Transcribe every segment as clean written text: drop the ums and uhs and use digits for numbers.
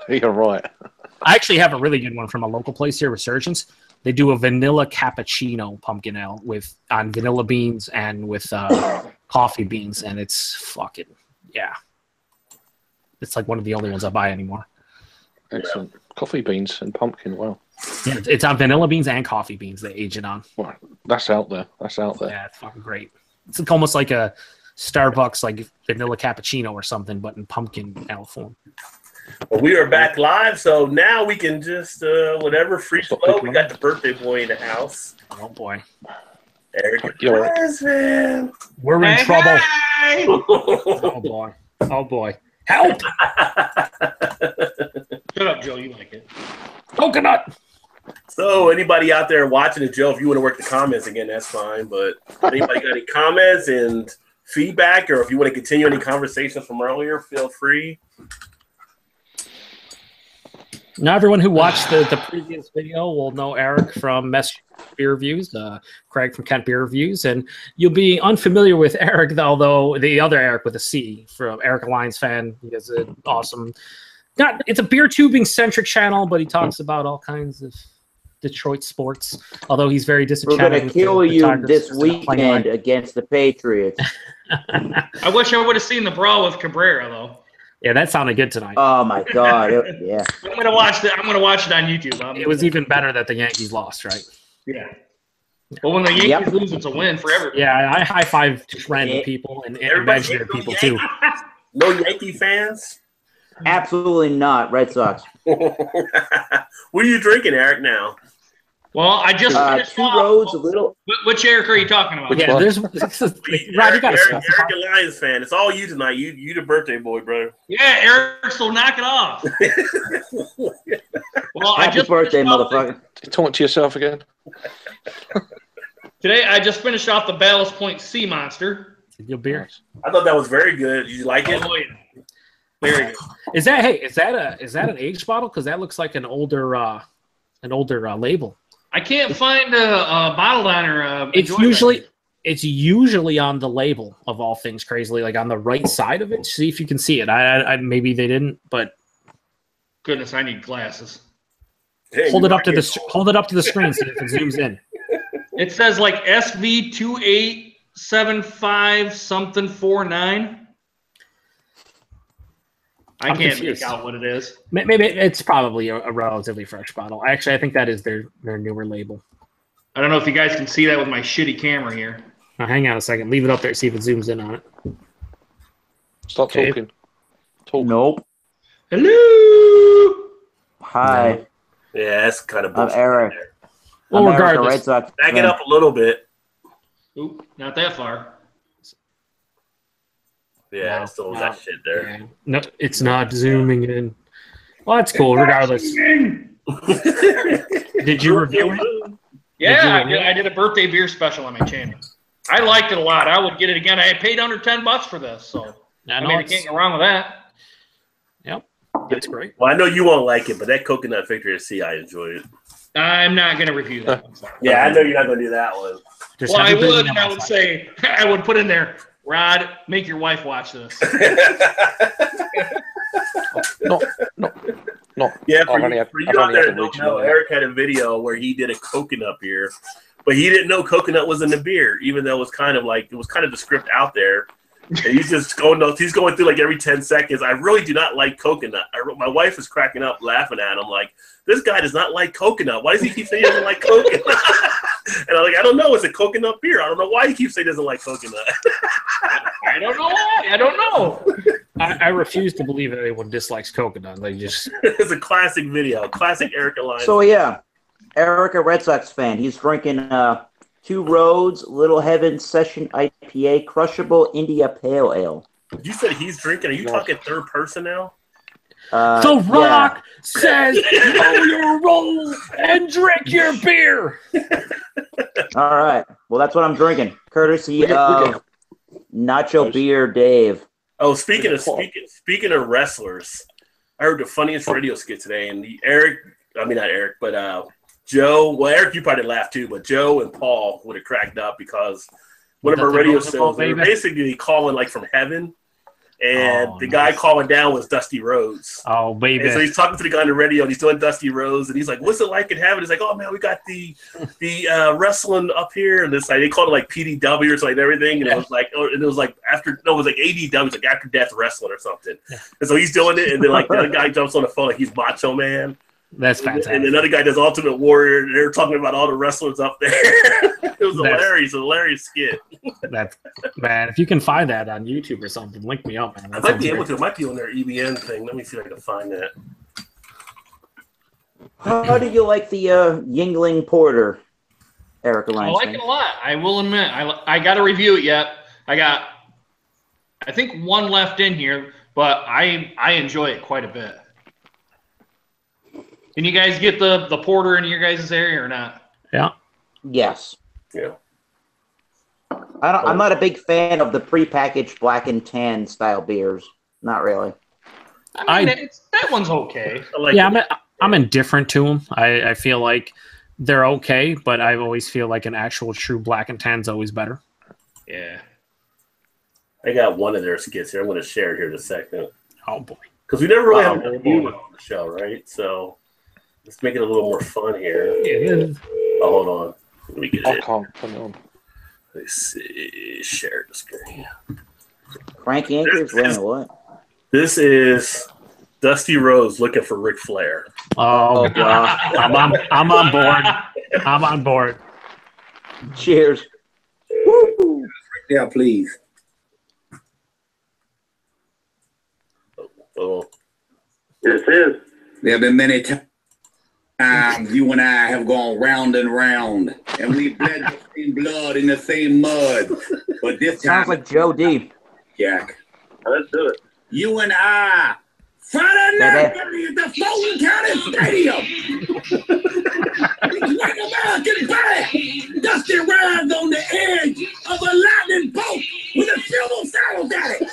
You're right. I actually have a really good one from a local place here, Resurgence. They do a vanilla cappuccino pumpkin ale on vanilla beans and with coffee beans, and it's fucking It's like one of the only ones I buy anymore. Excellent. Coffee beans and pumpkin. Wow. Yeah, it's on vanilla beans and coffee beans. They age it on. Well, that's out there. That's out there. Yeah, it's fucking great. It's like almost like a Starbucks like vanilla cappuccino or something, but in pumpkin ale form. Well, we are back live, so now we can just whatever free flow. We got the birthday boy in the house. Oh boy, Eric, man. We're in trouble. Hey. Oh boy, oh boy, help! Shut up, Joe. You like it? Coconut. So, anybody out there watching it, Joe? If you want to work the comments again, that's fine. But anybody got any comments and feedback, or if you want to continue any conversations from earlier, feel free. Now, everyone who watched the previous video will know Eric from Beer Reviews, Craig from Kent Beer Reviews, and you'll be unfamiliar with Eric, although the other Eric with a C, from Eric Alliance fan. He has an awesome, it's a beer tubing centric channel, but he talks about all kinds of Detroit sports. Although he's very disenchanted. We're going to kill you this weekend against the Patriots. I wish I would have seen the brawl with Cabrera though. Yeah, that sounded good tonight. Oh my God! Yeah, I'm gonna watch it. I'm gonna watch it on YouTube. It was even better that the Yankees lost, right? Yeah. But when the Yankees lose, it's a win for everybody. Yeah, I high five random people and imaginary people too. No Yankee fans? Absolutely not. Red Sox. What are you drinking, Eric? Now. Well, I just finished Two Roads, a little. Which Eric are you talking about? Yeah, there's Rod, you got Eric a Lions fan. It's all you tonight. You the birthday boy, brother. Yeah, Eric, so knock it off. Well, Happy birthday, motherfucker. Talk to yourself again. Today, I just finished off the Ballast Point Sea Monster. Good beer. I thought that was very good. Did you like it? Oh, yeah. Very good. Is that an aged bottle? Because that looks like an older label. I can't find a bottle on her. It's usually on the label of all things crazily, like on the right side of it. See if you can see it. I maybe they didn't, but goodness, I need glasses. Dang, hold it up to the screen so if it zooms in. It says like SV2875 something 49. I can't make out what it is. Maybe it's probably a relatively fresh bottle. Actually, I think that is their newer label. I don't know if you guys can see that with my shitty camera here. Now, hang on a second. Leave it up there. See if it zooms in on it. Stop talking. Nope. Hello. Hi. No. Yeah, that's kind of bullshit. I'm Eric. Well, regardless. Red Sox back it up a little bit. Oop, not that far. Yeah, still that shit there. Yeah. No, it's not zooming in. Well, that's cool. Regardless. Did you review it? Yeah, I did a birthday beer special on my channel. I liked it a lot. I would get it again. I paid under $10 for this, so I can't go wrong with that. Yep, that's great. Well, I know you won't like it, but that coconut Victory C, I enjoyed it. I'm not going to review that one. Yeah, I know you're not going to do that one. Well, I would, and I would say, I would put in there, Rod, make your wife watch this. No. Yeah, for you out there that don't know, Eric had a video where he did a coconut beer, but he didn't know coconut was in the beer, even though it was kind of the script out there. And he's just going through like every 10 seconds. I really do not like coconut. My wife is cracking up laughing at him like, this guy does not like coconut. Why does he keep saying he doesn't like coconut? And I'm like, I don't know. It's a coconut beer. I don't know why he keeps saying he doesn't like coconut. I don't know why. I don't know. I refuse to believe that anyone dislikes coconut. They just it's a classic video. Classic Eric Alliance. So yeah, Eric, a Red Sox fan. He's drinking Two Roads, Little Heaven Session IPA, Crushable India Pale Ale. You said he's drinking. Are you talking third person now? The Rock says, know your role and drink your beer. All right. Well, that's what I'm drinking. Courtesy of Nacho Beer Dave. Oh, speaking of wrestlers, I heard the funniest radio skit today, and Joe. Well, Eric, you probably laughed too, but Joe and Paul would have cracked up because one of our radio shows, they were basically calling like from heaven. And the guy calling down was Dusty Rhodes. Oh, baby. And so he's talking to the guy on the radio, and he's doing Dusty Rhodes, and he's like, what's it like in heaven? He's like, oh, man, we got the wrestling up here. And it's like, they called it like PDW or something and everything. And it was like, it was like ADW, it's like after death wrestling or something. Yeah. And so he's doing it, and then like the other guy jumps on the phone like he's Macho Man. That's fantastic. And another guy does Ultimate Warrior, and they're talking about all the wrestlers up there. It was hilarious skit. That's man. If you can find that on YouTube or something, link me up, man. I might be able to. It might be on their EBN thing. Let me see if I can find that. How do you like the Yingling Porter, Eric Alliance? I like it a lot. I will admit. I got to review it yet. I think one left in here, but I enjoy it quite a bit. Can you guys get the porter in your guys' area or not? Yeah. Yes. Yeah. I'm not a big fan of the prepackaged black and tan style beers. Not really. I mean, that one's okay. I'm indifferent to them. I feel like they're okay, but I always feel like an actual true black and tan is always better. Yeah. I got one of their skits here. I'm going to share it here in a second. Oh, boy. Because we never really have a review on the show, right? So let's make it a little more fun here. Yeah. Oh, hold on. Let me get it. I can't put it on. Let's see. Share the screen. Frank Anchor's winning what? This is Dusty Rhodes looking for Ric Flair. Oh, God. I'm on board. I'm on board. Cheers. Woo! Yeah, please. Oh. This is. There have been many times you and I have gone round and round, and we bled the same blood in the same mud. But this time, sounds like Joe D. Jack. Let's do it. You and I, Friday night at the Fulton County Stadium. It's like American Pie. Dusty rides on the edge of a lightning bolt with a silver saddle daddy.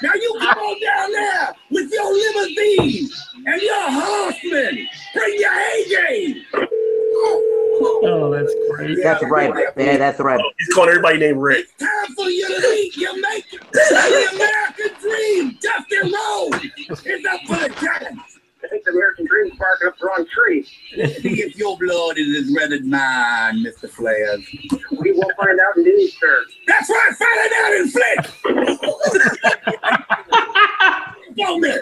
Now you come on down there with your limousine and your horsemen. Bring your A-game. Oh, that's great. That's right. Yeah, that's right. He's calling everybody named Rick. It's time for you to meet your maker. The American Dream, Dusty Rhodes, is up for the challenge. I think the American Dream's barking up the wrong tree. See if your blood is as red as mine, Mr. Flares. We won't find out in these, sir. That's right, find it out in Flint. Go, man.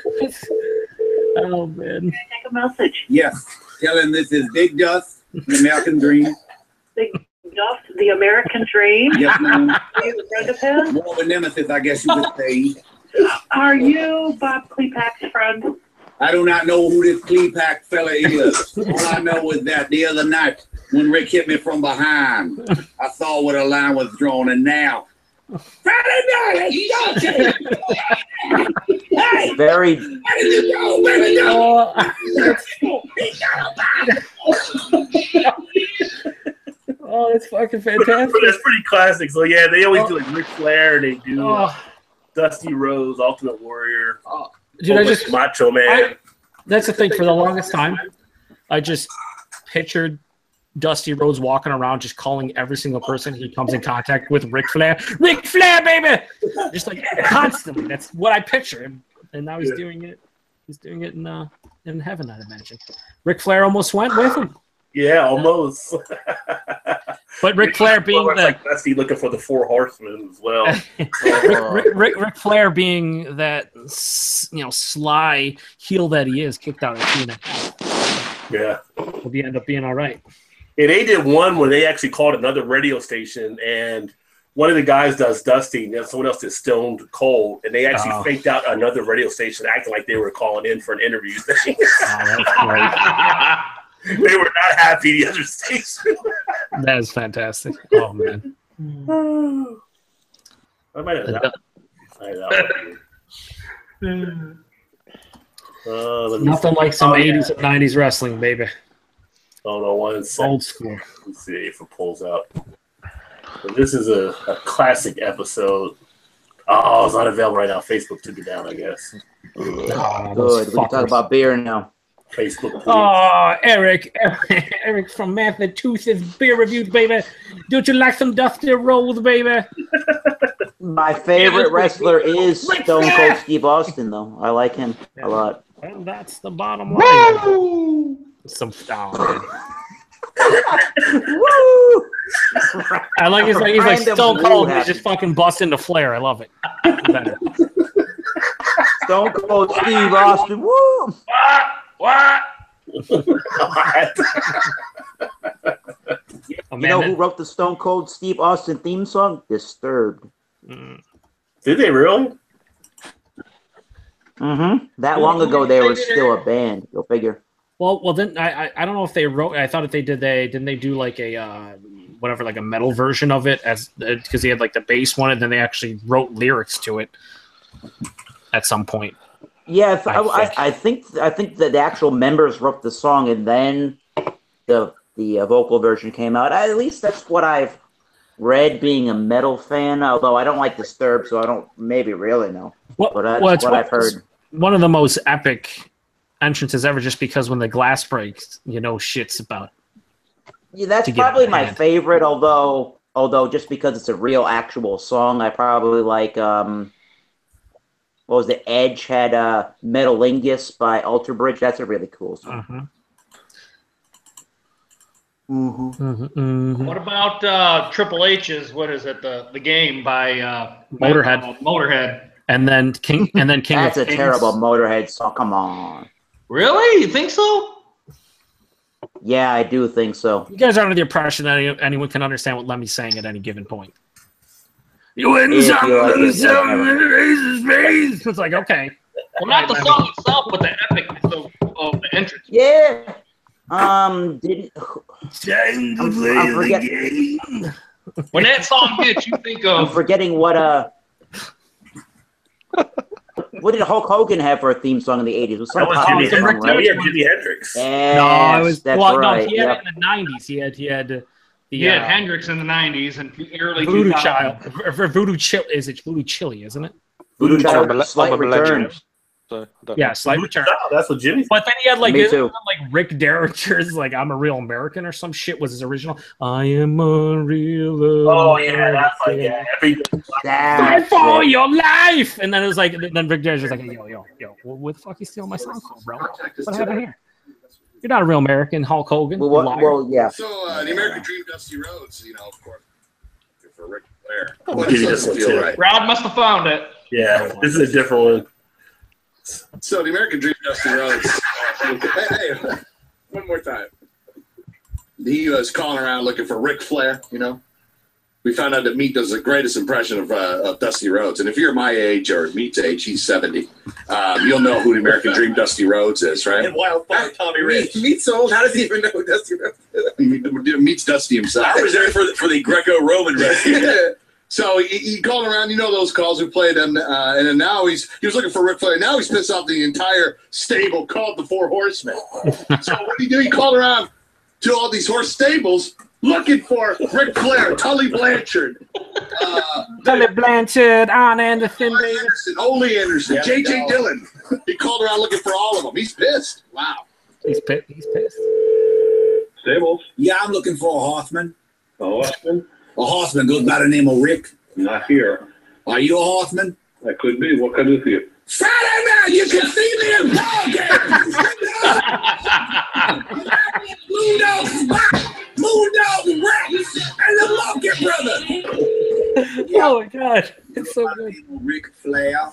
Oh, man. Take a message. Yes, tell him this is Big Dust, the American Dream. Big Dust, the American Dream. Yes, ma'am. Are you a friend of his? More of a nemesis, I guess you would say. Are you Bob Klepak's friend? I do not know who this Klepak fella is. All I know is that the other night, when Rick hit me from behind, I saw where the line was drawn, and now, Friday night, let's go, hey, very. where did you go? Where did you go? Oh, that's fucking fantastic. That's pretty classic. So yeah, they always do like Ric Flair. They do Dusty Rhodes, Ultimate Warrior. Dude, Macho Man. That's the thing. For the longest time, I just pictured Dusty Rhodes walking around, just calling every single person he comes in contact with Ric Flair. Ric Flair, baby! Just like constantly. That's what I picture him. And now he's doing it. He's doing it in heaven, I'd imagine. Ric Flair almost went with him. Yeah, almost. But Ric Flair being like Dusty looking for the Four Horsemen as well. Ric Flair being that sly heel that he is, kicked out at 2.5. Yeah, will end up being all right. Yeah, they did one where they actually called another radio station, and one of the guys does Dusty, and someone else is Stone Cold, and they actually faked out another radio station, acting like they were calling in for an interview. That's great. They were not happy the other station. That is fantastic. Oh, man. I might have that. Nothing like some 80s and 90s wrestling, baby. Oh, no, one old school. Let's see if it pulls out. So this is a classic episode. Oh, it's not available right now. Facebook took it down, I guess. Good. We can talk about beer now. Facebook. Please. Oh, Eric from Massachusetts, beer reviews, baby. Don't you like some Dusty Rhodes, baby? My favorite wrestler is Stone Cold Steve Austin, though. I like him a lot. And that's the bottom line. Woo! Some man. Woo! I like he's like Stone Cold. He's just fucking busting the flare. I love it. Better. Stone Cold Steve Austin. Woo! What? You know who wrote the Stone Cold Steve Austin theme song? Disturbed. Did they really? Mm-hmm. That long ago, they were still a band. Go figure. Well, then I don't know if they wrote. I thought if they did, didn't they do like a whatever, like a metal version of it, as because he had like the bass one, and then they actually wrote lyrics to it at some point. Yeah, I think that the actual members wrote the song, and then the vocal version came out. At least that's what I've read, being a metal fan. Although I don't like Disturbed, so I don't maybe really know. But that's what I've heard. One of the most epic entrances ever, just because when the glass breaks, shit's about. Yeah, that's probably my favorite. Although just because it's a real actual song, I probably like. What was the Edge had Metalingus by Alter Bridge. That's a really cool song. What about Triple H's? What is it? The game by Motorhead. Motorhead. And then King. That's a terrible Motorhead song. Come on. Really? You think so? Yeah, I do think so. You guys are under the impression that anyone can understand what Lemmy's saying at any given point. You win some, lose some, and raise his face. It's like, okay. Well, not the song itself, but the epicness of the entrance. Yeah. I'm forgetting. When that song hits, you think of. I'm forgetting what did Hulk Hogan have for a theme song in the 80s? It was some Jimi song, right? Jimi Hendrix. Yes, no, it was that's right. No, he had it in the 90s. He had Hendrix in the 90s and early Voodoo 2000s. Child. Voodoo Chili, isn't it? Voodoo Child, Slight Return. Slight Return. Oh, that's what Jimmy. But then he had like Rick Derricker's like "I'm a Real American" or some shit was his original. I am a real. Oh yeah, that's Fight for your life, and then it was like, then Rick Derricker's like, yo, what the fuck you stealing my song for, bro? What happened here? You're not a real American, Hulk Hogan. Well, yeah. So the American Dream, Dusty Rhodes, of course, for Ric Flair. Rod must have found it. Yeah, this is a different one. So the American Dream, Dusty Rhodes. Hey, one more time. He was calling around looking for Ric Flair. We found out that Meat does the greatest impression of Dusty Rhodes. And if you're my age or Meat's age, he's 70. You'll know who the American Dream Dusty Rhodes is, right? And Wildfire Tommy Rich. Meat's old. How does he even know who Dusty Rhodes is? Meat's Dusty himself. I was there for the Greco-Roman wrestling. So he called around, those calls who played, and then now he was looking for Ric Flair. Now he's pissed off the entire stable called the Four Horsemen. So what did he do? He called around to all these horse stables looking for Ric Flair, Tully Blanchard, Tully Blanchard, Arn Anderson, Ole Anderson, J.J. Dillon. He called around looking for all of them. He's pissed. Wow. He's pissed. Stables. Yeah, I'm looking for a horseman. A horseman? A horseman goes by the name of Rick. Not here. Are you a horseman? That could be. What can I do for you? Friday night, you can see me in ball games. Moondog, Rex, and the Monkey Brothers. Oh my God, it's so good. Ric Flair.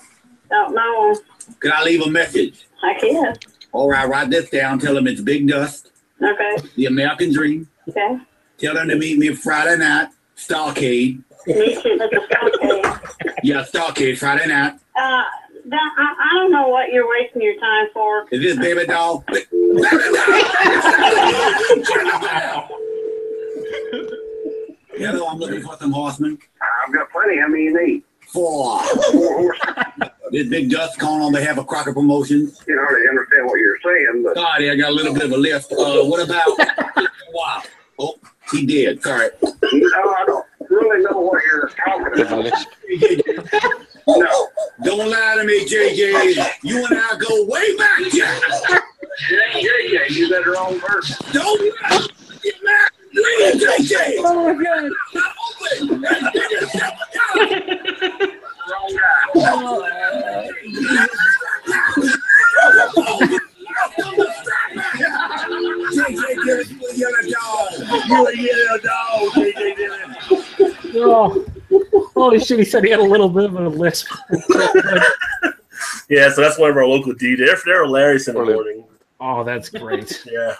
Don't know. Can I leave a message? I can. All right, write this down. Tell them it's Big Dust. Okay. The American Dream. Okay. Tell them to meet me Friday night, Starcade. Meet you at the Starcade. Yeah, Starcade, Friday night. I don't know what you're wasting your time for. Is this Baby Doll? Hello, I'm looking for some horsemen. I've got plenty. How many you need? 4. This Big Dust calling on behalf of Crocker Promotions. You don't really understand what you're saying, but Sorry, I got a little bit of a lift. What about? Wow. Oh, he did. Sorry. no, I don't really know what you're talking about. No, don't lie to me, JJ. You and I go way back, Jack. JJ, you said the wrong person. Don't lie. Get mad. JJ. Oh my God. Oh, holy shit! He said he had a little bit of a lisp. Yeah, so that's one of our local DJs. They're hilarious in the morning. Oh, that's great. Yeah.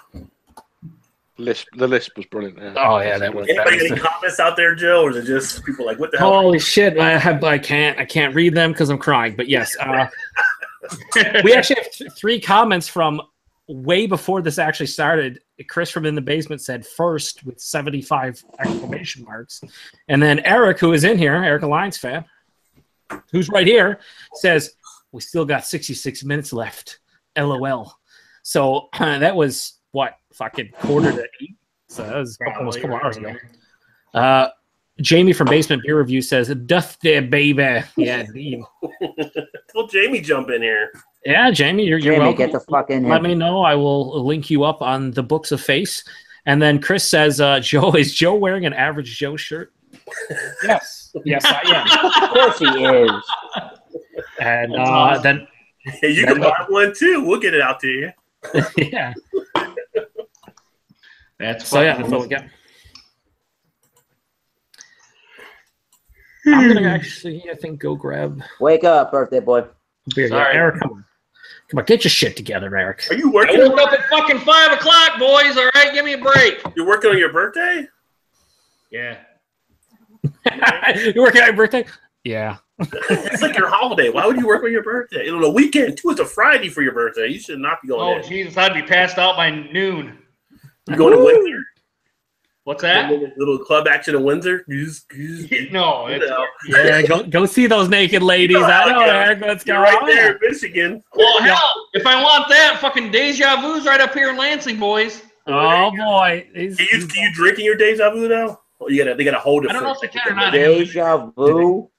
The lisp was brilliant. Yeah. Oh yeah, that was. Anybody any comments out there, Joe, or is it just people like what the hell? Holy shit! I can't read them because I'm crying. But yes, we actually have 3 comments from way before this actually started. Chris from In the Basement said first with 75 exclamation marks, and then Eric, who is in here, Eric, a Lions fan, who's right here, says we still got 66 minutes left. LOL. So that was what, fucking 7:45. So that was almost a couple hours ago. Jamie from Basement Beer Review says, "Duff there, baby." Yeah, indeed. Tell Jamie jump in here. Yeah, Jamie, you're welcome. Get the fuck in here. Let me know. I will link you up on the Books of Face. And then Chris says, is Joe wearing an Average Joe shirt? Yes. Yes, I am. Of course he is. And then... Hey, you can buy one too. We'll get it out to you. Yeah. That's what we got. I'm gonna actually, I think, go grab. Wake up, birthday boy. Beer. Yeah, Eric, come on, get your shit together, Eric. Are you working? I woke up at fucking 5 o'clock, boys. All right, give me a break. You're working on your birthday? Yeah. You're working on your birthday? Yeah. It's like your holiday. Why would you work on your birthday? On a weekend too. It's a Friday for your birthday. You should not be going. Oh Jesus, I'd be passed out by noon. You going to Windsor? What's that? Little club action in Windsor? No. Yeah, go see those naked ladies. I know, Eric. Let's go. Right there in Michigan. Well, hell, if I want that, fucking Deja Vu's right up here in Lansing, boys. Oh boy. Can you drink in your Deja Vu now? Oh, they gotta hold it. I don't know if they can or not. Deja Vu.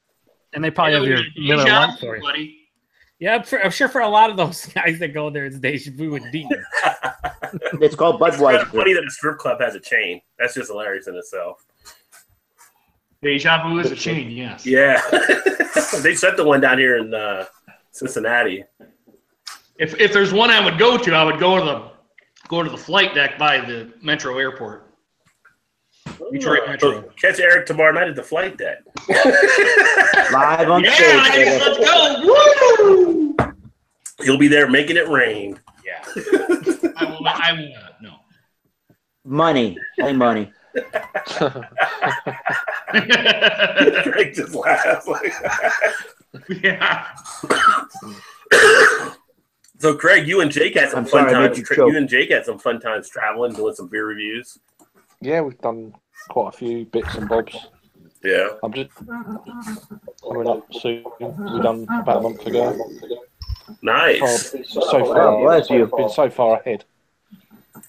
And they probably have your Miller Lite for you. Buddy. Yeah, I'm sure for a lot of those guys that go there, it's Deja Vu indeed. It's called Budweiser. It's funny that a strip club has a chain. That's just hilarious in itself. Deja Vu is a chain, yes. Yeah. They set the one down here in Cincinnati. If there's one I would go to, I would go to the flight deck by the Metro Airport. Detroit Metro. Catch Eric tomorrow night at the flight deck. Live on stage. Yeah, let's go. Woo! He'll be there making it rain. Yeah. I will not. No. Money. Hey, money. Greg just laughs. Yeah. So, Craig, you and Jake had some fun times. You and Jake had some fun times traveling, doing some beer reviews. Yeah, we've done quite a few bits and bobs. Yeah. I'm just coming up soon. We've done about a month ago. Nice. So far, bless you. Been so far ahead.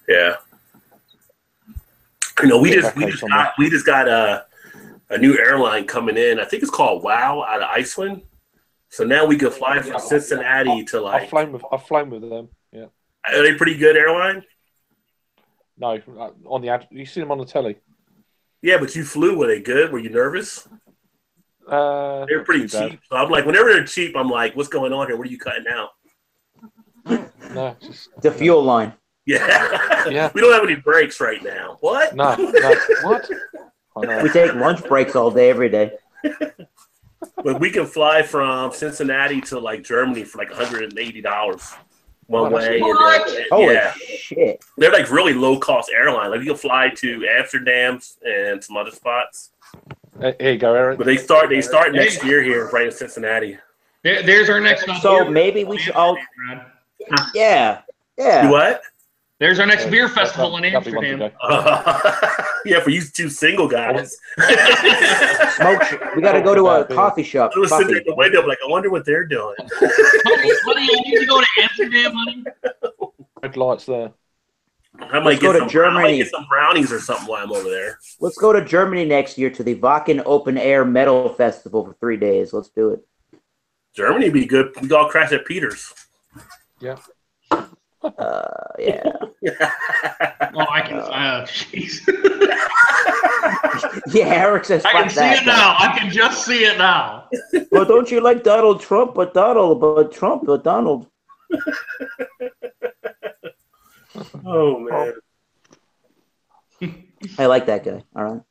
Yeah. You know, we just got a new airline coming in. I think it's called WOW out of Iceland. So now we can fly from Cincinnati to like. I've flown with them. Yeah. Are they pretty good airline? No, on the ad. You see them on the telly. Yeah, but you flew. Were they good? Were you nervous? They're pretty cheap. So I'm like, whenever they're cheap, I'm like, what's going on here? What are you cutting out? No, the fuel line. Yeah. Yeah. We don't have any breaks right now. What? No. What? Oh, no. We take lunch breaks all day, every day. But we can fly from Cincinnati to like Germany for like $180 one way. Holy shit! They're like really low cost airline. Like you can fly to Amsterdam and some other spots. Here you go, Eric. But they start next year here, right in Cincinnati. There's our next. So maybe we should all. Yeah. You what? There's our next beer festival in Amsterdam. Yeah, for you two single guys. We got to go to a coffee shop. I was sitting there at the window, like, I wonder what they're doing. Honey, I need to go to Amsterdam, honey. Red lights there. I might go to Germany. I might get some brownies or something while I'm over there. Let's go to Germany next year to the Wacken Open Air Metal Festival for 3 days. Let's do it. Germany would be good. We all crash at Peter's. Yeah. Yeah. Oh, I can. Jeez. Yeah, Eric says. I can see it now. I can just see it now. Well, don't you like Donald Trump? But Donald. Oh man. I like that guy. All right.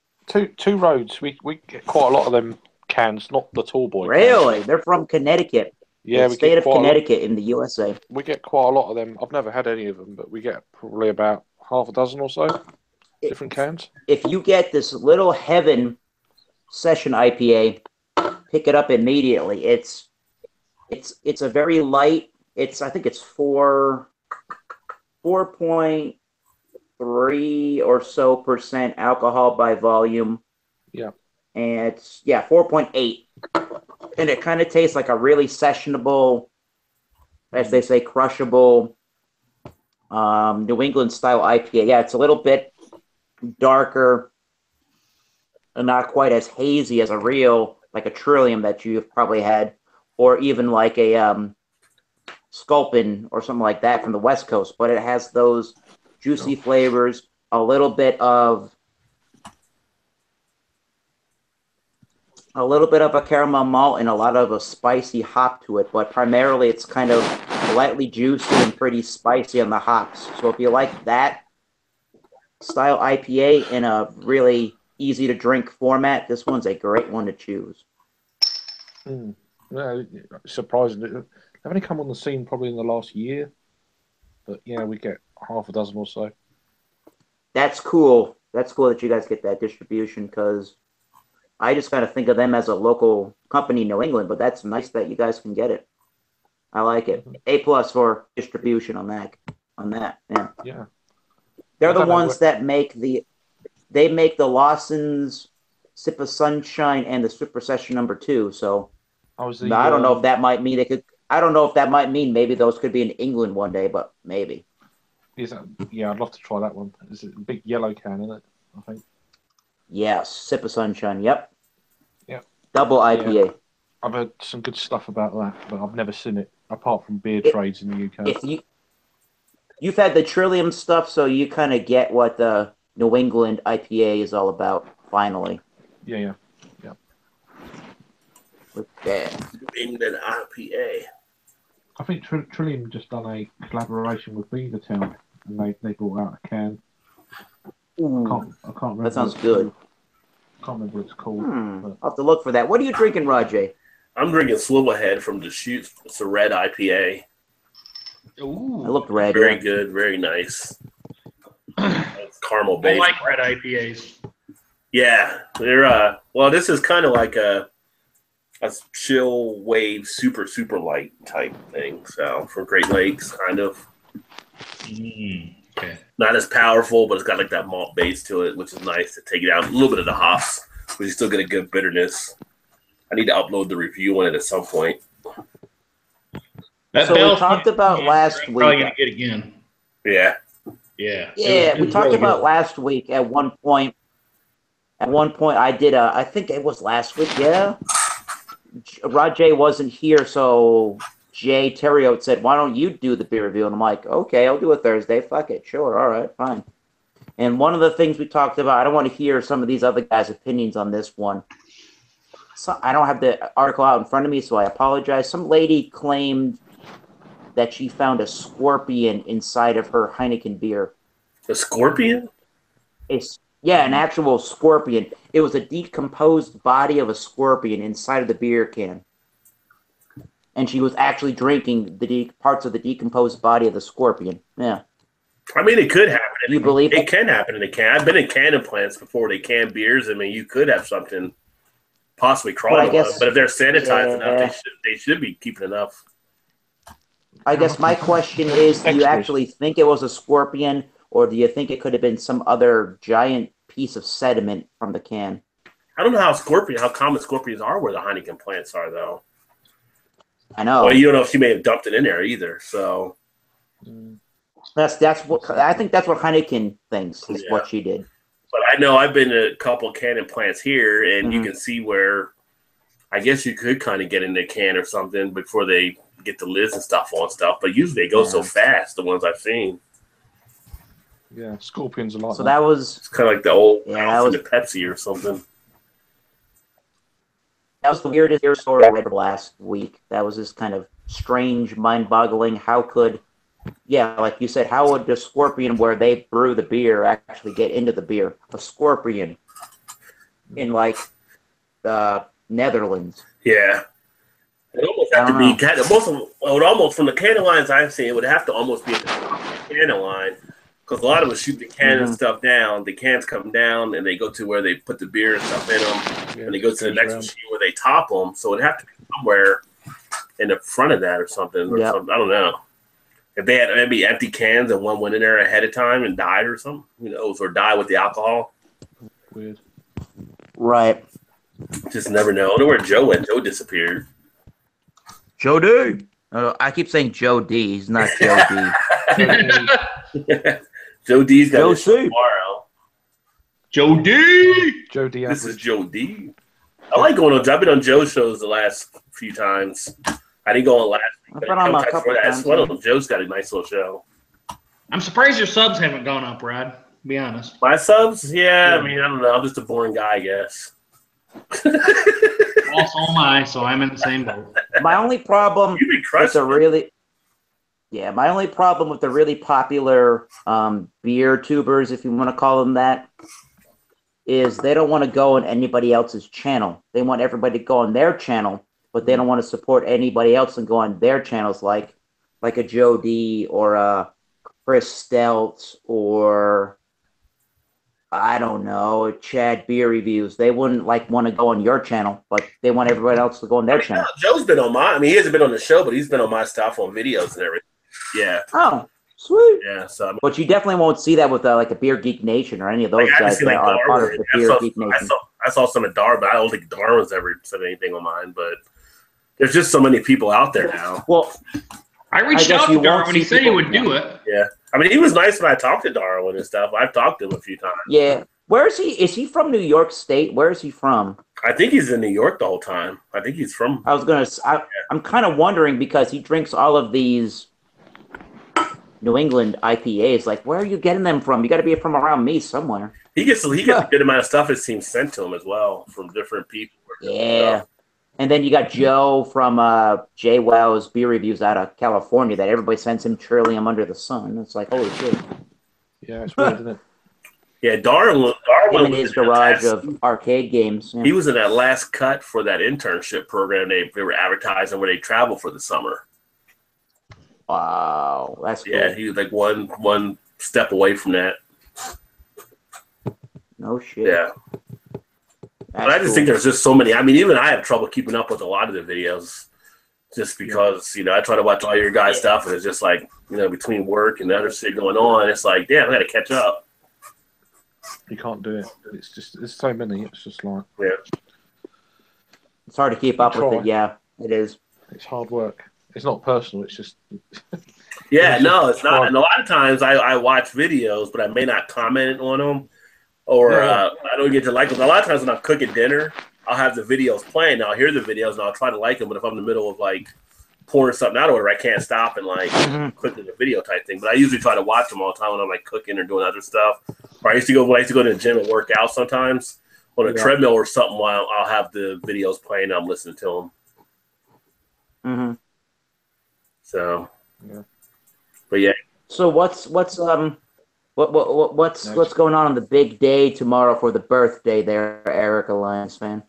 Two Roads. We get quite a lot of them cans, not the tall boy. Really? Cans. They're from Connecticut. Yeah, the state of Connecticut in the USA. We get quite a lot of them. I've never had any of them, but we get probably about half a dozen or so different cans. If you get this Little Heaven Session IPA, pick it up immediately. It's a very light. I think it's 4.3 or so % alcohol by volume. Yeah. And it's 4.8. And it kind of tastes like a really sessionable, as they say, crushable New England style IPA. Yeah, it's a little bit darker and not quite as hazy as a real, like a Trillium that you've probably had, or even like a Sculpin or something like that from the West Coast. But it has those juicy flavors, a little bit of a caramel malt and a lot of a spicy hop to it, but primarily it's kind of lightly juicy and pretty spicy on the hops. So if you like that style IPA in a really easy to drink format, this one's a great one to choose. No, surprising. They've only come on the scene probably in the last year, but yeah, we get half a dozen or so. That's cool. That's cool that you guys get that distribution, because I just kind of think of them as a local company in New England, but that's nice that you guys can get it. I like it. A+ for distribution on that. Yeah. They're the ones that make the Lawson's Sip of Sunshine and the Super Session No. 2. So I don't know if that might mean I don't know if that might mean maybe those could be in England one day, but maybe. Yeah, I'd love to try that one. It's a big yellow can, isn't it? I think. Yes, Sip of Sunshine. Yep. Double IPA. Yeah. I've heard some good stuff about that, but I've never seen it apart from beer trades in the UK. If you've had the Trillium stuff, so you kind of get what the New England IPA is all about. Finally. Yeah. Okay. England IPA. I think Trillium just done a collaboration with Beavertown, and they brought out a can. Ooh, I can't remember. That sounds good. I can't remember what it's called. I'll have to look for that. What are you drinking, Rajay? I'm drinking Swivelhead from Deschutes. It's a red IPA. Ooh, I looked red. Very good, very nice. It's caramel based. I like red IPAs. Yeah, they're well, this is kind of like a chill wave, super light type thing. So for Great Lakes, kind of. Okay. Not as powerful, but it's got like that malt base to it, which is nice to take it out. A little bit of the hops, but you still get a good bitterness. I need to upload the review on it at some point. That so we talked about last week. Probably gonna get again. Yeah. We talked about last week at one point. At one point, I did I think it was last week. Yeah. Rajay wasn't here, so Jay Terriot said, "Why don't you do the beer review?" And I'm like, "Okay, I'll do it Thursday. Fuck it, sure, all right, fine." And one of the things we talked about, I don't want to hear some of these other guys' opinions on this one. So I don't have the article out in front of me, so I apologize. Some lady claimed that she found a scorpion inside of her Heineken beer. A scorpion? An actual scorpion. It was a decomposed body of a scorpion inside of the beer can. And she was actually drinking the parts of the decomposed body of the scorpion. Yeah. I mean, it could happen. You believe it can happen in a can. I've been in canning plants before they can beers. I mean, you could have something possibly crawling on them. But if they're sanitized enough, they should be keeping enough. I guess my question is, do you actually think it was a scorpion, or do you think it could have been some other giant piece of sediment from the can? I don't know how common scorpions are where the Heineken plants are, though. I know. Well, you don't know if she may have dumped it in there either. So that's what I think. That's what Heineken thinks is what she did. But I know I've been to a couple of canning plants here, and you can see where I guess you could kind of get in the can or something before they get the lids and stuff on stuff. But usually they go so fast. The ones I've seen. Yeah, scorpions a lot. So that was it's kind of like the old that was the Pepsi or something. That was the weirdest story I read last week. That was just kind of strange, mind-boggling. How could yeah, like you said, how would the scorpion where they brew the beer actually get into the beer? A scorpion in like the Netherlands. Yeah. It almost have to be from the can of lines I've seen, it would have to almost be a can of line. Because a lot of us shoot the can and stuff down. The cans come down and they go to where they put the beer and stuff in them. And they go to the next machine where they top them. So it'd have to be somewhere in the front of that or something. I don't know. If they had maybe empty cans and one went in there ahead of time and died or something, who knows, or died with the alcohol. Weird. Right. Just never know. I wonder where Joe went. Joe disappeared. Joe D. I keep saying Joe D. He's not Joe D. Joe D's got a show tomorrow. Joe D. Joe D. This is Joe D. I like going on. I've been on Joe's shows the last few times. I didn't go on last week. I've been on a couple times. Joe's got a nice little show. I'm surprised your subs haven't gone up, Rod. To be honest. My subs? Yeah, I mean, I don't know. I'm just a boring guy, I guess. Also am I, so I'm in the same boat. My only problem with the really popular beer tubers, if you want to call them that, is they don't want to go on anybody else's channel. They want everybody to go on their channel, but they don't want to support anybody else and go on their channels like a Joe D or a Chris Stelz or I don't know, Chad Beer Reviews. They wouldn't want to go on your channel, but they want everybody else to go on their channel. Joe's been on he hasn't been on the show, but he's been on my stuff on videos and everything. Yeah. Oh, sweet. Yeah. So, but you definitely won't see that with like the Beer Geek Nation or any of those guys that are part of the Beer Geek Nation. I saw some of Dar, but I don't think Darwin's ever said anything on mine. But there's just so many people out there now. Well, I reached out to Darwin when he said he would do it. Yeah. I mean, he was nice when I talked to Darwin and stuff. I've talked to him a few times. Yeah. Where is he? Is he from New York State? Where is he from? I think he's in New York the whole time. I think he's from. I'm kind of wondering because he drinks all of these New England IPAs. Like, where are you getting them from? You got to be from around me somewhere. He gets a good amount of stuff it seems sent to him as well from different people. Yeah. And then you got Joe from J. Wells Beer Reviews out of California that everybody sends him Trillium Under the Sun. It's like, holy shit. Yeah, it's weird, isn't it? Yeah, Darwin in his garage of arcade games. Yeah. He was in that last cut for that internship program they were advertising where they travel for the summer. Wow, that's cool. Yeah, he was like one step away from that. No shit. Yeah. But I just think there's just so many. I mean, even I have trouble keeping up with a lot of the videos just because, I try to watch all your guys' stuff and it's just like, between work and other shit going on, it's like, damn, I got to catch up. You can't do it. There's so many. It's just like, yeah. It's hard to keep up with it. Yeah, it is. It's hard work. It's not personal. It's just. Yeah, no, it's not. And a lot of times I watch videos, but I may not comment on them. Or I don't get to like them. A lot of times when I'm cooking dinner, I'll have the videos playing. I'll hear the videos and I'll try to like them. But if I'm in the middle of pouring something out or whatever, I can't stop and click the video type thing. But I usually try to watch them all the time when I'm cooking or doing other stuff. Or I used to go to the gym and work out sometimes on a treadmill or something while I'll have the videos playing. And I'm listening to them. So, but yeah. So what's going on the big day tomorrow for the birthday there, Eric, Alliance fan?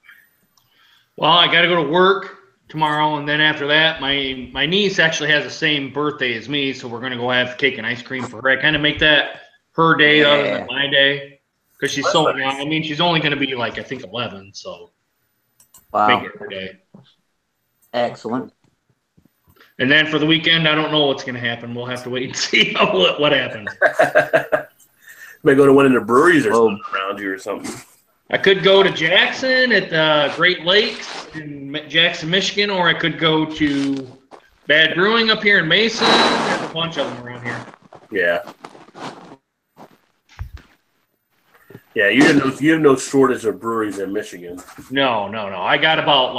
Well, I got to go to work tomorrow, and then after that, my niece actually has the same birthday as me, so we're going to go have cake and ice cream for her. I kind of make that her day other than my day because she's so young. I mean, she's only going to be I think 11, so make it her day. Excellent. And then for the weekend, I don't know what's going to happen. We'll have to wait and see what happens. May go to one of the breweries or something around you or something. I could go to Jackson at the Great Lakes in Jackson, Michigan, or I could go to Bad Brewing up here in Mason. There's a bunch of them around here. Yeah. Yeah, you have no shortage of breweries in Michigan. No. I got about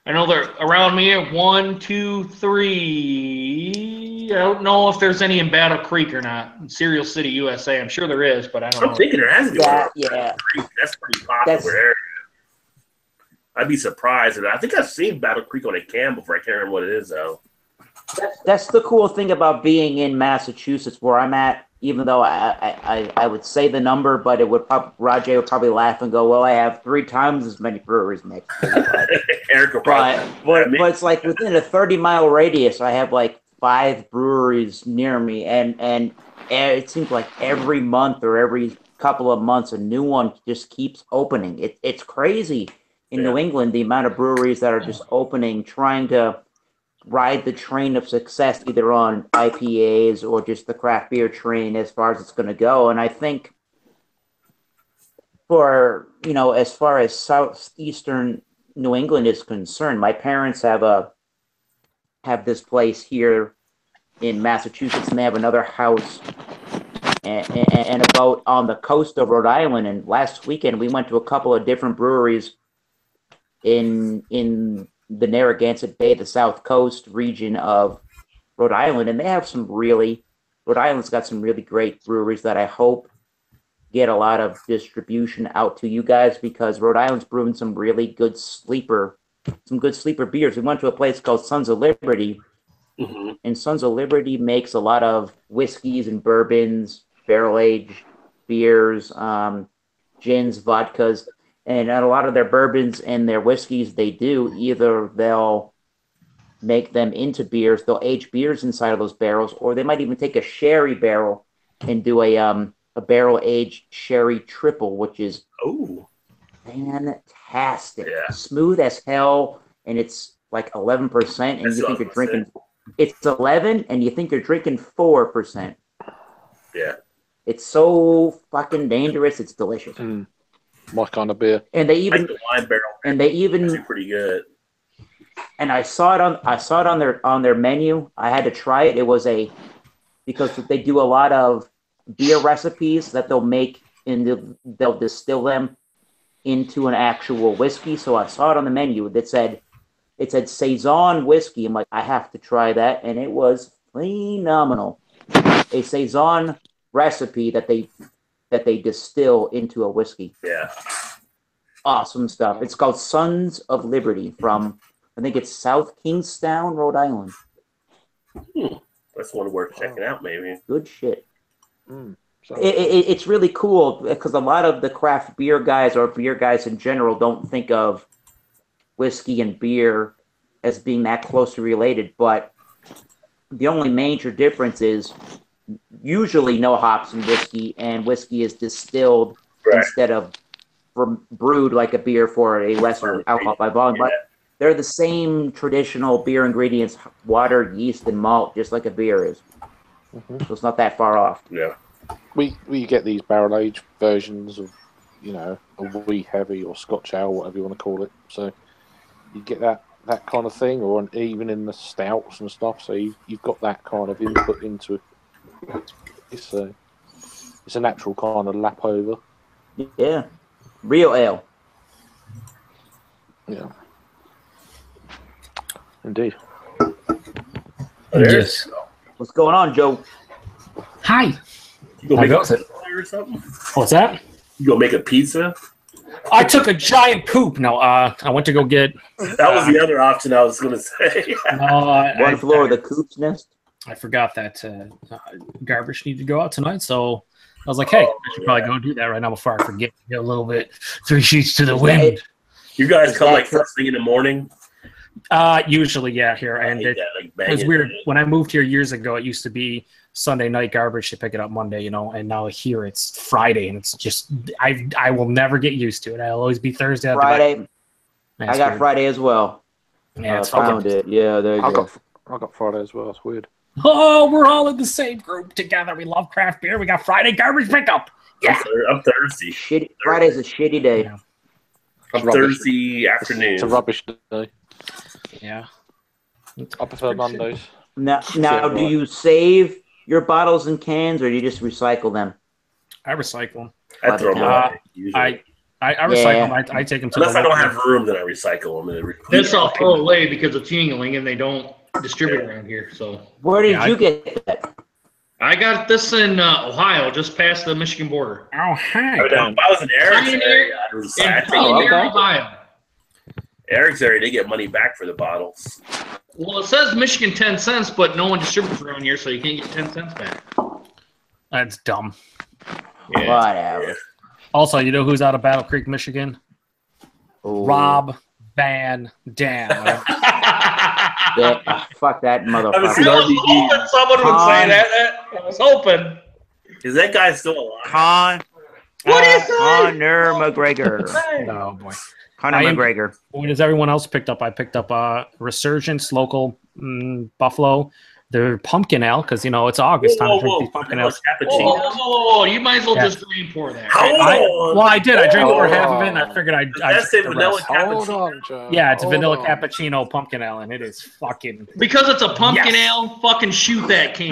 I know they're around me. 1, 2, 3. I don't know if there's any in Battle Creek or not. In Cereal City, USA. I'm sure there is, but I don't know. I'm thinking there has to be one. Yeah. That's pretty popular area. I'd be surprised. I think I've seen Battle Creek on a can before. I can't remember what it is, though. That's the cool thing about being in Massachusetts, where I'm at. Even though I would say the number, but it would Rajay would probably laugh and go, "Well, I have 3 times as many breweries next year." Eric will probably. But it's like within a 30-mile radius, I have like 5 breweries near me, and it seems like every month or every couple of months, a new one just keeps opening. It's crazy in New England, the amount of breweries that are just opening, trying to ride the train of success, either on IPAs or just the craft beer train as far as it's going to go. And I think for, as far as southeastern New England is concerned, my parents have this place here in Massachusetts, and they have another house and a boat on the coast of Rhode Island. And last weekend we went to a couple of different breweries in the Narragansett Bay, the South Coast region of Rhode Island, and they have Rhode Island's got some really great breweries that I hope get a lot of distribution out to you guys, because Rhode Island's brewing some really good sleeper beers. We went to a place called Sons of Liberty, and Sons of Liberty makes a lot of whiskeys and bourbons, barrel-aged beers, gins, vodkas. And a lot of their bourbons and their whiskeys, they do either they'll make them into beers, they'll age beers inside of those barrels, or they might even take a sherry barrel and do a barrel aged sherry triple, which is fantastic, smooth as hell, and it's like 11%, and you think you're drinking. It's 11, and you think you're drinking 4%. Yeah, it's so fucking dangerous. It's delicious. My kind of beer. And they even like the wine barrel. And they even pretty good. And I saw it on their menu. I had to try it. It was because they do a lot of beer recipes that they'll make and they'll distill them into an actual whiskey. So I saw it on the menu that said Saison whiskey. I'm like, I have to try that, and it was phenomenal. A Saison recipe that they distill into a whiskey. Yeah. Awesome stuff. It's called Sons of Liberty from, I think it's South Kingstown, Rhode Island. That's one worth checking out, maybe. Good shit. It's really cool because a lot of the craft beer guys or beer guys in general don't think of whiskey and beer as being that closely related, but the only major difference is usually no hops in whiskey, and whiskey is distilled instead of brewed like a beer for a lesser alcohol by volume. But they're the same traditional beer ingredients: water, yeast, and malt, just like a beer is. So it's not that far off. Yeah, we get these barrel aged versions of, a wee heavy or Scotch ale, whatever you want to call it. So you get that kind of thing, or even in the stouts and stuff. So you've got that kind of input into it. It's a natural kind of lap over. Yeah, real ale. Yeah, indeed. Yes. What's going on, Joe? Hi. You gonna make a pizza or something? What's that? You gonna make a pizza? I took a giant poop. No, I went to go get. That was the other option I was gonna say. One floor of the coop's nest. I forgot that garbage needed to go out tonight, so I was like, "Hey, I should probably go do that right now before I forget." Get a little bit 3 sheets to the wind. You guys come like first thing in the morning? Usually, yeah. Here, and it was weird when I moved here years ago. It used to be Sunday night garbage to pick it up Monday, and now here it's Friday, and it's just I will never get used to it. I'll always be Thursday. Friday. I got weird. Friday as well. Yeah, it's found it. Yeah, there you go. I got Friday as well. It's weird. Oh, we're all in the same group together. We love craft beer. We got Friday garbage pickup. Yeah, I'm Thursday. Friday's a shitty day. Yeah. I'm Thursday afternoon. It's a rubbish day. Yeah. I prefer Mondays. Now, do you save your bottles and cans, or do you just recycle them? I recycle them. I throw them away. I recycle them. I take them to unless I don't have room, then I recycle them. This I'll throw away because it's Yingling and they don't distribute around here. So where did you get that? I got this in Ohio, just past the Michigan border. Ohio. If I was in Eric's area, I'd recycle. Ohio. Eric's area, they get money back for the bottles. Well, it says Michigan 10 cents, but no one distributes around here, so you can't get 10 cents back. That's dumb. Yeah. Whatever. Also, you know who's out of Battle Creek, Michigan? Ooh. Rob Van Dam. Fuck that motherfucker. I was hoping someone would say that. I was hoping. Is that guy still alive? What is Conor McGregor. Oh, boy. Conor McGregor. What has everyone else picked up? I picked up Resurgence, local Buffalo. Their pumpkin ale, because, it's August. Time to drink these pumpkin ales. Whoa, you might as well just drain pour that. I did. I drank over half of it, and I figured I'd say vanilla cappuccino. Yeah, it's a vanilla cappuccino pumpkin ale, and it is fucking... Because it's a pumpkin ale, fucking shoot that can.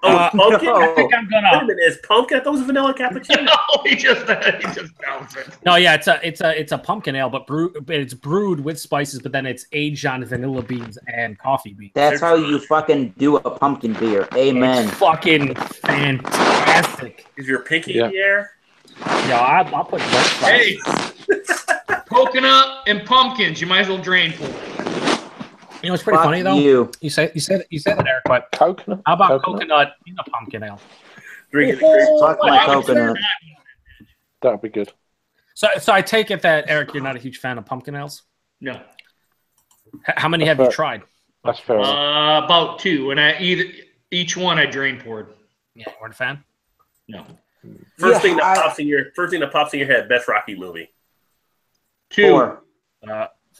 Pumpkin? I think I'm gonna... Wait a minute, is pumpkin? I thought it was a vanilla cappuccino. No, he just tells it. No, yeah, it's a pumpkin ale, but it's brewed with spices, but then it's aged on vanilla beans and coffee beans. That's how you fucking do a pumpkin beer. Amen. It's fucking fantastic. Is your pinky in the air? Yeah, I'll put both. Hey, coconut and pumpkins. You might as well drain for it. You know, it's pretty funny though. You said it, Eric. But coconut. How about coconut in a pumpkin ale? Fuck my coconut. That'd be good. So I take it that Eric, you're not a huge fan of pumpkin ales. No. How many have you tried? That's fair. About 2, and each one I drain poured. Yeah, you weren't a fan. No. First thing that pops in your head. Best Rocky movie. 2.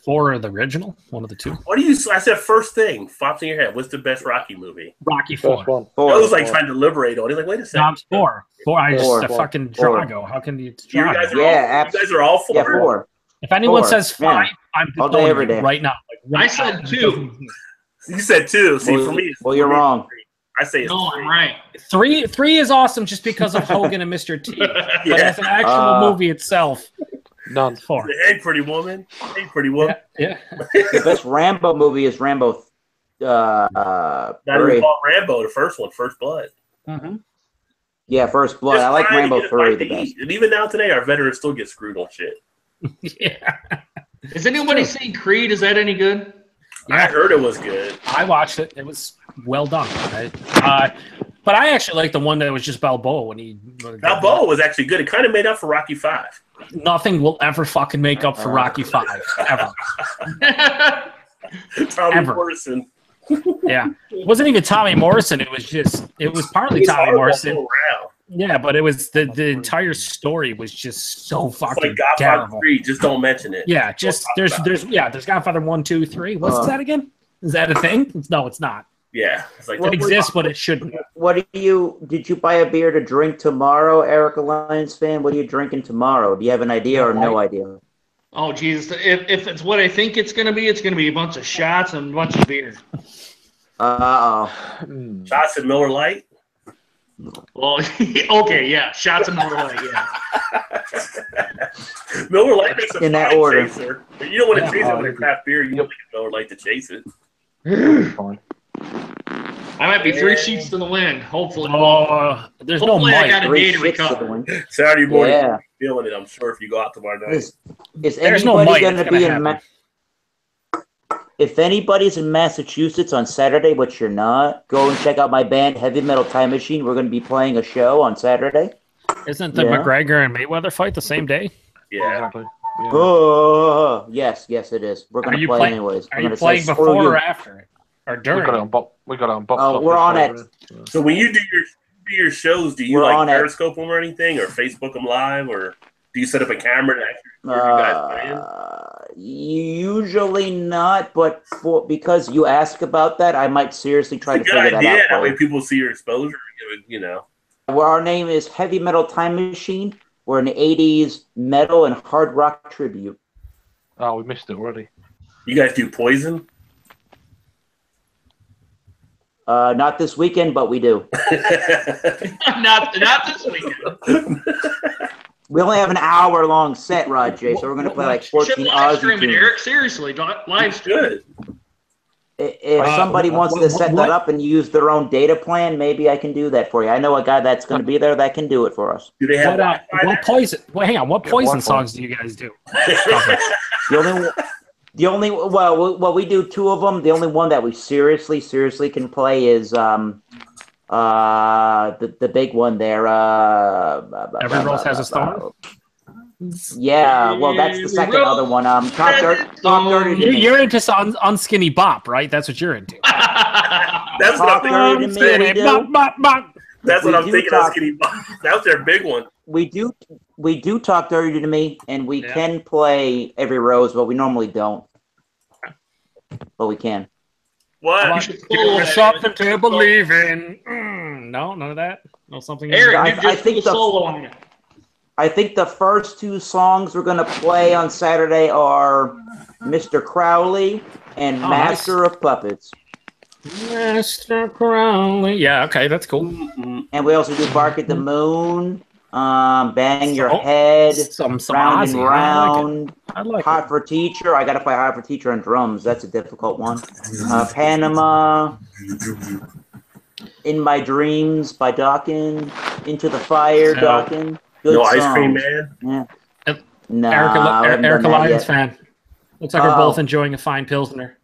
4 of the original. One of the 2. What do you? I said first thing pops in your head. What's the best Rocky movie? Rocky 4. I was like trying to deliberate on it. Like, wait a second. No, it's 4. 4. I just fucking Drago. How can you? You guys are all 4. Yeah, 4. If anyone says 5, I'm all day, every day. Right now. I said 2. You said 2. See, for me, you're wrong. I say it's 3. I'm right. 3 is awesome just because of Hogan and Mr. T. But as an actual movie itself. None. 4. Hey, pretty woman. Hey, pretty woman. Yeah. The best Rambo movie is Rambo. Not even called Rambo, the first one, First Blood. Mm-hmm. Yeah, First Blood. I like Rambo 3 the best. And even now today, our veterans still get screwed on shit. Yeah. Is anybody seen Creed? Is that any good? Yeah. I heard it was good. I watched it. It was well done. But I actually like the one that was just Balboa when he. Balboa was actually good. It kind of made up for Rocky 5. Nothing will ever fucking make up for Rocky 5 ever. Tommy Morrison. Yeah, it wasn't even Tommy Morrison. It was partly Tommy Morrison. Yeah, but it was the entire story was just so fucking like Godfather terrible. 3, just don't mention it. Yeah, just there's Godfather 1, 2, 3. What's that again? Is that a thing? No, it's not. Yeah, it's like it exists, but it shouldn't. Did you buy a beer to drink tomorrow, Eric, a Lions fan? What are you drinking tomorrow? Do you have an idea or no idea? Oh, Jesus. If it's what I think it's going to be a bunch of shots and a bunch of beer. Shots of Miller Lite? Well, okay, yeah. Shots of Miller Lite, yeah. Miller Lite makes a in that order. Chaser. You don't want to chase it with a craft beer. You want Miller Lite to chase it. I might be 3 sheets to the wind, hopefully. There's no mic. I got a day to recover. Saturday morning, you're feeling it, I'm sure, if you go out tomorrow night. Is anybody going to be in If anybody's in Massachusetts on Saturday, which you're not, go and check out my band, Heavy Metal Time Machine. We're going to be playing a show on Saturday. Isn't the McGregor and Mayweather fight the same day? Yeah. Exactly. Yeah. Oh, yes, it is. We're going to play anyways. Are you playing before or after it? Or during? We got it on box. Oh, we're on it. So when you do your shows, do you like Periscope them or anything, or Facebook them live, or do you set up a camera to actually record you guys playing? Usually not, but because you ask about that, I might seriously try to figure that out. Yeah, that way people see your exposure. Well, our name is Heavy Metal Time Machine. We're an 80s metal and hard rock tribute. Oh, we missed it already. You guys do Poison? Not this weekend, but we do. not this weekend. We only have an hour-long set, Rod J, so we're going to play like 14 hours. Eric, seriously, live stream. If somebody wants to set that up and use their own data plan, maybe I can do that for you. I know a guy that's going to be there that can do it for us. Do they have what poison? Hang on. What poison songs do you guys do? The only well, we do two of them. The only one that we seriously can play is the big one there. Every Rose Has a Stone. Yeah, well, that's the second other one. Talk Dirty to Me. You're into Unskinny Bop, right? That's what you're into. That's what I'm thinking. That's what I'm thinking. Unskinny Bop. That was their big one. We do Talk Dirty to Me, and we can play Every Rose, but we normally don't. But we can. What? Something to believe in. No, none of that. No something. Eric, I think the first two songs we're going to play on Saturday are Mr. Crowley and Master of Puppets. Master Crowley. Yeah, okay, that's cool. And we also do Bark at the Moon, Bang Your Head, some Round Ozzy. and Round, I like Hot for Teacher. I got to play Hot for Teacher on drums. That's a difficult one. Panama, In My Dreams by Dawkins, Into the Fire, Dawkins. No Ice Cream Man? Yeah. No, Erica Lyons fan. Looks like we're both enjoying a fine Pilsner.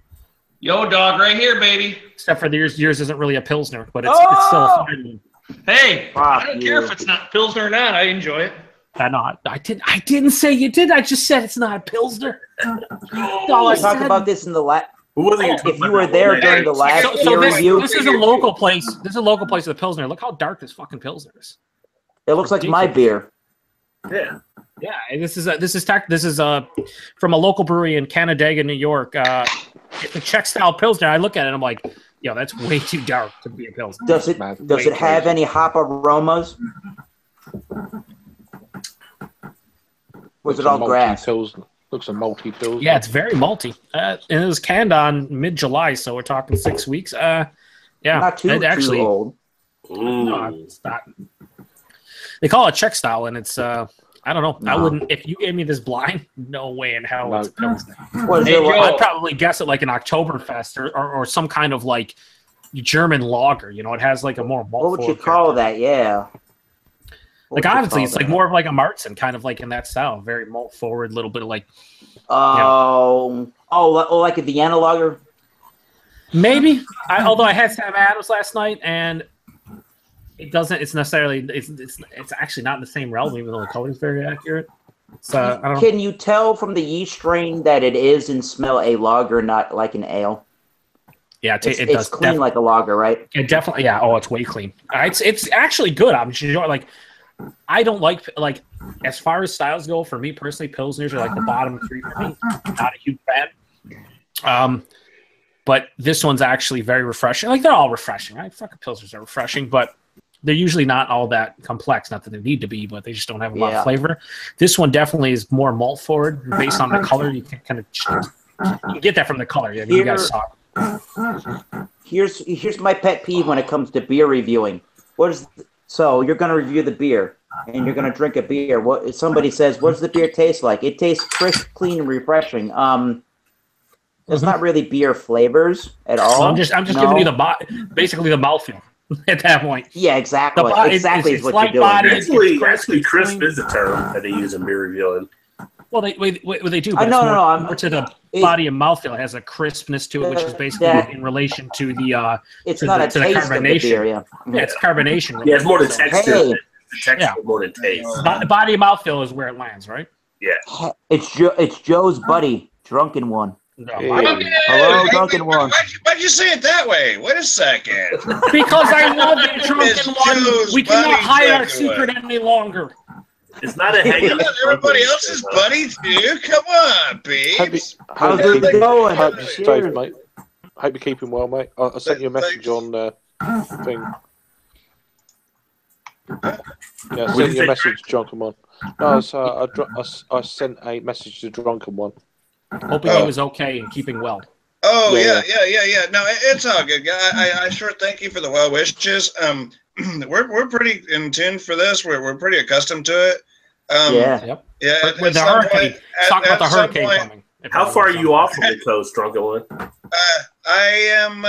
Yo, dog, right here, baby. Except for yours isn't really a Pilsner, but it's still a fine. Hey, I don't care if it's not Pilsner or not. I enjoy it. I didn't say you did. I just said it's not a Pilsner. We talked about this in the last. If you were there during the last review, this is a local place. This is a local place of the Pilsner. Look how dark this fucking Pilsner is. It looks like my beer. Yeah. Yeah, this is from a local brewery in Canandaigua, New York. It's a Czech style Pilsner. I look at it and I'm like, yo, that's way too dark to be a Pilsner. Does it have any hop aromas? Was it all grass? Looks a malty Pilsner. Yeah, it's very malty. And it was canned on mid-July, so we're talking 6 weeks. Yeah, not too old. No, it's not. They call it Czech style, and it's I don't know. No. I wouldn't. If you gave me this blind, no way in hell it's Pilsner. I'd probably guess it like an Oktoberfest or some kind of like German lager. You know, it has like a more malt. What would you call that? Yeah. Like honestly, it's like more of like a Martzen, kind of like in that style, very malt forward, little bit of like. Like a Vienna lager. Maybe. Although I had Sam Adams last night, and it doesn't. It's necessarily. It's actually not in the same realm, even though the color is very accurate. So I don't know. Can you tell from the yeast strain that it is in smell a lager, not like an ale? Yeah, it's clean like a lager, right? It definitely. Yeah. Oh, it's way clean. It's actually good. I'm sure. Like, I don't like as far as styles go. For me personally, Pilsners are like the bottom three for me. Not a huge fan. But this one's actually very refreshing. Like, they're all refreshing, right? Fucking Pilsners are refreshing, but they're usually not all that complex. Not that they need to be, but they just don't have a lot of flavor. This one definitely is more malt forward based on the color. You can kind of get that from the color. I mean, you guys saw it. Here's my pet peeve when it comes to beer reviewing. So you're going to review the beer, and you're going to drink a beer. What somebody says, "What does the beer taste like?" It tastes crisp, clean, and refreshing. There's not really beer flavors at all. So I'm just giving you basically the mouthfeel at that point. Yeah, exactly. Exactly is what you're doing. Actually, crisp is a term that they use in beer reviewing. Well, they do. But more to the body and mouthfeel. It has a crispness to it, which is basically in relation to the it's not a taste carbonation. Of the beer, yeah, it's carbonation. Yeah, it's more the texture. The texture more than taste. The body and mouthfeel is where it lands, right? Yeah. It's Joe's buddy, Drunken One. No. Hello, Drunken One. Why'd you say it that way? Wait a second. Because I love the Drunken One. We cannot hide our secret any longer. It's not a hangout. Everybody else's buddy too. Come on, babes. How's it going? Hope you're safe, mate. Hope you're keeping well, mate. I sent you a message on thing. Yeah, I sent you a message, Drunken One. No, I sent a message to Drunken One. Hoping he was okay and keeping well. Oh yeah. No, it's all good. I sure thank you for the well wishes. We're pretty in tune for this. We're pretty accustomed to it. Yeah. With the hurricane, talk about the hurricane coming. How far are you off from the coast, Drunken One? I am.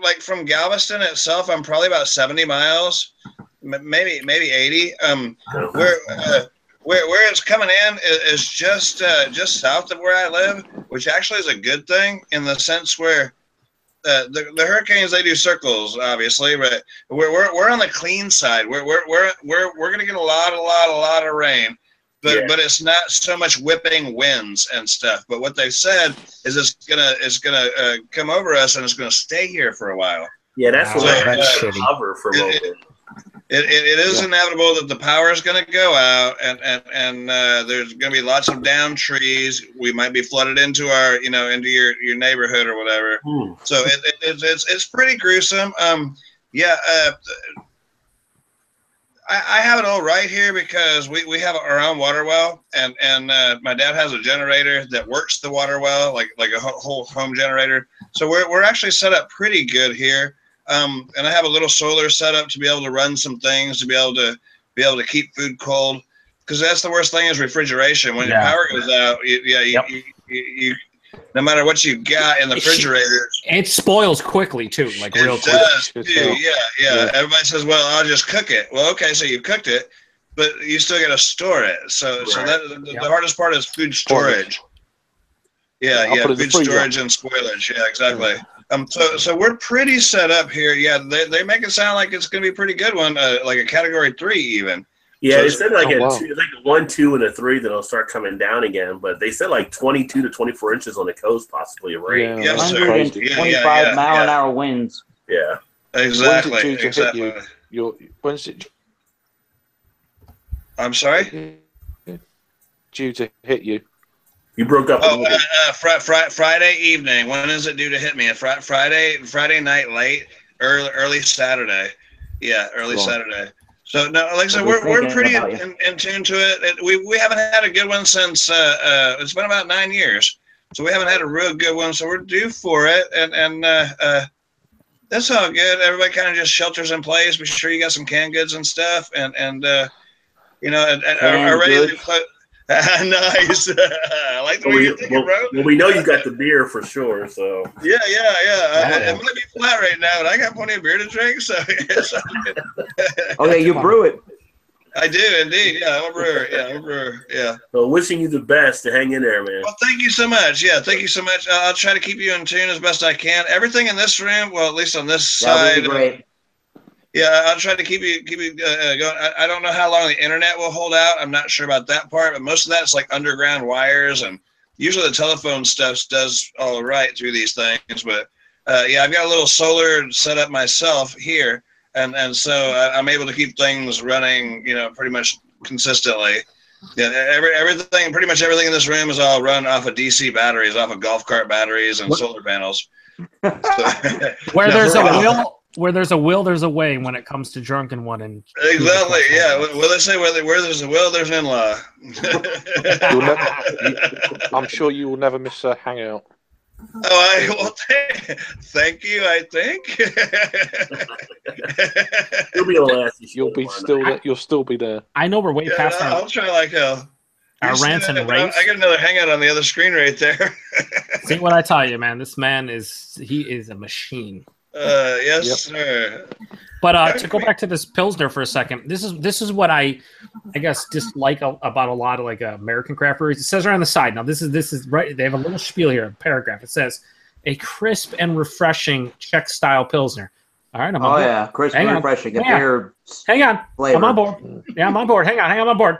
Like from Galveston itself. I'm probably about 70 miles, maybe 80. where it's coming in is just south of where I live, which actually is a good thing in the sense where the hurricanes, they do circles, obviously, but we're on the clean side. We're gonna get a lot of rain, but it's not so much whipping winds and stuff. But what they've said is it's gonna come over us and it's gonna stay here for a while. Yeah, that's what that's cover for a little bit. It is inevitable that the power is going to go out, and there's going to be lots of downed trees. We might be flooded into into your neighborhood or whatever. So it's pretty gruesome. I have it all right here because we have our own water well, and my dad has a generator that works the water well, like a whole home generator. So we're actually set up pretty good here. And I have a little solar setup to be able to run some things, to be able to keep food cold, because that's the worst thing is refrigeration. When your power goes out, you no matter what you got in the refrigerator, it spoils quickly too, like real quick. It does too. Yeah. Everybody says, "Well, I'll just cook it." Well, okay, so you cooked it, but you still got to store it. So the hardest part is food storage. Food storage and spoilage. Yeah, exactly. So we're pretty set up here. Yeah, they make it sound like it's going to be a pretty good one, like a category 3 even. Yeah, they said like a 1, 2, and a 3 that'll start coming down again. But they said like 22 to 24 inches on the coast, possibly of rain. Yeah, 125 mile an hour winds. Yeah, exactly. When's it? I'm sorry. Due to hit you. You broke up. Friday evening. When is it due to hit me? Friday night late, early Saturday. Yeah, early Saturday. So no, like I said, we're pretty in tune to it. We haven't had a good one since it's been about 9 years. So we haven't had a real good one. So we're due for it, and that's all good. Everybody kind of just shelters in place. Be sure you got some canned goods and stuff, and are ready to put. Nice. I like the way you're thinking, bro. Well, we know you got the beer for sure, so. Yeah. It might be flat right now, but I got plenty of beer to drink, so. Okay, you brew it. I do, indeed. Yeah, I'm a brewer. Yeah. So wishing you the best to hang in there, man. Well, thank you so much. Yeah, thank you so much. I'll try to keep you in tune as best I can. Everything in this room, well, at least on this side. That would be great. Yeah, I'll try to keep you going. I don't know how long the internet will hold out. I'm not sure about that part, but most of that's like underground wires, and usually the telephone stuff does all right through these things. But I've got a little solar set up myself here, and so I'm able to keep things running, pretty much consistently. Yeah, pretty much everything in this room is all run off of DC batteries, off of golf cart batteries and solar panels. Where there's a will, there's a way when it comes to drunken one. And exactly, yeah. Well, they say where there's a will, there's an in-law. I'm sure you will never miss a hangout. Oh, thank you. I think you'll still be there. I know we're way past our. I'll try like hell. Our rants and raves. I got another hangout on the other screen right there. See what I tell you, man. This man is a machine. Yes, sir. But to go back to this Pilsner for a second, this is what I guess dislike about a lot of like American craft breweries. It says right on the side. Now this is right. They have a little spiel here, a paragraph. It says a crisp and refreshing Czech style Pilsner. All right, I'm on board. Yeah, crisp and refreshing. Hang on, I'm on board. Yeah, I'm on board. Hang on, I'm on board.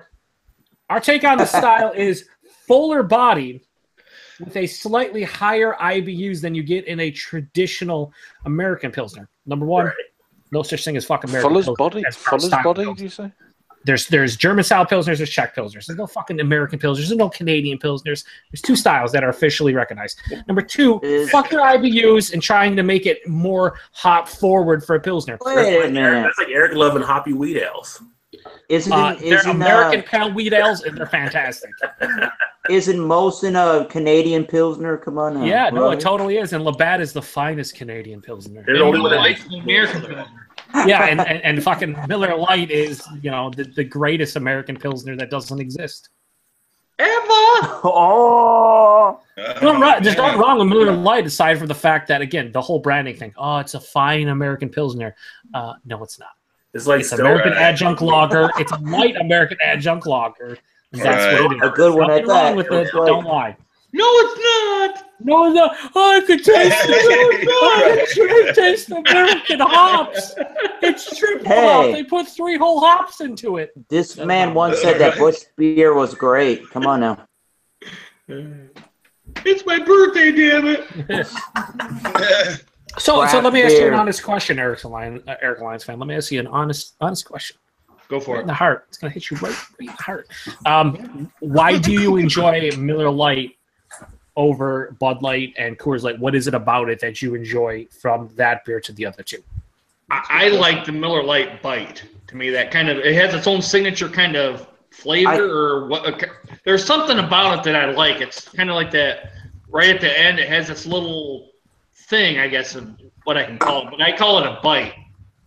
Our take on the style is fuller bodied, with a slightly higher IBUs than you get in a traditional American Pilsner. Number one, no such thing as fucking American Pilsner. Fuller's body, did you say? There's German style Pilsners, there's Czech Pilsners. There's no fucking American Pilsners. There's no Canadian Pilsners. There's two styles that are officially recognized. Number two, fuck your IBUs and trying to make it more hop forward for a Pilsner. That's like Eric loving hoppy wheat ales. They're American pale wheat ales, and they're fantastic. Isn't Molson a Canadian Pilsner? Come on now. Yeah, no, it totally is. And Labatt is the finest Canadian Pilsner. They're the only one that likes the American Pilsner. Yeah, and fucking Miller Lite is, the greatest American Pilsner that doesn't exist. Ever! Oh! There's nothing wrong with Miller Lite aside from the fact that, again, the whole branding thing. Oh, it's a fine American Pilsner. No, it's not. It's like American adjunct lager. It's a light American adjunct lager. That's what it is. A good one at that. With the don't lie. No, it's not. No, it's not. Oh, I could taste it. I could taste the American hops. It's triple hop. They put 3 whole hops into it. This man once said that Busch beer was great. Come on now. It's my birthday, damn it. So let me ask you an honest question, Eric Lions fan. Let me ask you an honest question. Go for right it. In the heart. It's going to hit you right in the heart. Why do you enjoy Miller Lite over Bud Light and Coors Light? What is it about it that you enjoy from that beer to the other two? I like the Miller Lite bite. To me, that kind of, it has its own signature kind of flavor or what. There's something about it that I like. It's kind of like that right at the end. It has this little thing, I guess, of what I can call it, but I call it a bite.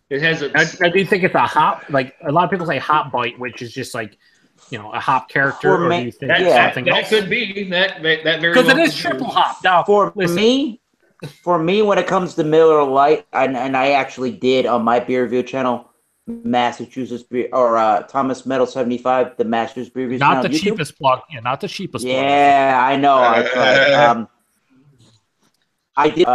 It has a. Do you think it's a hop? Like a lot of people say hop bite, which is just like, a hop character. Or do you think something else? That could be that very because it is triple hop. Now, for me, when it comes to Miller Lite, and I actually did on my beer review channel, Massachusetts beer or Thomas Metal 75, the Masters beer review channel. Not the cheapest plug. Yeah, not the cheapest plug. Yeah, I know. I did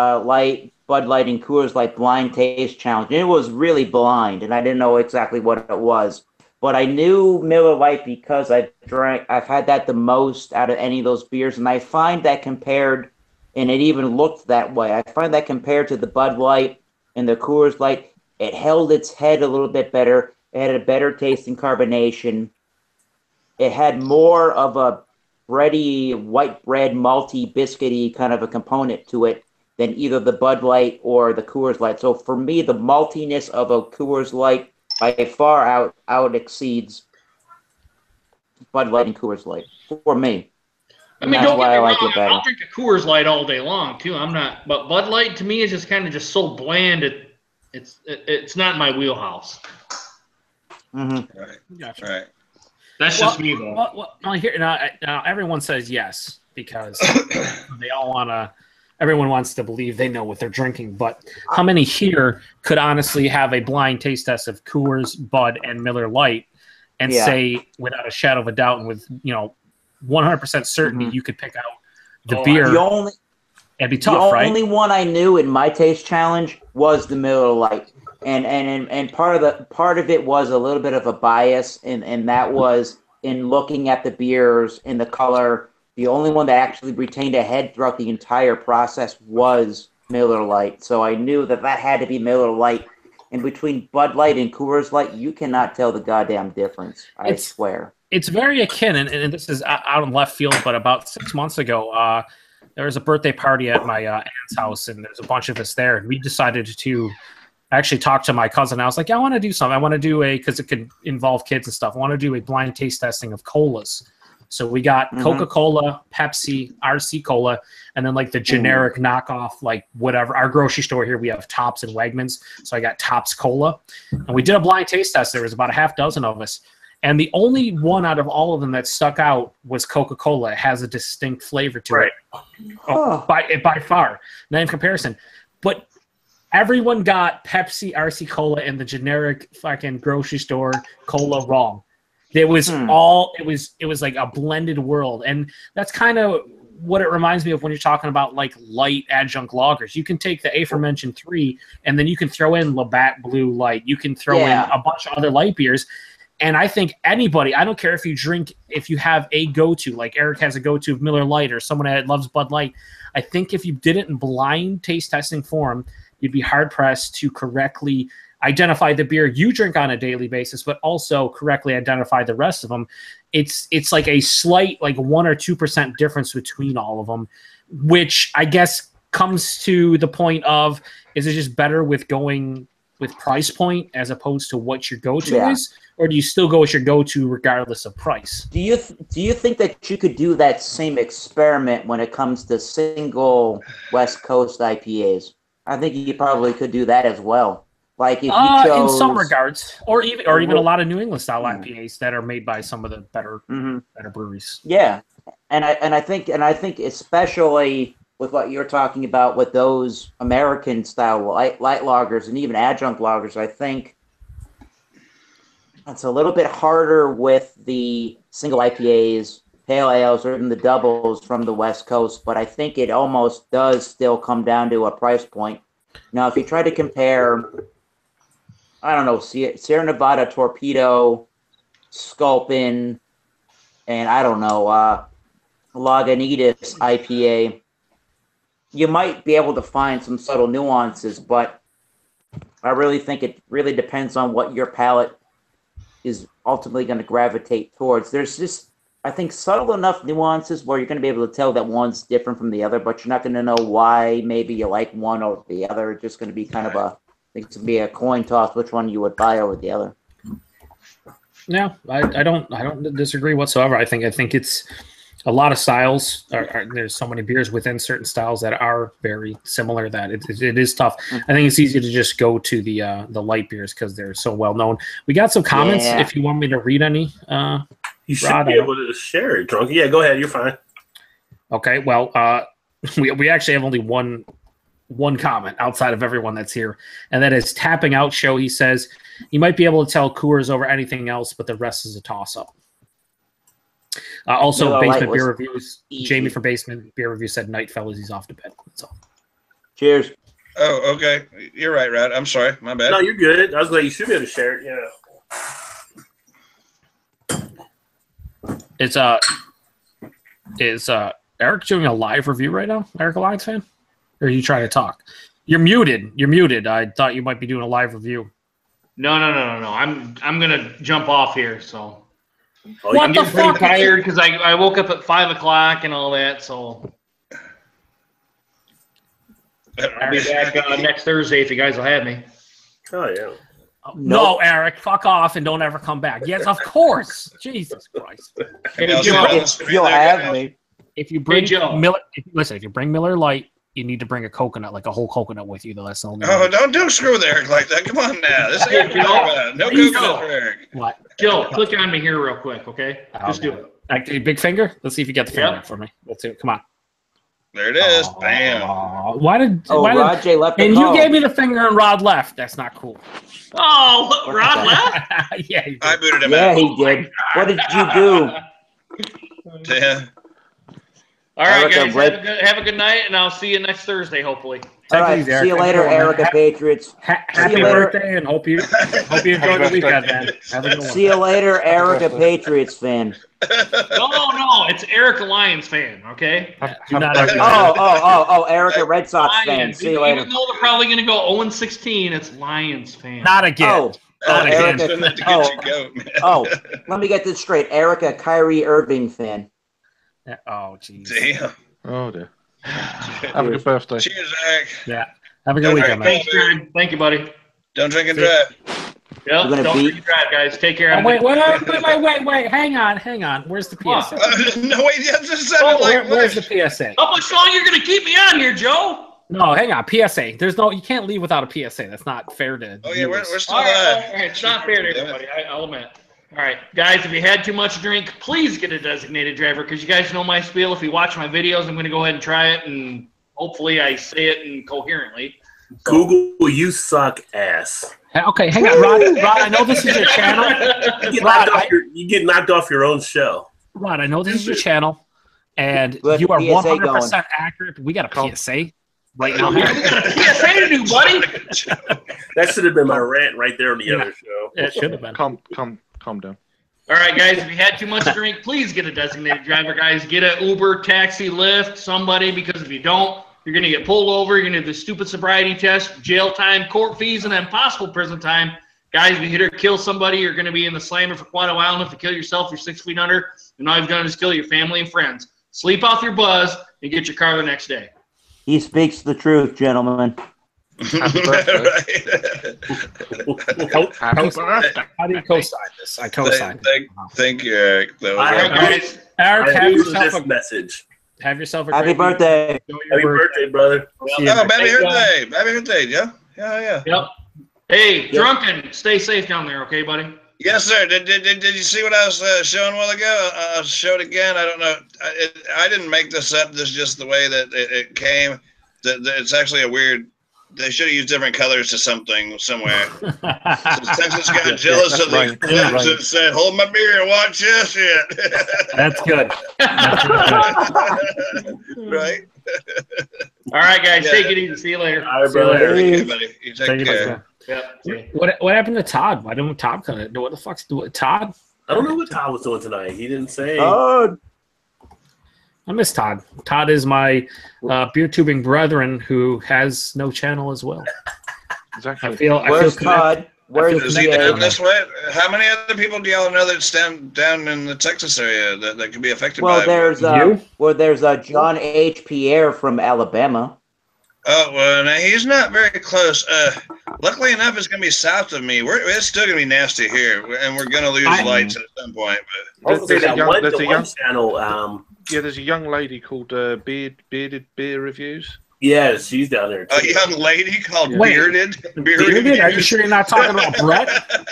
Bud Light and Coors Light blind taste challenge. And it was really blind, and I didn't know exactly what it was. But I knew Miller Lite because I've had that the most out of any of those beers, and I find that compared, and it even looked that way. I find that compared to the Bud Light and the Coors Light, it held its head a little bit better. It had a better taste in carbonation. It had more of a bready, white bread, malty, biscuity kind of a component to it than either the Bud Light or the Coors Light. So for me, the maltiness of a Coors Light by far out exceeds Bud Light and Coors Light for me. I mean, don't get me wrong, I'll drink a Coors Light all day long too. But Bud Light to me is just kind of just so bland. It's not my wheelhouse. Mm-hmm. Right. Gotcha. Right. That's just me though. Now everyone says yes because they all want to. Everyone wants to believe they know what they're drinking, but how many here could honestly have a blind taste test of Coors, Bud, and Miller Lite and say without a shadow of a doubt and with 100% certainty you could pick out the beer? It'd be tough, right? The only one I knew in my taste challenge was the Miller Lite, and part of it was a little bit of a bias, and that was in looking at the beers and the color. The only one that actually retained a head throughout the entire process was Miller Lite. So I knew that had to be Miller Lite. And between Bud Light and Coors Light, you cannot tell the goddamn difference. I swear. It's very akin, and this is out in left field, but about 6 months ago, there was a birthday party at my aunt's house, and there's a bunch of us there. And we decided to actually talk to my cousin. I was like, I want to do something. I want to do because it could involve kids and stuff. I want to do a blind taste testing of colas. So we got Coca-Cola, Pepsi, RC Cola, and then like the generic knockoff, like whatever. Our grocery store here, we have Tops and Wegmans. So I got Tops Cola. And we did a blind taste test. There was about a half dozen of us. And the only one out of all of them that stuck out was Coca-Cola. It has a distinct flavor to it. By far. Not in comparison. But everyone got Pepsi, RC Cola, and the generic fucking grocery store cola wrong. It was it was like a blended world. And that's kind of what it reminds me of when you're talking about like light adjunct lagers. You can take the aforementioned 3 and then you can throw in Labatt Blue Light. You can throw in a bunch of other light beers. And I think anybody, I don't care if you have a go-to, like Eric has a go-to of Miller Lite or someone that loves Bud Light. I think if you did it in blind taste testing form, you'd be hard-pressed to correctly identify the beer you drink on a daily basis, but also correctly identify the rest of them. It's like a slight, like 1 or 2% difference between all of them, which I guess comes to the point of, is it just better with going with price point as opposed to what your go-to is? Or do you still go with your go-to regardless of price? Do you think that you could do that same experiment when it comes to single West Coast IPAs? I think you probably could do that as well. Like if you chose, in some regards, or even a lot of New England style IPAs that are made by some of the better breweries. Yeah, and I think especially with what you're talking about with those American style light lagers and even adjunct lagers, I think It's a little bit harder with the single IPAs, pale ales, or even the doubles from the West Coast, but I think it almost does still come down to a price point. Now, if you try to compare, I don't know, Sierra Nevada Torpedo, Sculpin, and I don't know, Lagunitas IPA, you might be able to find some subtle nuances, but I really think it really depends on what your palate is ultimately going to gravitate towards. There's just, I think, subtle enough nuances where you're going to be able to tell that one's different from the other, but you're not going to know why maybe you like one or the other. It's just going to be kind of I think it's going to be a coin toss which one you would buy over the other. Yeah, I don't disagree whatsoever. I think it's a lot of styles. There's so many beers within certain styles that are very similar that it is tough. I think it's easy to just go to the light beers because they're so well known. We got some comments. Yeah. If you want me to read any, you should be able to share it, Drunk. Yeah, go ahead. You're fine. Okay. Well, we actually have only one comment outside of everyone that's here, and that is Tapping Out Show. He says you might be able to tell Coors over anything else, but the rest is a toss-up. Also, Basement Beer Reviews. Easy. Jamie from Basement Beer Review said, "Night, fellas, he's off to bed." That's all. Cheers. Oh, okay. You're right, Rod. I'm sorry. My bad. No, you're good. I was like, you should be able to share it. Yeah. Is Eric doing a live review right now? Eric, a Lions fan? Or are you trying to talk? You're muted. You're muted. I thought you might be doing a live review. No. I'm gonna jump off here. So. What I'm getting pretty tired because I woke up at 5 o'clock and all that. So I'll be back next Thursday if you guys will have me. Oh yeah. No, Eric, fuck off and don't ever come back. Yes, of course. Jesus Christ. If you'll have me. If you bring Miller, if you bring Miller Lite, you need to bring a coconut, like a whole coconut with you. That's the only. Oh, don't screw with Eric like that. Come on now. This ain't no coconut for Eric. What? Joe, click on me here real quick, okay? Just do it. Actually, big finger. Let's see if you get the finger for me. Let's see. Come on. There it is. Bam. Why did Rod J left? And you gave me the finger and Rod left. That's not cool. Oh, Rod left? Yeah, I booted him Yeah, out. he did. What did you do? Yeah. All right, guys. Have a good night, and I'll see you next Thursday, hopefully. All right. See you later, Erica Patriots. Happy birthday, and hope you enjoy the weekend, man. Have a good one. See you later, Erica Patriots fan. No, it's Erica Lions fan. Okay. Erica Red Sox fan. See you later. Even though they're probably going to go 0-16, it's Lions fan. Not again. Let me get this straight. Erica Kyrie Irving fan. Oh, jeez. Damn. Oh, dear. Have a good birthday. Cheers, Eric. Yeah. Have a good weekend, man. Thanks, Jared. Thank you, buddy. Don't drink and drive. Yep. Don't drink and drive, guys. Take care. Wait. Hang on. Where's the PSA? No, wait. Where's the PSA? How much longer you're going to keep me on here, Joe? No, hang on. PSA. You can't leave without a PSA. That's not fair to. Oh, yeah, we're still all right. It's not fair to everybody. I'll admit. All right, guys, if you had too much to drink, please get a designated driver because you guys know my spiel. If you watch my videos, I'm going to go ahead and try it, and hopefully I say it incoherently. So. Google, you suck ass. Okay, hang on, Rod, I know this is your channel. You get knocked off your own show. Rod, I know this is your channel, and you are 100% accurate. We got a PSA right now. We got a PSA to do, buddy. That should have been my rant right there on the other show. It should have been. Calm down. All right, guys, if you had too much to drink, please get a designated driver, guys. Get an Uber, taxi, Lyft, somebody, because if you don't, you're going to get pulled over. You're going to do the stupid sobriety test, jail time, court fees, and then possible prison time. Guys, if you hit or kill somebody, you're going to be in the slammer for quite a while. And if you kill yourself, you're 6 feet under. And all you've done is kill your family and friends. Sleep off your buzz and get your car the next day. He speaks the truth, gentlemen. Happy birthday. How do you co-sign this? I co-sign. Thank you, Eric. Eric, have yourself message. Have yourself a happy birthday. Happy birthday, brother. Happy birthday. Happy birthday, yeah. Yep. Hey, Drunken, stay safe down there, okay, buddy? Yes, sir. Did you see what I was showing a while ago? I'll show it again. I don't know. I didn't make this up. This is just the way that it came. It's actually a weird They should have used different colors to something somewhere. So Texas got jealous of the clubs and said, "Hold my beer and watch this shit." That's good. Right. All right, guys. Take it easy. See you later. All right, brother. Okay, buddy. You take care. Yep. What happened to Todd? Why didn't Todd cut it? What the fuck's doing? Todd? I don't know what Todd was doing tonight. He didn't say. Oh, I miss Todd. Todd is my beer tubing brethren who has no channel as well. Exactly. where's Todd? Is he down this way? How many other people do y'all know that's down in the Texas area that could be affected by it? There's John H. Pierre from Alabama. Oh, well, now he's not very close. Luckily enough, it's going to be south of me. It's still going to be nasty here, and we're going to lose lights at some point. But there's a young channel. There's a young lady called Bearded Beer Reviews. Yeah, she's down there too. A young lady called Bearded? Bearded? Are you sure you're not talking about Brett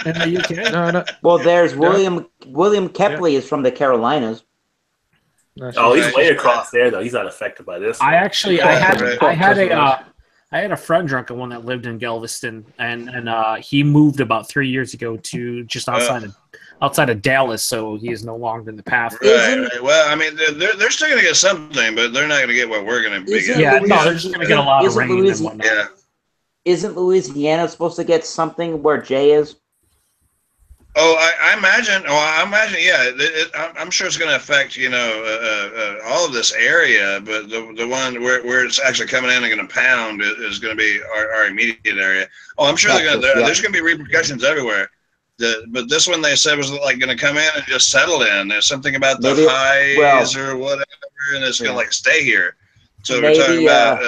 in the UK? No. Well, there's William Kepley is from the Carolinas. Oh, he's way across there though. He's not affected by this. I had a friend drunk one that lived in Galveston, and he moved about 3 years ago to just outside of Dallas, so he is no longer in the path. Right. Well, I mean, they're still going to get something, but they're not going to get what we're going to be getting. Yeah, no, they're just going to get a lot of rain and whatnot. Yeah. Isn't Louisiana supposed to get something where Jay is? Oh, I imagine. Yeah. I'm sure it's going to affect, all of this area, but the one where it's actually coming in and going to pound is going to be our immediate area. Oh, I'm sure there's going to be repercussions everywhere. But this one they said was like going to come in and just settle in. There's something about the highs or whatever, and it's going to like stay here. So we're talking about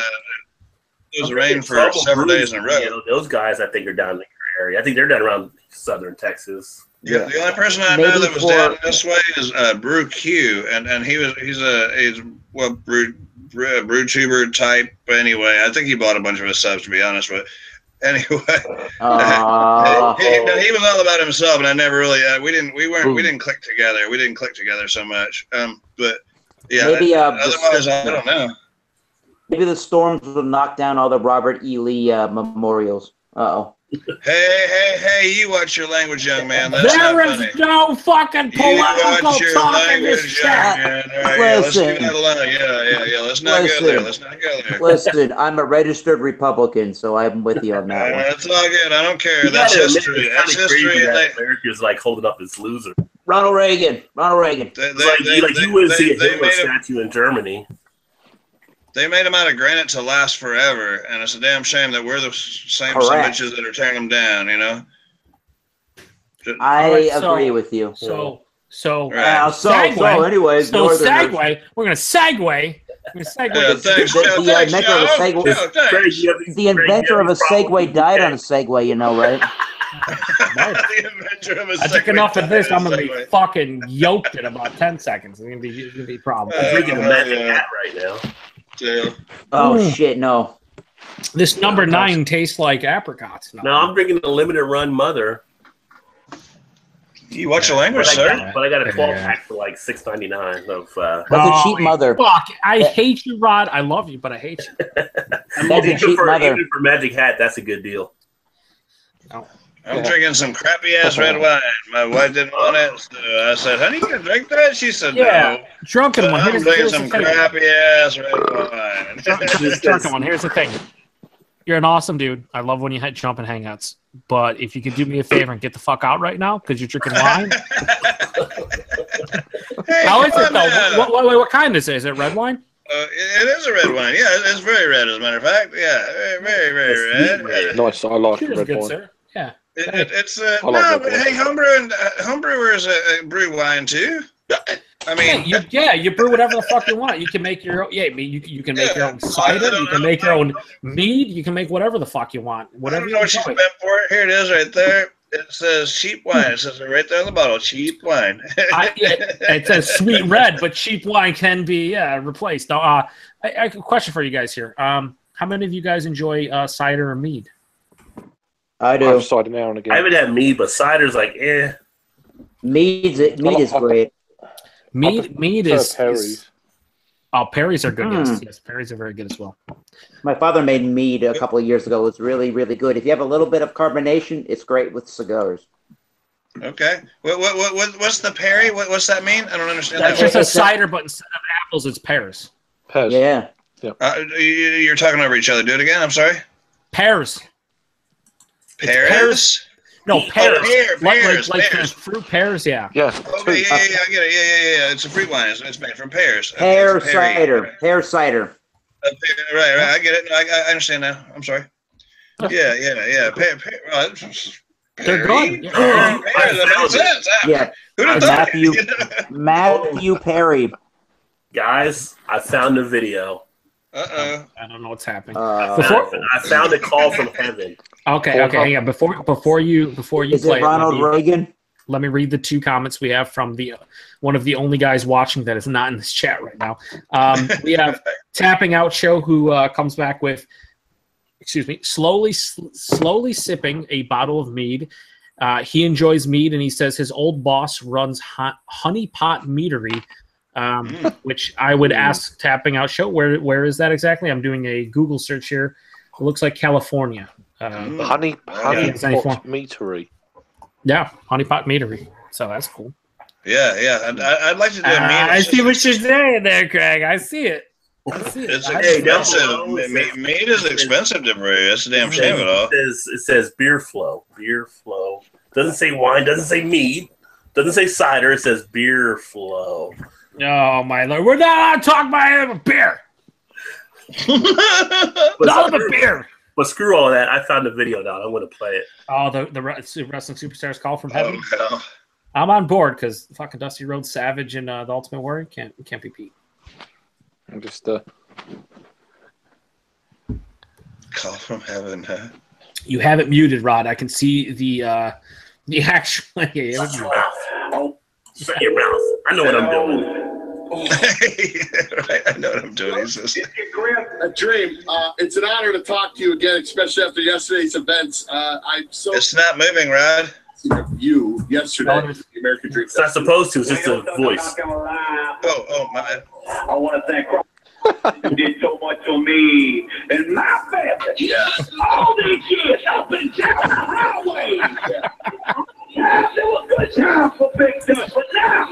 it was rain for several days in a row. Those guys, I think, are down in the area. I think they're down around southern Texas. Yeah, the only person I know that was down this way is Brew Q, and he's brew tuber type. Anyway, I think he bought a bunch of his subs, to be honest. But anyway, he was all about himself, and I never really we didn't click together. We didn't click together so much. But yeah, maybe otherwise I don't know. Maybe the storms will knock down all the Robert E. Lee memorials. Uh-oh. Hey, you watch your language, young man. That's there is no fucking political talk in this chat. Listen. Let's do that alone. Yeah. Let's not go there. Listen, I'm a registered Republican, so I'm with you on that one. That's all good. I don't care. That's history. That's history. America's like holding up his loser. Ronald Reagan. They you would see a Hitler statue in Germany. They made them out of granite to last forever, and it's a damn shame that we're the same bitches that are tearing them down, I agree with you. So anyways, segue. We're gonna segue. The inventor of a Segway died on a Segway, right? I took enough of this. I'm gonna be fucking yoked in about 10 seconds. It's gonna be a problem. I'm drinking a magic hat right now. Yeah. Oh shit! No. This number 9 tastes like apricots. No, I'm drinking a limited run Mother. You watch the language, sir. But I got a 12-pack for like $6.99 of. That's a cheap Mother. Fuck! I hate you, Rod. I love you, but I hate you. That's a cheap Mother. Even for Magic Hat, that's a good deal. No. I'm drinking some crappy ass red wine. My wife didn't want it, so I said, "Honey, you can drink that?" She said, "No." Drunken one. I'm drinking some crappy ass red wine. Drunken one. Here's the thing. You're an awesome dude. I love when you jump in Hangouts. But if you could do me a favor and get the fuck out right now because you're drinking wine. How is it though? What kind is it? Is it red wine? It is a red wine. Yeah, it's very red, as a matter of fact. Yeah, very, very red. Nice. I like red good, wine. Sir. Yeah. It's hey, homebrewers brew wine too. I mean, you brew whatever the fuck you want. You can make your own. Yeah, you can make your own cider. You can make your own mead. You can make whatever the fuck you want. Whatever. I don't know what you spent for it. Here it is, right there. It says cheap wine. It says it right there on the bottle. Cheap wine. It says sweet red, but cheap wine can be replaced. Now, I have a question for you guys here. How many of you guys enjoy cider or mead? I do. I have cider now and again. I haven't had mead, but cider's like, eh. Mead is great. Mead is. Oh, Perry's are good. Yes, Perry's are very good as well. My father made mead a couple of years ago. It's really, really good. If you have a little bit of carbonation, it's great with cigars. Okay. What's the Perry? What's that mean? I don't understand. That's just a cider, but instead of apples, it's pears. Pears. Yeah. You're talking over each other. Do it again. I'm sorry. Pears. Pears? No, pears. Pears. Like fruit pears, yeah. Yeah. Okay, yeah, I get it. Yeah. It's a fruit wine. It's made from pears. Okay, Pear cider. Pear cider. Right. I get it. I understand now. I'm sorry. Yeah. They're good. Yeah. Matthew Perry. Guys, I found a video. I don't know what's happening. I found a call from heaven. Okay. Yeah. Before you Is play it Ronald Reagan? Let me read the 2 comments we have from one of the only guys watching that is not in this chat right now. We have Tapping Out Show, who comes back with, slowly sipping a bottle of mead. He enjoys mead, and he says his old boss runs Honey Pot Meadery, which I would ask Tapping Out Show, where is that exactly? I'm doing a Google search here. It looks like California. Honey Pot Meadery. Yeah, Honey Pot Meadery. So that's cool. Yeah. I'd like to do a mead. I see what you're saying there, Craig. I see it. It's expensive. Mead is expensive to brew. That's a damn shame of it all. It says beer flow. Beer flow. Doesn't say wine. Doesn't say mead. Doesn't say cider. It says beer flow. Oh my Lord! We're not talking about beer. Not about beer. But screw all that. I found the video now. I'm going to play it. Oh, the Wrestling Superstars Call from Heaven. Oh, hell. I'm on board because fucking Dusty Rhodes, Savage, and the Ultimate Warrior can't be beat. I'm just Call from Heaven. Huh? You have it muted, Rod. I can see the actual. Shut your mouth. Shut your mouth. I know what I'm doing. Right, I know what I'm doing. A dream. It's an honor to talk to you again, especially after yesterday's events. It's not moving, Rod. You yesterday, the American Dream. It's not supposed to. It's just a voice. Oh, my bad. I want to thank you did so much for me and my family. Yeah. All these years up and down the highway. Yeah, there was good times for Big Dust, but now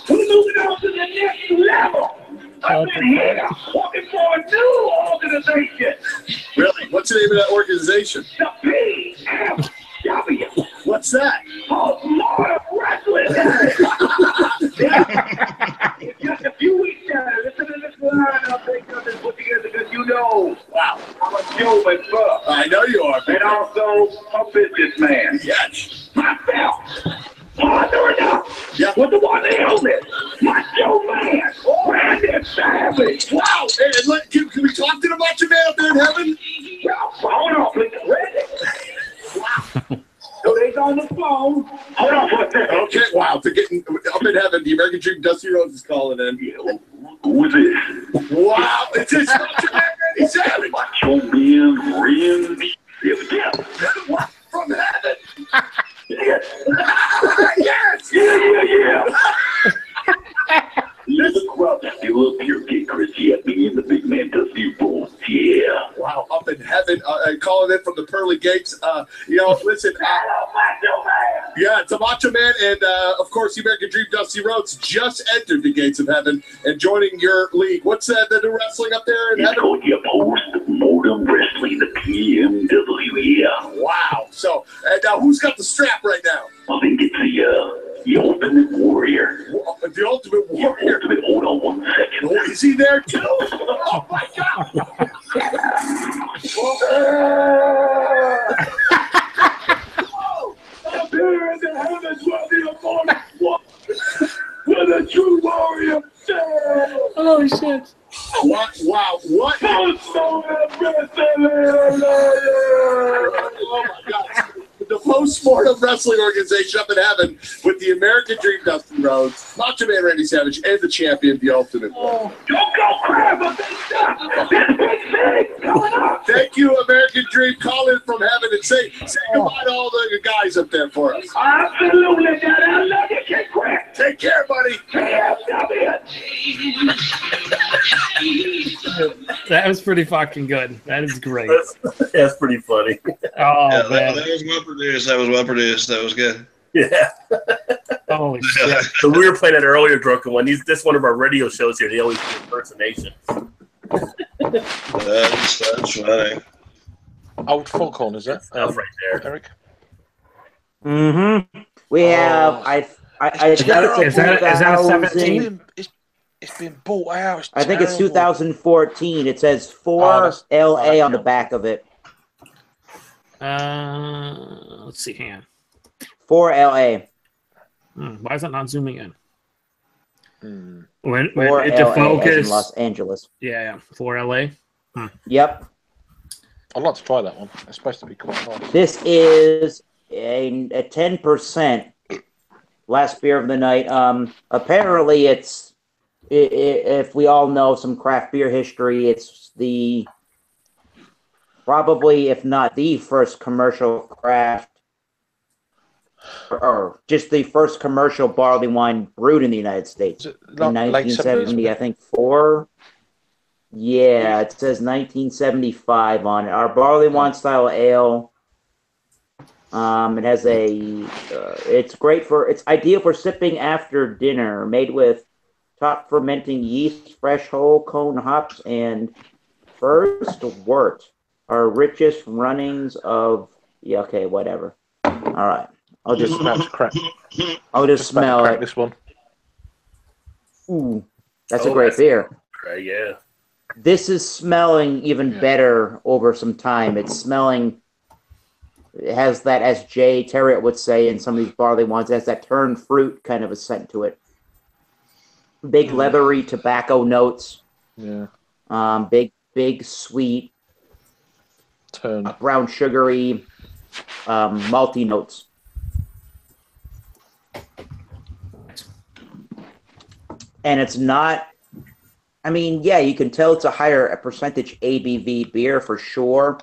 we're moving on to the next level. I've been here working for a new organization. Really? What's the name of that organization? The BMW. What's that? Oh, Florida Wrestling. It's just a few weeks now. Listen to this line. I'll take nothing put together because you know, wow, I'm a showman first. I know you are. And also a businessman. Yes. Myself. Partner enough. Yeah. With the one they own it. My showman. Brandon Savage. Wow. Hey, can we talk to the Macho Man up there in heaven? Well, phone off. Ready? Wow. So they's on the phone. Hold on for a second. Okay, wow. To get up in heaven, the American Dream Dusty Rhodes is calling in. Who is it? Wow. It's his Macho Man Randy Savage. Macho Man Randy. What? From heaven. Yes. Yes. Yeah. Let the crowd still up here, get Chris. Yeah, me and the big man Dusty Rhodes. Yeah. Wow, up in heaven, calling in from the pearly gates. Listen. Hello, Macho Man. Yeah, it's a Macho Man, and of course, the American Dream Dusty Rhodes just entered the gates of heaven and joining your league. What's the new wrestling up there in heaven? It's called your post-mortem wrestling, the PMW. Yeah. Wow. So, now who's got the strap right now? I think it's the Ultimate Warrior. The Ultimate Warrior. Hold on 1 second. Oh, is he there too? Oh my God! Up here in the heavens where the immortal one, where the true warrior stands. Oh shit! What? Wow! What? Oh my God! The post-mortem wrestling organization up in heaven with the American Dream Dusty Rhodes, Macho Man Randy Savage, and the champion, the Ultimate Warrior. Don't go crap a big stuff. This big thing coming up. Thank you, American Dream. Call in from heaven and say goodbye to all the guys up there for us. Absolutely, Dad. I love you, Kid Quick. Take care, buddy. KFW. That was pretty fucking good. That is great. That's pretty funny. Oh, yeah, man. that was well produced. That was well produced. That was good. Yeah. Holy shit. So we were playing that earlier, Drunken One. This one of our radio shows here. They always do impersonation. That's funny. Old Foghorn, is that? Right there. Eric? Mm-hmm. We have, I think it's is that a 17? It's been bought out. I think it's 2014. It says 4 LA on the back of it. Let's see. Hang on. 4 LA. Why is it not zooming in? When 4 LA focus in Los Angeles. Yeah. 4 LA. Yep. I'd like to try that one. It's supposed to be quite nice. This is a 10% last beer of the night. Apparently, it's if we all know some craft beer history, it's the probably, if not the first commercial craft, or just the first commercial barley wine brewed in the United States in 1970. I think 4. Yeah, it says 1975 on it. Our barley wine style ale. It has it's ideal for sipping after dinner. Made with top fermenting yeast, fresh whole cone hops, and first wort. Our richest runnings of whatever. All right, I'll just smell it. This one. Ooh, that's a great beer. Yeah. This is smelling even better over some time. It's smelling. It has that, as Jay Terriot would say in some of these barley wines, it has that turned fruit kind of a scent to it. Big leathery tobacco notes. Yeah. Big sweet. Brown sugary, malty notes. And it's not. I mean, yeah, you can tell it's a higher percentage ABV beer for sure,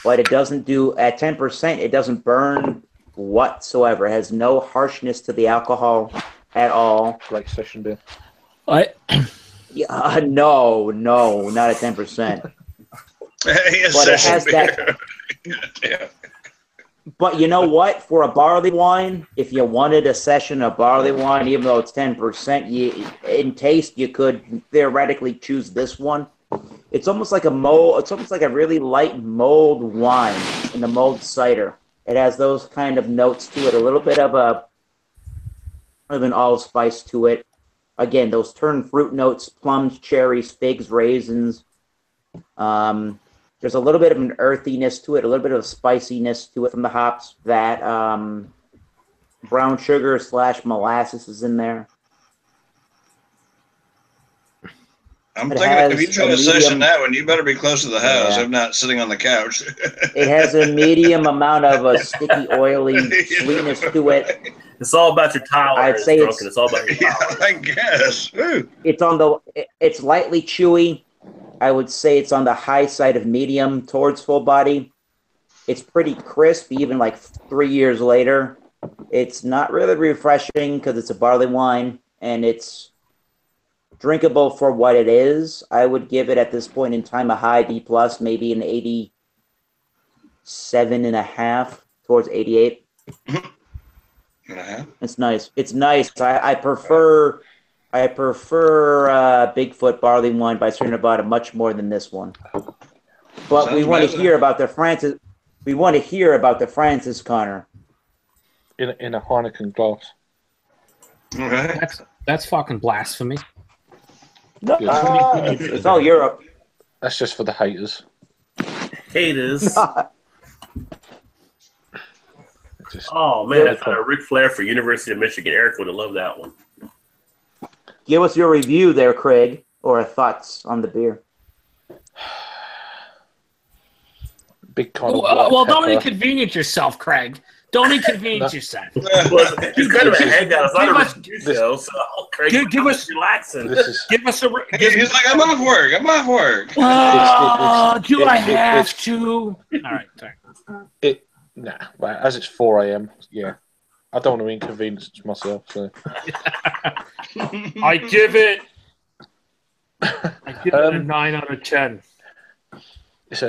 but it doesn't do, at 10%, it doesn't burn whatsoever. It has no harshness to the alcohol at all. Great session beer. What? No, not at 10%. But it has that. Yeah. But you know what? For a barley wine, if you wanted a session of barley wine, even though it's 10%, in taste, you could theoretically choose this one. It's almost like a mold. It's almost like a really light mulled wine in the mulled cider. It has those kind of notes to it. A little bit of an allspice to it. Again, those turned fruit notes: plums, cherries, figs, raisins. There's a little bit of an earthiness to it, a little bit of a spiciness to it from the hops. That brown sugar / molasses is in there. I'm thinking if you try to session that one, you better be close to the house. I'm not sitting on the couch. It has a medium amount of a sticky, oily sweetness to it. It's all about your tolerance. I'd say it's all about your tolerance. I guess. It's lightly chewy. I would say it's on the high side of medium towards full body. It's pretty crisp, even like 3 years later. It's not really refreshing because it's a barley wine, and it's drinkable for what it is. I would give it at this point in time a high D+, maybe an 87.5 towards 88. It's nice. It's nice. I prefer Bigfoot barley wine by Sierra Nevada much more than this one. But we want to hear about the Francis. We want to hear about the Francis, Connor. In a Heineken glass. That's fucking blasphemy. No, it's all Europe. That's just for the haters. Haters. Oh man, that's Ric Flair for University of Michigan. Eric would have loved that one. Give us your review there, Craig, or thoughts on the beer. Big kind of well, don't inconvenience yourself, Craig. Don't inconvenience yourself. It's kind of a hangout. It's not a review show, so Craig, give us relaxing. Give us a. He's like, I'm off work. Do I have to? All right, sorry. Well, as it's 4 a.m. Yeah, I don't want to inconvenience myself. So I give it I give it a 9 out of 10. It's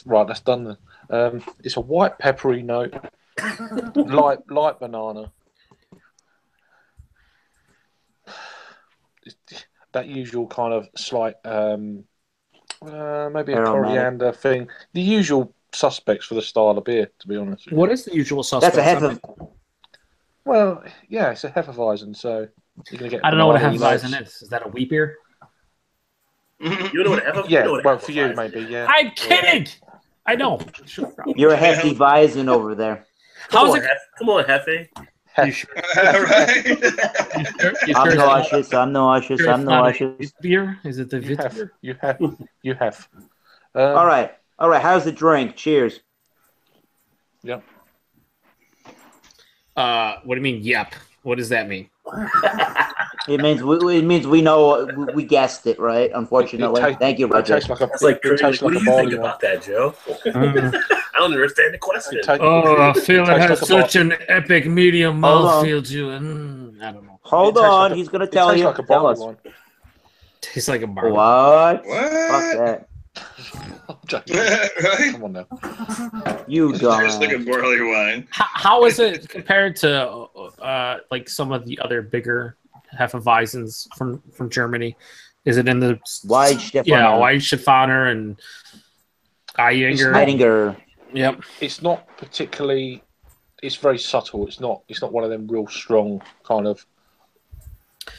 right. That's done. It's a white peppery note, light banana. That usual kind of slight, maybe a coriander thing. The usual suspects for the style of beer, to be honest. What is the usual suspect? That's a Well, yeah, it's a Hefeweizen, so you're gonna get. I don't know what a Hefeweizen is. Is that a wheat beer? You know what a Hefeweizen? Yeah, well, for you maybe. Yeah. I'm kidding. I know. You're a Hefeweizen over there. How's it? Come on, Hefe. You sure? Right? I'm nauseous. I'm nauseous. I'm nauseous. Beer? Is it the Wit beer? You have. All right. How's the drink? Cheers. Yep. What do you mean? Yep. What does that mean? It means we know we guessed it, right? Unfortunately, thank you, Roger. What do you think about that, Joe? I don't understand the question. I feel it has such an epic medium mouthfeel to it. I don't know. Hold on, he's gonna tell you. Like a tell us. One. Tastes like a bar. What? Fuck Right? Come on now. You don't. Tastes like a barley wine. How is it compared to like some of the other bigger Hefeweizens from Germany? Is it in the Weichstephaner and Heidinger? Yep. It's not particularly. It's very subtle. It's not one of them real strong kind of.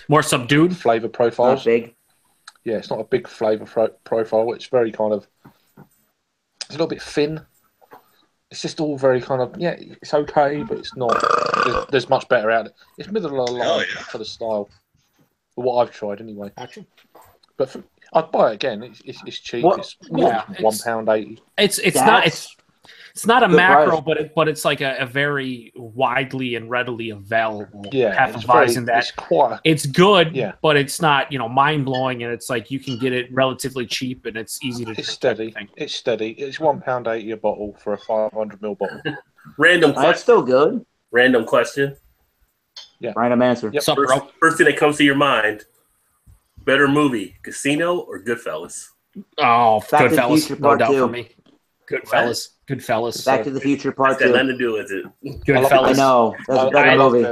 More subdued flavor profiles. Not big. Yeah, it's not a big flavor profile. It's very kind of. It's a little bit thin. It's just all very kind of it's okay, but it's not. There's much better out. It's middle of the line for the style. For what I've tried anyway. Actually, but I'd buy it again. It's cheap. It's £1.80. It's not a macro, but it's like a very widely and readily available Hefeweizen. It's good, but it's not mind blowing, and it's like you can get it relatively cheap and it's easy to. It's steady. It's steady. It's £1.80 a bottle for a 500ml bottle. Random question. That's still good. Random question. Yeah. Random answer. Yep. First thing that comes to your mind: better movie, Casino or Goodfellas? Oh, Goodfellas, no doubt for me. Goodfellas. Goodfellas. Back to the Future Part 2. That's got nothing to do with it. Goodfellas. I know. That's a better movie.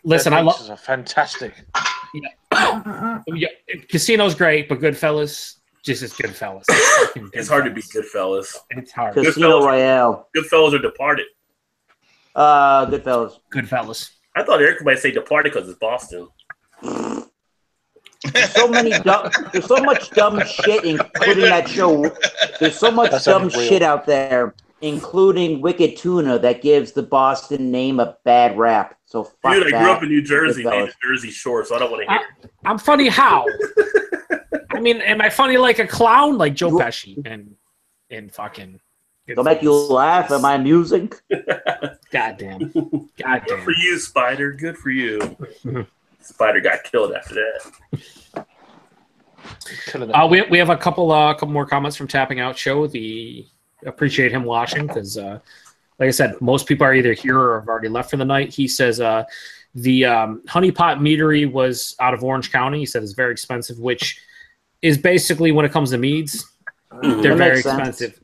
Listen, I love. Are fantastic. Yeah. Casino's great, but Goodfellas just is Goodfellas. It's hard to beat Goodfellas. It's hard. Casino Royale. Goodfellas or Departed? Goodfellas. Goodfellas. I thought Eric might say Departed because it's Boston. There's so much dumb shit, including that show. There's so much dumb shit out there, including Wicked Tuna, that gives the Boston name a bad rap. So fuck Dude, I grew up in New Jersey, named Jersey Shore, so I don't want to hear it. I'm funny how? I mean, am I funny like a clown, like Joe Pesci and fucking? Don't make you laugh. Am I amusing? Goddamn. Good for you, Spider. Good for you. Spider got killed after that. We have a couple more comments from Tapping Out Show. Appreciate him watching because, like I said, most people are either here or have already left for the night. He says the Honey Pot Meadery was out of Orange County. He said it's very expensive, which is basically when it comes to meads, they're very expensive.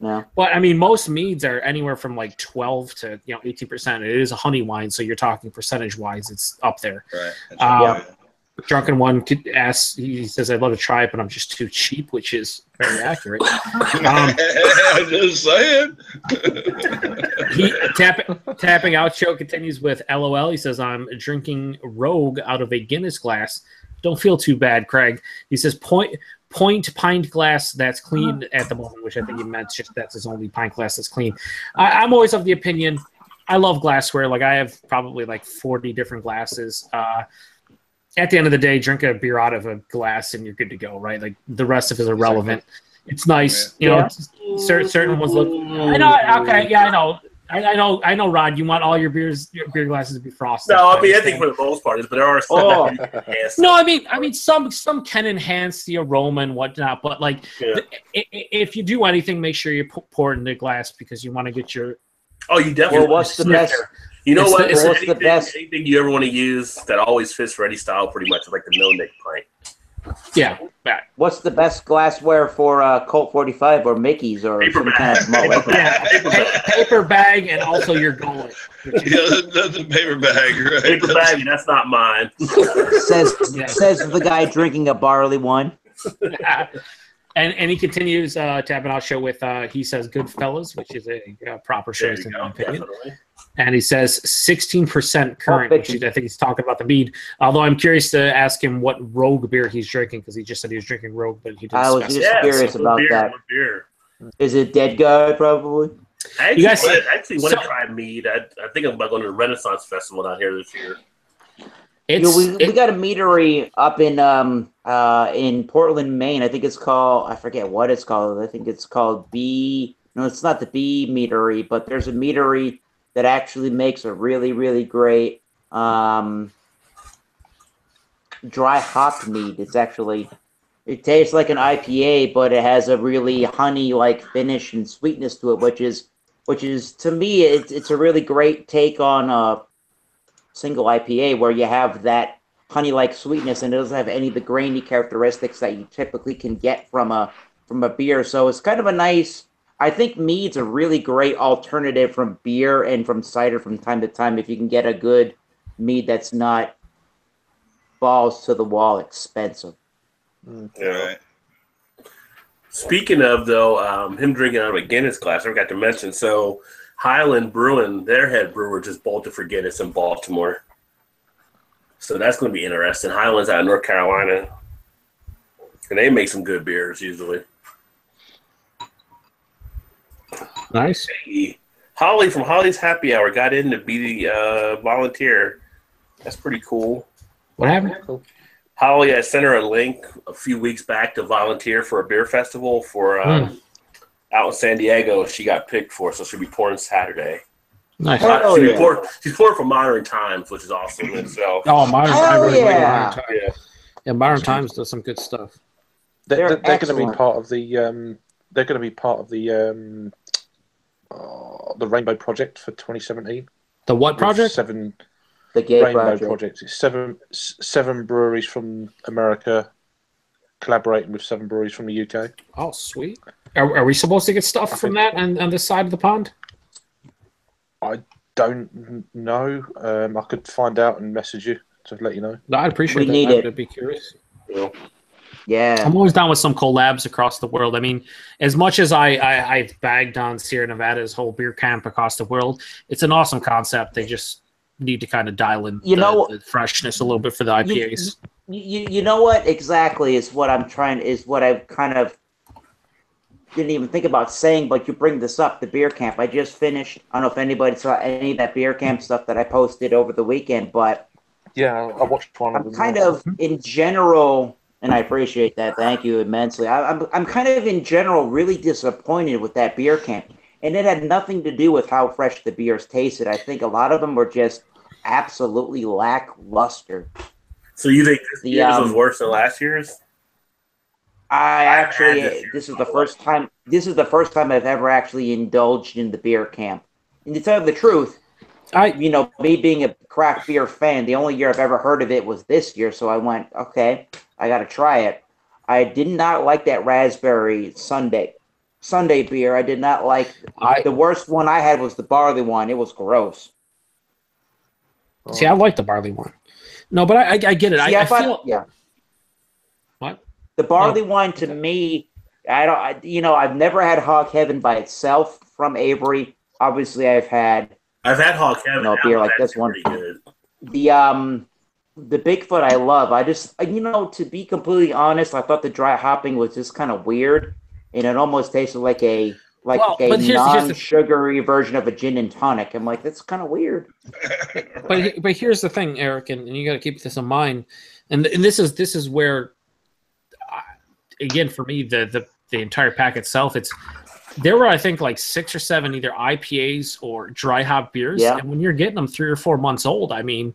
Yeah. But I mean, most meads are anywhere from like 12 to 18%. It is a honey wine, so you're talking percentage wise, it's up there. Right. Drunken One asks, he says, "I'd love to try it, but I'm just too cheap," which is very accurate. Just saying. Tapping Out Show continues with LOL. He says, "I'm drinking Rogue out of a Guinness glass. Don't feel too bad, Craig." He says, point pint glass that's clean at the moment," which I think he meant that's his only pint glass that's clean. I'm always of the opinion, I love glassware. Like I have probably like 40 different glasses. At the end of the day, drink a beer out of a glass and you're good to go, right? Like the rest of it is irrelevant. It's nice, certain ones look. I know. Okay, yeah, I know. I know, Rod. You want all your beer glasses to be frosted. No, I mean, I think for the most part, but there are some. No, I mean, some can enhance the aroma and whatnot, but like, if you do anything, make sure you pour it in the glass because you want to get your. Oh, you definitely. Well, what's the best? You know what? What's the best? Anything you ever want to use that always fits for any style, pretty much, is like the no-neck pint. Yeah. Back. What's the best glassware for Colt 45 or Mickey's or Paper some bag. kind of Paper bag, and also your gullet. Yeah, that's a paper bag, right? Paper bag, that's not mine. says the guy drinking a barley wine. And he continues to have an out show with he says Goodfellas, which is a proper show in my opinion. Definitely. And he says 16% current, which is, I think he's talking about the mead. Although I'm curious to ask him what Rogue beer he's drinking, because he just said he was drinking Rogue, but he didn't. I was just curious about that. Is it Dead Guy, probably? I actually want to try mead. I think I'm about going to the Renaissance Festival down here this year. We got a meadery up in Portland, Maine. I think it's called, I forget what it's called. I think it's called no, it's not the B meadery, but there's a meadery that actually makes a really, really great dry hop mead. It tastes like an IPA, but it has a really honey-like finish and sweetness to it, which is to me, it's a really great take on a single IPA where you have that honey-like sweetness and it doesn't have any of the grainy characteristics that you typically can get from a beer. So it's kind of a nice. I think mead's a really great alternative from beer and from cider from time to time if you can get a good mead that's not balls to the wall expensive. Yeah. Speaking of, though, him drinking out of a Guinness glass, I forgot to mention. So Highland Brewing, their head brewer just bolted for Guinness in Baltimore. So that's going to be interesting. Highland's out of North Carolina. And they make some good beers usually. Nice. Hey, Holly from Holly's Happy Hour got in to be the volunteer. That's pretty cool. What happened? Holly, I sent her a link a few weeks back to volunteer for a beer festival for out in San Diego. She got picked for, so she'll be pouring Saturday. Nice. She's pouring for Modern Times, which is awesome in itself. Oh, Modern Times. Yeah. Yeah, Modern Times does some good stuff. They're going to be part of the. They're going to be part of the Rainbow Project for 2017. The what project? The Gay Rainbow Project. It's seven breweries from America collaborating with 7 breweries from the UK. Oh, sweet. Are we supposed to get stuff from that on this side of the pond? I don't know. I could find out and message you to let you know. No, I'd appreciate that. I'd be curious. Yeah. I'm always down with some collabs across the world. I mean, as much as I've bagged on Sierra Nevada's whole beer camp across the world, it's an awesome concept. They just need to kind of dial in the freshness a little bit for the IPAs. You know what exactly is what I kind of didn't even think about saying, but you bring this up, the beer camp. I just finished, I don't know if anybody saw any of that beer camp stuff that I posted over the weekend, but yeah, I watched one of them. Kind of in general, and I appreciate that. Thank you immensely. I'm kind of in general really disappointed with that beer camp. And it had nothing to do with how fresh the beers tasted. I think a lot of them were just absolutely lackluster. So you think this year's was worse than last year's? This is the first time I've ever actually indulged in the beer camp. And to tell you the truth, me being a craft beer fan, the only year I've ever heard of it was this year. So I went, okay, I got to try it. I did not like that raspberry Sunday beer. I did not like. The worst one I had was the barley one. It was gross. See, I like the barley one. No, but I get it. See, What? The barley wine to me, I've never had Hog Heaven by itself from Avery. Obviously, I've had Hog Heaven. A beer like this one. Good. The Bigfoot I love. I just, to be completely honest, I thought the dry hopping was just kind of weird, and it almost tasted like a non-sugary version of a gin and tonic. I'm like, that's kind of weird. But here's the thing, Eric, and you got to keep this in mind. And this is where, again, for me, the entire pack itself, there were, I think, like 6 or 7 either IPAs or dry hop beers. Yeah. And when you're getting them 3 or 4 months old, I mean,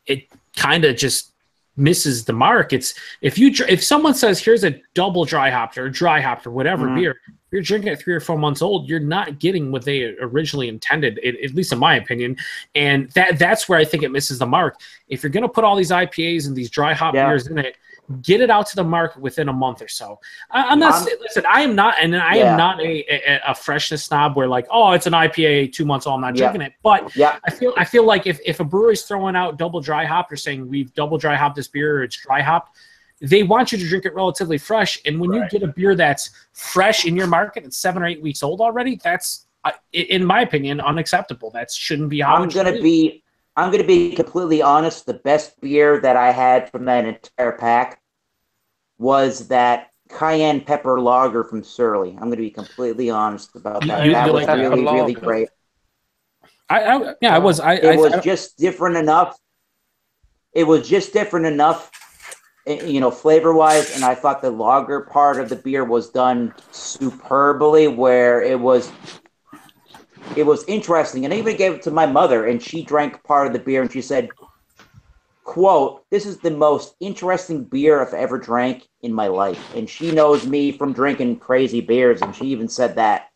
it kind of just misses the mark. It's if someone says, here's a double dry hopped or dry hopped or whatever beer, you're drinking it 3 or 4 months old, you're not getting what they originally intended, at least in my opinion. And that's where I think it misses the mark. If you're going to put all these IPAs and these dry hop beers in it, get it out to the market within a month or so. I'm not. Listen, I am not, and I am not a freshness snob where like, oh, it's an IPA 2 months old, I'm not drinking it. But I feel like if a brewery's throwing out double dry hop, or saying we've double dry hopped this beer, or it's dry hopped, they want you to drink it relatively fresh. And when you get a beer that's fresh in your market, it's 7 or 8 weeks old already, that's, in my opinion, unacceptable. That shouldn't be how I'm going to be completely honest. The best beer that I had from that entire pack was that cayenne pepper lager from Surly. I'm going to be completely honest about that. That was really, really great. It was just different enough. It was just different enough, you know, flavor-wise, and I thought the lager part of the beer was done superbly, where it was interesting. And I even gave it to my mother, and she drank part of the beer, and she said, quote, "This is the most interesting beer I've ever drank in my life." And she knows me from drinking crazy beers, and she even said that.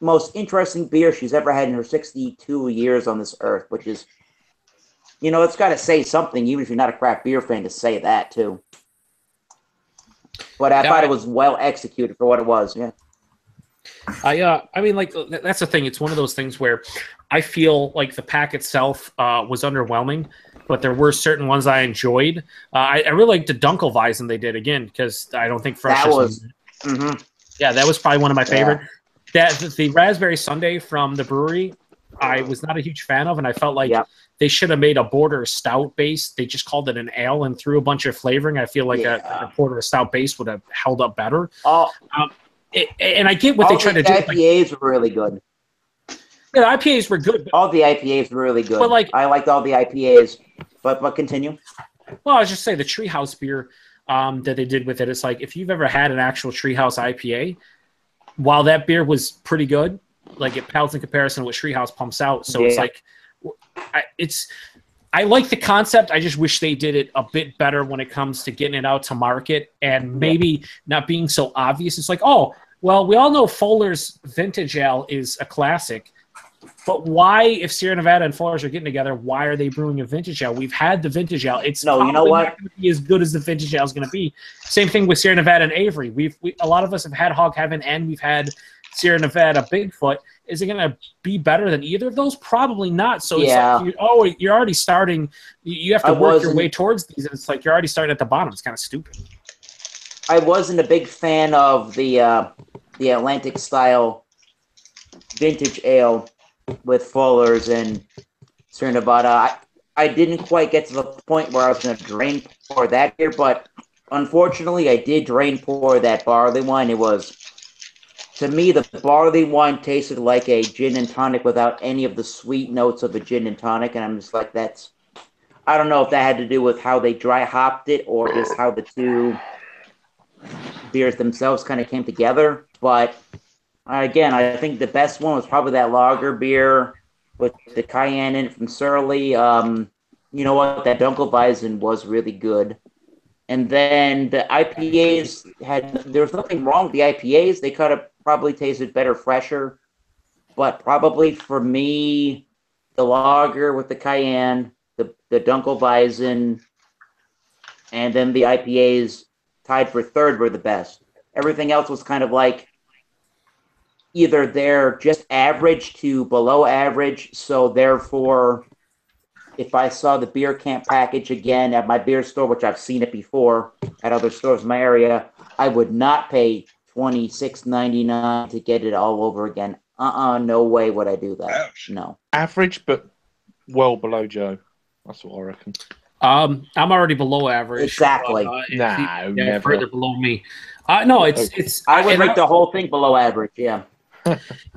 Most interesting beer she's ever had in her 62 years on this earth, which is, you know, it's got to say something, even if you're not a craft beer fan, to say that, too. But I thought it was well executed for what it was, I mean, like, that's the thing. It's one of those things where I feel like the pack itself was underwhelming, but there were certain ones I enjoyed. I really liked the Dunkelweizen they did, again, because I don't think fresh was. Yeah, that was probably one of my favorite. The Raspberry Sundae from the brewery, I was not a huge fan of, and I felt like they should have made a Porter Stout base. They just called it an ale and threw a bunch of flavoring. I feel like a Porter Stout base would have held up better. And I get what they tried to do. The IPAs were really good. Yeah, the IPAs were good. All the IPAs were really good. But like, I liked all the IPAs. But continue. Well, I was just saying the Treehouse beer that they did with it. It's like, if you've ever had an actual Treehouse IPA, while that beer was pretty good, like, it pales in comparison to what Treehouse pumps out. So it's like, I like the concept. I just wish they did it a bit better when it comes to getting it out to market, and maybe not being so obvious. It's like, oh, well, we all know Fuller's Vintage Ale is a classic, but why, if Sierra Nevada and Fuller's are getting together, why are they brewing a Vintage Ale? We've had the Vintage Ale. It's probably not going to be as good as the Vintage Ale is going to be. Same thing with Sierra Nevada and Avery. We a lot of us have had Hog Heaven, and we've had Sierra Nevada Bigfoot. Is it going to be better than either of those? Probably not. So it's like, you're already starting. You have to work your way towards these, and it's like you're already starting at the bottom. It's kind of stupid. I wasn't a big fan of the Atlantic style Vintage Ale with Fuller's and Sierra Nevada. I didn't quite get to the point where I was going to drain pour that beer, but unfortunately, I did drain pour that barley wine. It was, to me, the barley wine tasted like a gin and tonic without any of the sweet notes of a gin and tonic, and I'm just like, I don't know if that had to do with how they dry hopped it or just how the two beers themselves kind of came together. But again, I think the best one was probably that lager beer with the cayenne in it from Surly. You know what? That Dunkelweizen was really good. And then the IPAs there was nothing wrong with the IPAs. They could have probably tasted better, fresher. But probably for me, the lager with the cayenne, the Dunkelweizen, and then the IPAs tied for third were the best. Everything else was kind of like either they're just average to below average, so therefore, if I saw the beer camp package again at my beer store, which I've seen it before at other stores in my area, I would not pay $26.99 to get it all over again. No way would I do that. Ouch. No. Average, but well below Joe. That's what I reckon. I'm already below average. Exactly. Never. Further below me. No, it's. I would rate the whole thing below average. Yeah.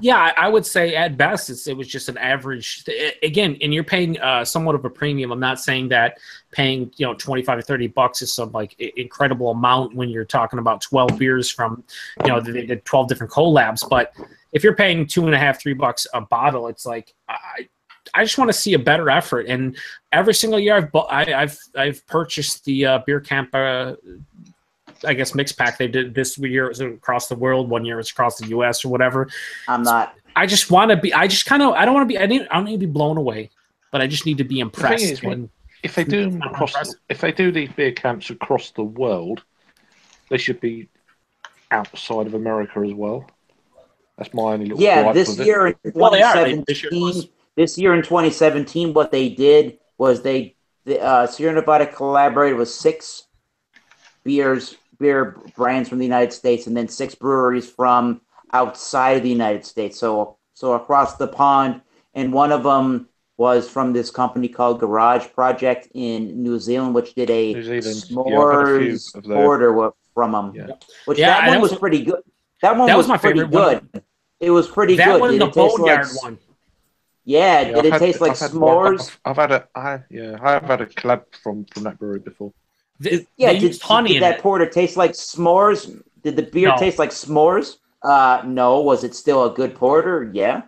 Yeah, I would say at best it was just an average. Again, and you're paying somewhat of a premium. I'm not saying that paying $25 or $30 is some like incredible amount when you're talking about 12 beers from they did 12 different collabs. But if you're paying $2.5, $3 a bottle, it's like I just want to see a better effort. And every single year I've purchased the Beer Camp I guess mixed pack they did this year was across the world. 1 year was across the U.S. or whatever. I'm not. I just want to be. I just kind of. I don't want to be. I don't need to be blown away, but I just need to be impressed. If they do them if they do these beer camps across the world, they should be outside of America as well. That's my only little gripe this with year it. in 2017. This year in 2017, what they did was Sierra Nevada collaborated with 6 beer brands from the United States, and then 6 breweries from outside of the United States. So across the pond, and one of them was from this company called Garage Project in New Zealand, which did a s'mores porter from them. Yeah. Which that one was pretty good. That one was my favorite. Good. It was pretty good. That one, the Boneyard one. Yeah, did it taste like s'mores? I've had a collab from that brewery before. Did that porter taste like s'mores? Did the beer taste like s'mores? No. Was it still a good porter? Yeah.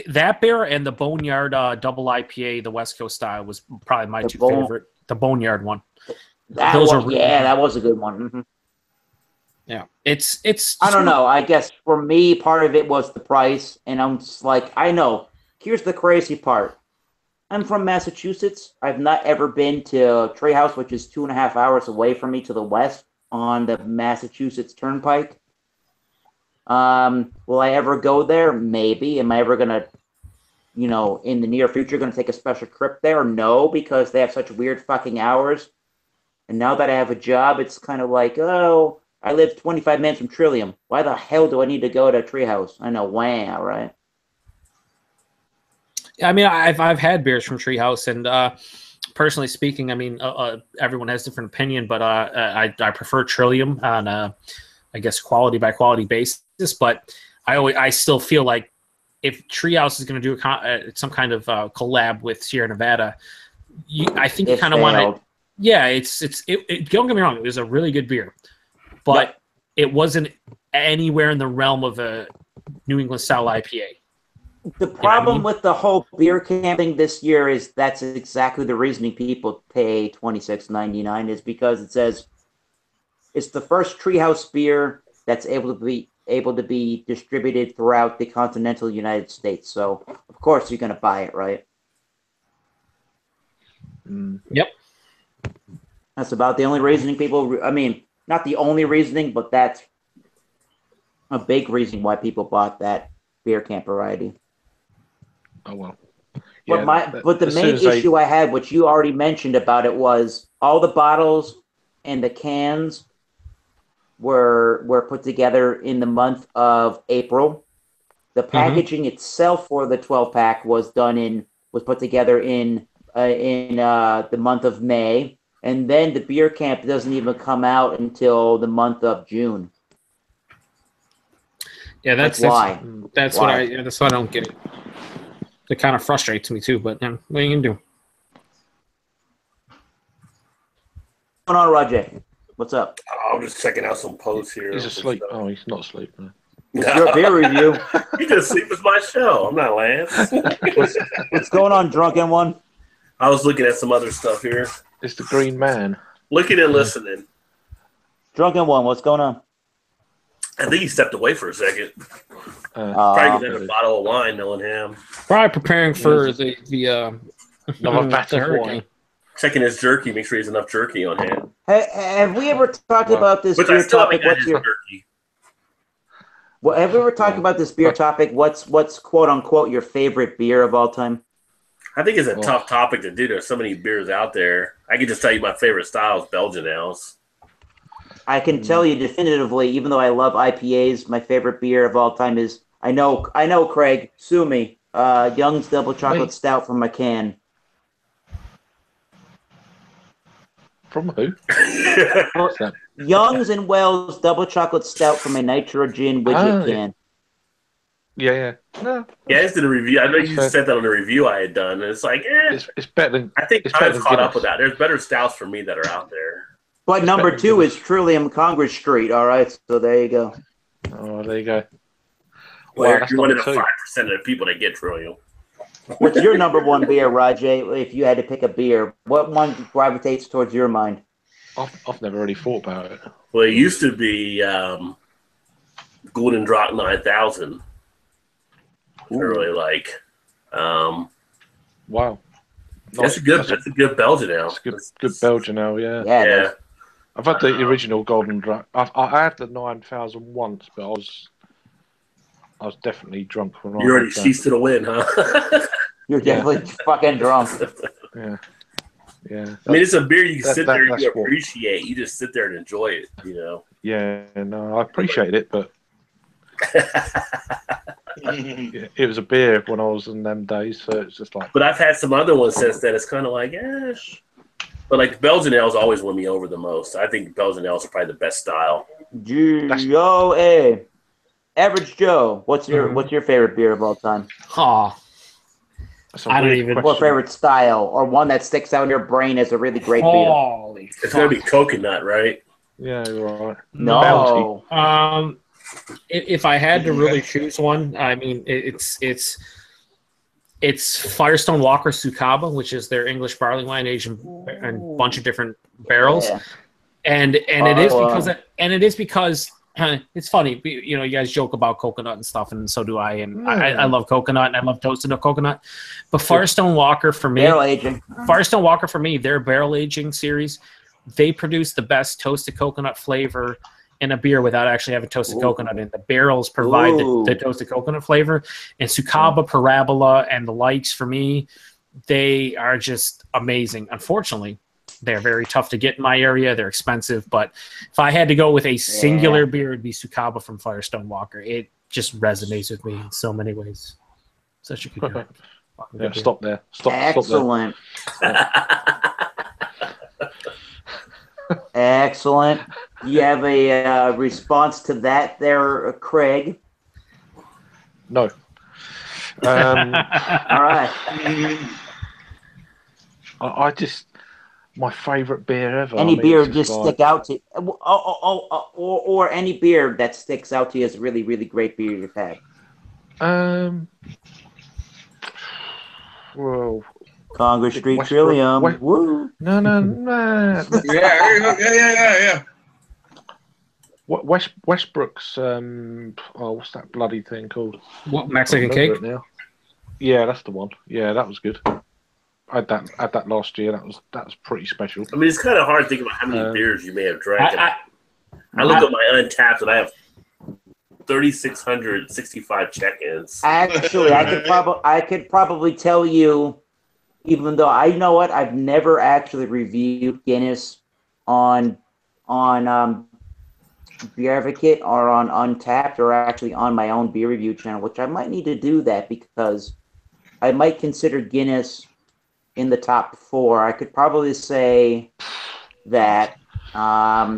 That beer and the Boneyard double IPA, the West Coast style, was probably my two favorite. The Boneyard one. That was a good one. Mm-hmm. Yeah, it's. I don't know. I guess for me, part of it was the price, and I'm just like, I know. Here's the crazy part. I'm from Massachusetts. I've not ever been to Treehouse, which is 2.5 hours away from me to the west on the Massachusetts Turnpike. Will I ever go there? Maybe. Am I ever going to, in the near future, going to take a special trip there? No, because they have such weird fucking hours. And now that I have a job, it's kind of like, oh, I live 25 minutes from Trillium. Why the hell do I need to go to Treehouse? I know, wow, right? I mean, I've had beers from Treehouse, and personally speaking, I mean, everyone has different opinion, but I prefer Trillium on I guess quality by quality basis. But I still feel like if Treehouse is going to do some kind of collab with Sierra Nevada, I think you kind of want to. Yeah, it's don't get me wrong, it was a really good beer, but it wasn't anywhere in the realm of a New England style IPA. The problem with the whole beer camping this year is that's exactly the reasoning people pay $26.99 is because it says it's the first Treehouse beer that's able to be distributed throughout the continental United States. So of course you're going to buy it, right? Yep. That's about the only reasoning people. I mean, not the only reasoning, but that's a big reason why people bought that beer camp variety. Oh well. But the main issue I had, which you already mentioned about it, was all the bottles and the cans were put together in the month of April. The packaging itself for the 12-pack was put together in the month of May, and then the beer camp doesn't even come out until the month of June. Yeah, that's why. That's why I don't get it. It kind of frustrates me too, but what are you gonna do? What's going on, Roger? What's up? I'm just checking out some posts here. He's asleep. Oh, he's not asleep. No. It's your beer review. You can sleep with my show. I'm not Lance. What's going on, drunken one? I was looking at some other stuff here. It's the Green Man. Looking and listening. Drunken one, what's going on? I think he stepped away for a second. Probably getting a bottle of wine, knowing him. Probably preparing for the hurricane. Checking his jerky, make sure he has enough jerky on hand. Hey, have we ever talked about this beer topic? Jerky. Well, have we ever talked about this beer topic? What's quote unquote your favorite beer of all time? I think it's a tough topic to do. There's so many beers out there. I can just tell you my favorite style is Belgian Ales. I can tell you definitively, even though I love IPAs, my favorite beer of all time is I know, Craig, sue me. Young's Double Chocolate Stout from a can. From who? Young's and Wells Double Chocolate Stout from a nitrogen widget can. Yeah. No. Yeah, I just did a review. I know you said that on a review I had done, and it's like, it's better than. I think time's caught up with that. There's better stouts for me that are out there. But number 2 is Trillium Congress Street. All right, so there you go. Oh, there you go. Well, you're one of the 5% of the people that get Trillium. What's your number 1 beer, Rajay? If you had to pick a beer, what one gravitates towards your mind? I've never really thought about it. Well, it used to be Golden Drop 9000. I really like. Wow. That's a good Belgian ale. That's good Belgian ale, yeah. Yeah. I've had the original Golden Drop. I had the 9000 once, but I was definitely drunk when you already ceased to the win, huh? You're definitely fucking drunk. Yeah. Yeah. I mean, it's a beer you can sit there and you appreciate. You just sit there and enjoy it, you know? Yeah, no, I appreciate it, but it was a beer when I was in them days, so it's just like. But I've had some other ones since then. It's kind of like, But like the Belgian ales always won me over the most. I think Belgian ales are probably the best style. Joe, Average Joe, what's your favorite beer of all time? I don't even. Or favorite style, or one that sticks out in your brain as a really great beer. It's gonna be coconut, right? Yeah, you're right. No. If I had to really choose one, I mean, it's Firestone Walker Sukaba, which is their English barley wine aged in a bunch of different barrels, and it is because it's funny, you know, you guys joke about coconut and stuff, and so do I, and I love coconut, and I love toasted coconut, but Firestone Walker for me, their barrel aging series, they produce the best toasted coconut flavor in a beer without actually having toasted coconut in. The barrels provide the toasted coconut flavor, and Sukaba, Parabola, and the likes, for me, they are just amazing. Unfortunately, they're very tough to get in my area. They're expensive, but if I had to go with a singular beer, it'd be Sukaba from Firestone Walker. It just resonates with me in so many ways. Such a good beer. Yeah, stop there. Excellent. Stop there. Excellent. Do you have a response to that there, Craig? No. All right. I just, my favourite beer ever. Any beer just stick out to you, or any beer that sticks out to you as a really, really great beer you've had. Well, Congress Street Trillium. Woo. No. Yeah. Westbrook's what's that bloody thing called? What, Mexican cake? Now. Yeah, that's the one. Yeah, that was good. I had that last year. That was pretty special. I mean, it's kind of hard to think about how many beers you may have drank. I look at my Untapped and I have 3,665 check-ins. Actually, I could probably tell you, even though I know what, I've never actually reviewed Guinness on Beer Advocate or on Untapped or actually on my own beer review channel, which I might need to do that because I might consider Guinness in the top 4. I could probably say that.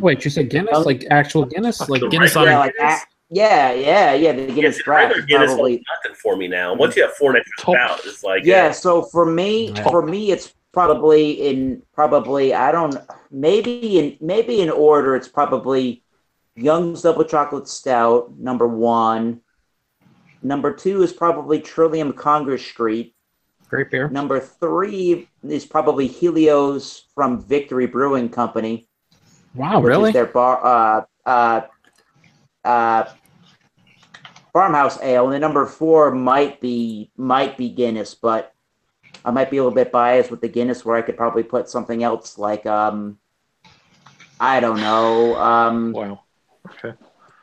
Wait, you said Guinness? Like actual Guinness? Like Guinness on Guinness? Yeah, the Guinness draft is Guinness probably nothing for me now. Once you have 4 extra stout, it's like So for me, it's probably I don't maybe in order. It's probably Young's Double Chocolate Stout, number 1. Number 2 is probably Trillium Congress Street. Great beer. Number 3 is probably Helios from Victory Brewing Company. Wow, really? Is their farmhouse ale, and then number 4 might be Guinness, but I might be a little bit biased with the Guinness, where I could probably put something else like I don't know. Wow. Okay.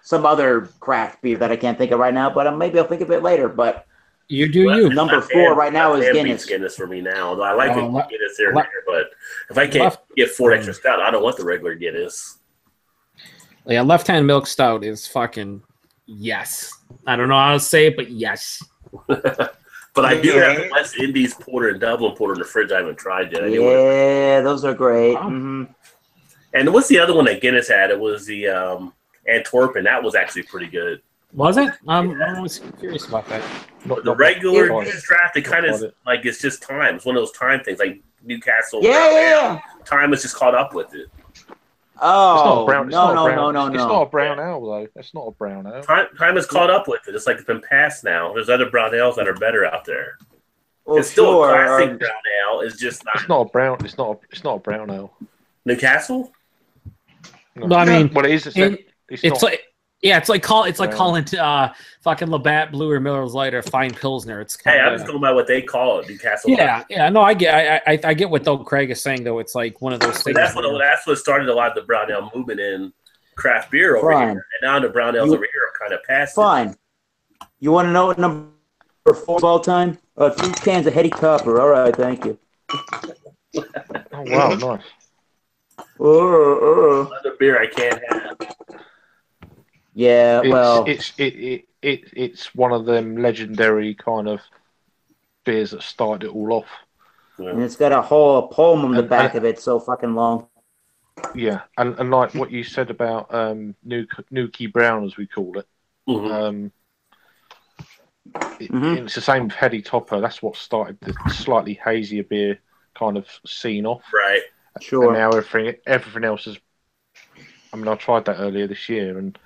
Some other craft beer that I can't think of right now, but maybe I'll think of it later. But you do you. Number 4 right now is Guinness. Guinness for me now. Although I like Guinness there, but if I can't get 4 extra stout, I don't want the regular Guinness. Yeah, Left Hand Milk Stout is fucking yes. I don't know how to say it, but yes. But I do have the West Indies Porter and Dublin Porter in the fridge. I haven't tried yet. Yeah, those are great. Wow. Mm-hmm. And what's the other one that Guinness had? It was the Antwerpen. That was actually pretty good. Was it? I'm always curious about that. The regular Guinness draft, it kind of like it's just time. It's one of those time things, like Newcastle. Yeah. Time has just caught up with it. Oh, no. It's not a brown ale, though. It's not a brown ale. Time has caught up with it. It's like it's been passed now. There's other brown ales that are better out there. Well, it's still a classic brown ale. It's just not. It's not a brown. It's not a brown ale. Newcastle. No, I mean, what is it? It's like. Yeah, it's like calling fucking Labatt Blue or Miller's Light or Fine Pilsner. It's kind I'm just going by what they call it, Newcastle. Yeah. No, I get what though Craig is saying though. It's like one of those things. That's what started a lot of the brown ale movement in craft beer over here, and now the brown ales over here are kind of past. Fine. You want to know what number 4 of all time? 2 cans of Heady Topper. All right, thank you. Oh wow, nice. Another beer I can't have. Yeah, it's one of them legendary kind of beers that started it all off. And it's got a whole poem on the back of it, so fucking long. Yeah, and like what you said about Nuki Brown, as we call it. It's the same Heady Topper. That's what started the slightly hazier beer kind of scene off. Right. Sure. And now everything else is. I mean, I tried that earlier this year, and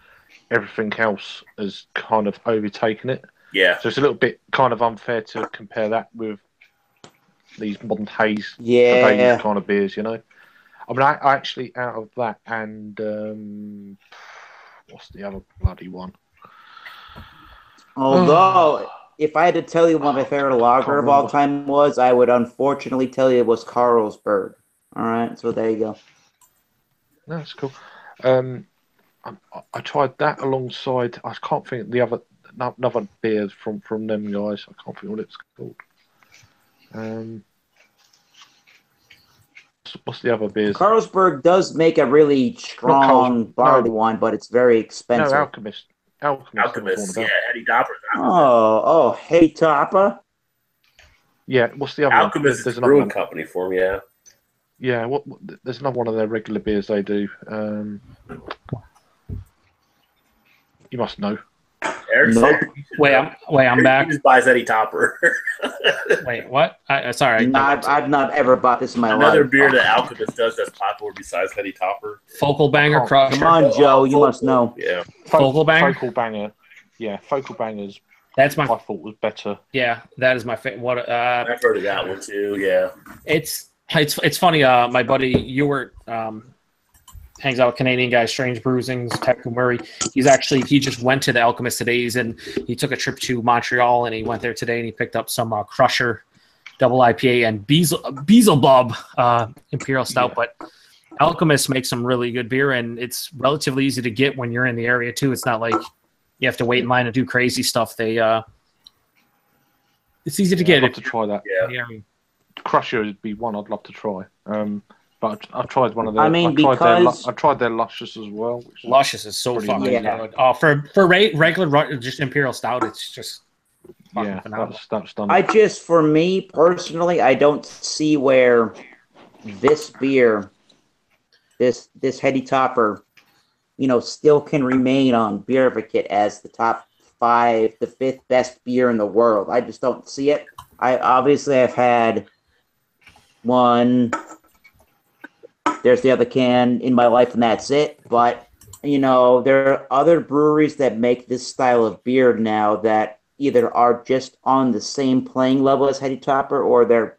everything else has kind of overtaken it. Yeah. So it's a little bit kind of unfair to compare that with these modern haze kind of beers, you know. I mean, I actually out of that and what's the other bloody one? Although, if I had to tell you what my favorite lager of all time was, I would unfortunately tell you it was Carlsberg. All right, so there you go. That's cool. I tried that alongside. I can't think of the another beer from them guys. I can't think what it's called. What's the other beers? Carlsberg does make a really strong barley one, but it's very expensive. No, Alchemist. Alchemist, yeah, Heady Topper. Heady Topper. Yeah, what's the other Alchemist one? is a brewing company for me, yeah. Yeah, there's another one of their regular beers they do. You must know. Wait, I'm back. He just buys Heady Topper. Wait, what? Sorry. I've not ever bought this in my life. Another beer that Alchemist does that's popular besides Heady Topper. Focal Banger Crusher. Come on, Joe, you must know. Yeah. Focal Banger? Focal Banger. Yeah, Focal Bangers. That's I thought was better. Yeah, that is my favorite. I've heard of that one too, yeah. It's funny, my buddy Ewart hangs out with Canadian guys, Strange Bruisings, Tech Murray. He just went to the Alchemist today, and he took a trip to Montreal, and he went there today, and he picked up some Crusher Double IPA and Beelzebub Imperial Stout. Yeah. But Alchemist makes some really good beer, and it's relatively easy to get when you're in the area too. It's not like you have to wait in line and do crazy stuff. It's easy to get. I'd love to try that. Yeah. Crusher would be one I'd love to try. But I've tried one of their. I tried their Luscious as well. Luscious is so fucking good. Oh, for regular just Imperial Stout, it's just phenomenal. That's done. For me personally, I don't see where this beer, this Heady Topper, still can remain on Beer Advocate as the top 5, the 5th best beer in the world. I just don't see it. I've had one. There's the other can in my life, and that's it. But, there are other breweries that make this style of beer now that either are just on the same playing level as Heady Topper, or they're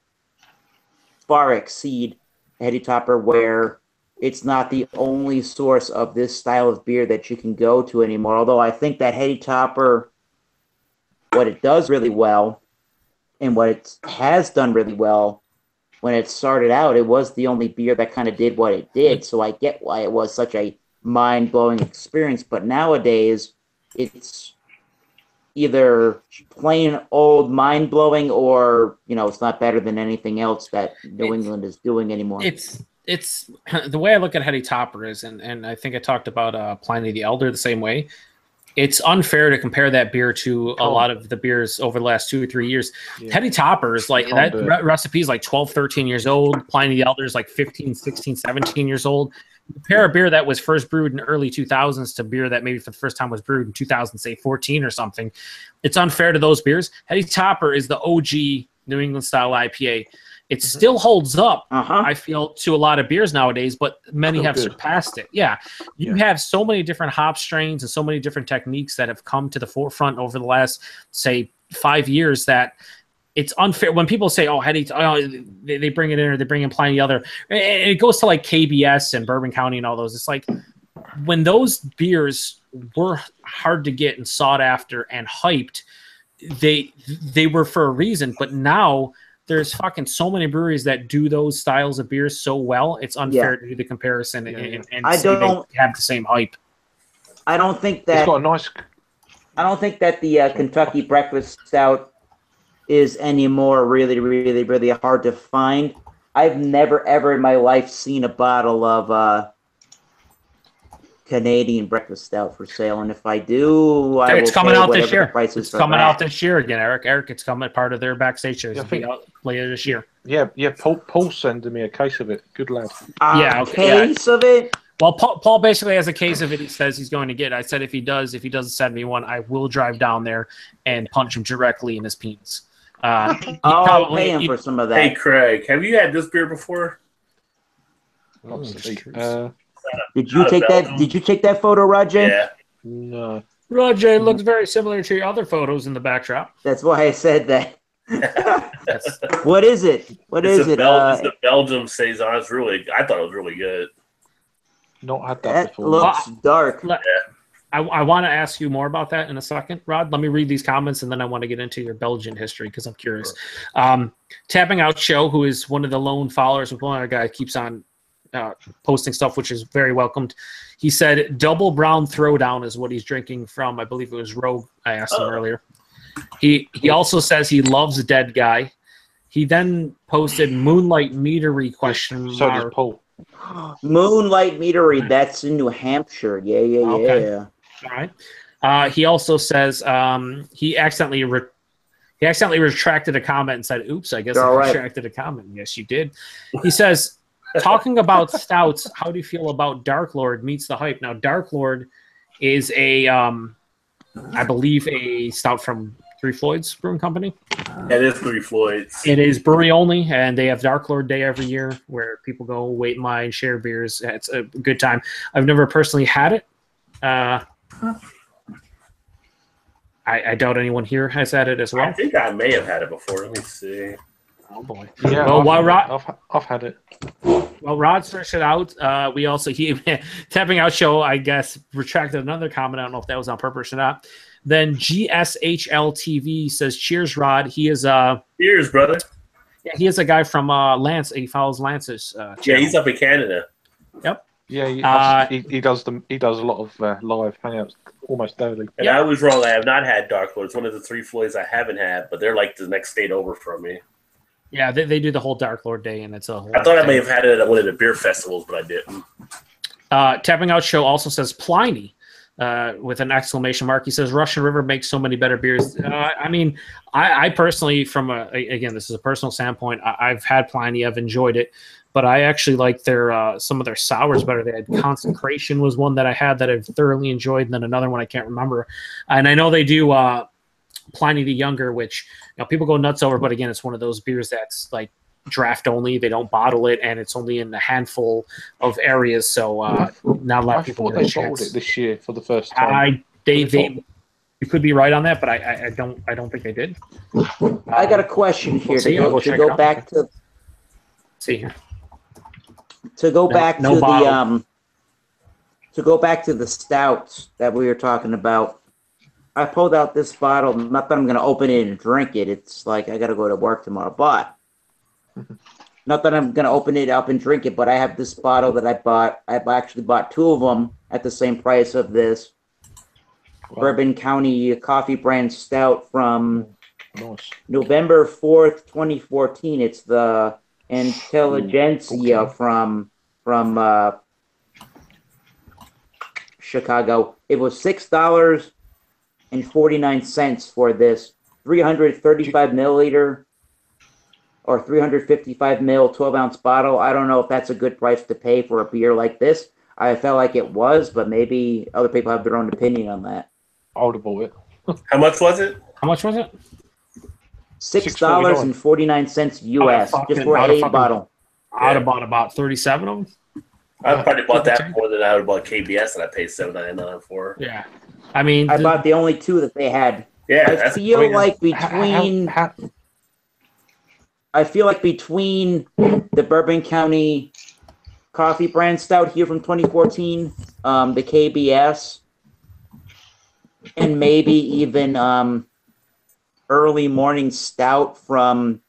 far exceed Heady Topper, where it's not the only source of this style of beer that you can go to anymore. Although I think that Heady Topper, what it does really well, and what it has done really well, when it started out, it was the only beer that kind of did what it did. So I get why it was such a mind-blowing experience. But nowadays, it's either plain old mind-blowing, or, it's not better than anything else that New England is doing anymore. It's the way I look at Heady Topper is, and I think I talked about Pliny the Elder the same way. It's unfair to compare that beer to a lot of the beers over the last 2 or 3 years. Yeah. Heady Topper is like that recipe is like 12, 13 years old. Pliny the Elder is like 15, 16, 17 years old. Compare a beer that was first brewed in early 2000s to beer that maybe for the first time was brewed in 2014 or something. It's unfair to those beers. Heady Topper is the OG New England style IPA. It still holds up, I feel, to a lot of beers nowadays, but many have surpassed it. Yeah. You have so many different hop strains and so many different techniques that have come to the forefront over the last, say, 5 years that it's unfair. When people say, they bring it in, or they bring in Pliny the Other, and it goes to like KBS and Bourbon County and all those. It's like, when those beers were hard to get and sought after and hyped, they were for a reason. But now there's fucking so many breweries that do those styles of beers so well, it's unfair to do the comparison and I don't have the same hype. I don't think that It's got a nice. I don't think that the Kentucky Breakfast Stout is anymore really hard to find. I've never ever in my life seen a bottle of Canadian Breakfast Stout for sale, and if I do, It's coming out this year. It's coming out this year again, Eric. It's coming part of their backstage shows. Later this year. Yeah. Paul's sending me a case of it. Good lad. Case of it. Well, Paul basically has a case of it. He says he's going to get. I said if he doesn't send me one, I will drive down there and punch him directly in his penis. I'll pay him for some of that. Hey, Craig, have you had this beer before? Did you take that? Did you take that photo, Roger? Yeah. No. Roger looks very similar to your other photos in the backdrop. That's why I said that. What is it? It's the Belgium Saison. I thought it was really good. Not had that before. Looks dark. I want to ask you more about that in a second, Rod. Let me read these comments, and then I want to get into your Belgian history because I'm curious. Tapping Out Show, who is one of the lone followers of one of our guys, keeps on posting stuff, which is very welcomed. He said Double Brown Throwdown is what he's drinking from. I believe it was Rogue. I asked him earlier. He also says he loves Dead Guy. He then posted Moonlight Meadery question. So does Paul. Moonlight Meadery, that's in New Hampshire. Yeah. All right. He also says he accidentally retracted a comment and said, "Oops, I guess I retracted a comment." Yes, you did. He says, talking about stouts, how do you feel about Dark Lord meets the hype? Now, Dark Lord is I believe a stout from Three Floyds Brewing Company. It is Three Floyds. It is brewery only, and they have Dark Lord Day every year where people go wait in line, share beers. It's a good time. I've never personally had it. I doubt anyone here has had it as well. I think I may have had it before. Let me see. Oh boy. Yeah, well, I've had it. Well, Rod searched it out. We also Tapping Out Show, I guess, retracted another comment. I don't know if that was on purpose or not. Then GSHL TV says, "Cheers, Rod." He is cheers, brother. Yeah, he is a guy from Lance. He follows Lance's. Yeah, he's up in Canada. Yep. Yeah, he does them. He does a lot of live hangouts almost daily. And I was wrong. I have not had Dark Lord. It's one of the Three Floyds I haven't had, but they're like the next state over from me. Yeah, they do the whole Dark Lord Day, and it's a whole. I thought I may have had it at one of the beer festivals, but I didn't. Tapping Out Show also says Pliny. With an exclamation mark. He says Russian River makes so many better beers. I mean, I personally, again, this is a personal standpoint, I've had Pliny, I've enjoyed it, but I actually like their some of their sours better. They had Consecration was one that I had that I've thoroughly enjoyed, and then another one I can't remember. And I know they do Pliny the Younger, which people go nuts over, but again, it's one of those beers that's like draft only. They don't bottle it, and it's only in a handful of areas. So not a lot of people get a chance. Bottled it this year for the first time. You could be right on that, but I don't think they did. I got a question here to go back to. See here. To go back to the stouts that we were talking about. I pulled out this bottle. Not that I'm going to open it and drink it. It's like I got to go to work tomorrow, but. Not that I'm going to open it up and drink it, but I have this bottle that I bought. I actually bought two of them at the same price of this Bourbon County Coffee Brand Stout from November 4th, 2014. It's the Intelligentsia from Chicago. It was $6.49 for this 335 milliliter or 355 ml 12-ounce bottle. I don't know if that's a good price to pay for a beer like this. I felt like it was, but maybe other people have their own opinion on that. I would have bought it. How much was it? $6.49 US just for a bottle. I'd have bought about 37 of them. I probably bought that more than I would have bought KBS that I paid $7.99 for. Yeah, I mean, I bought the only two that they had. Yeah, I feel like between the Bourbon County Coffee Brand Stout here from 2014 the KBS, and maybe even early morning stout from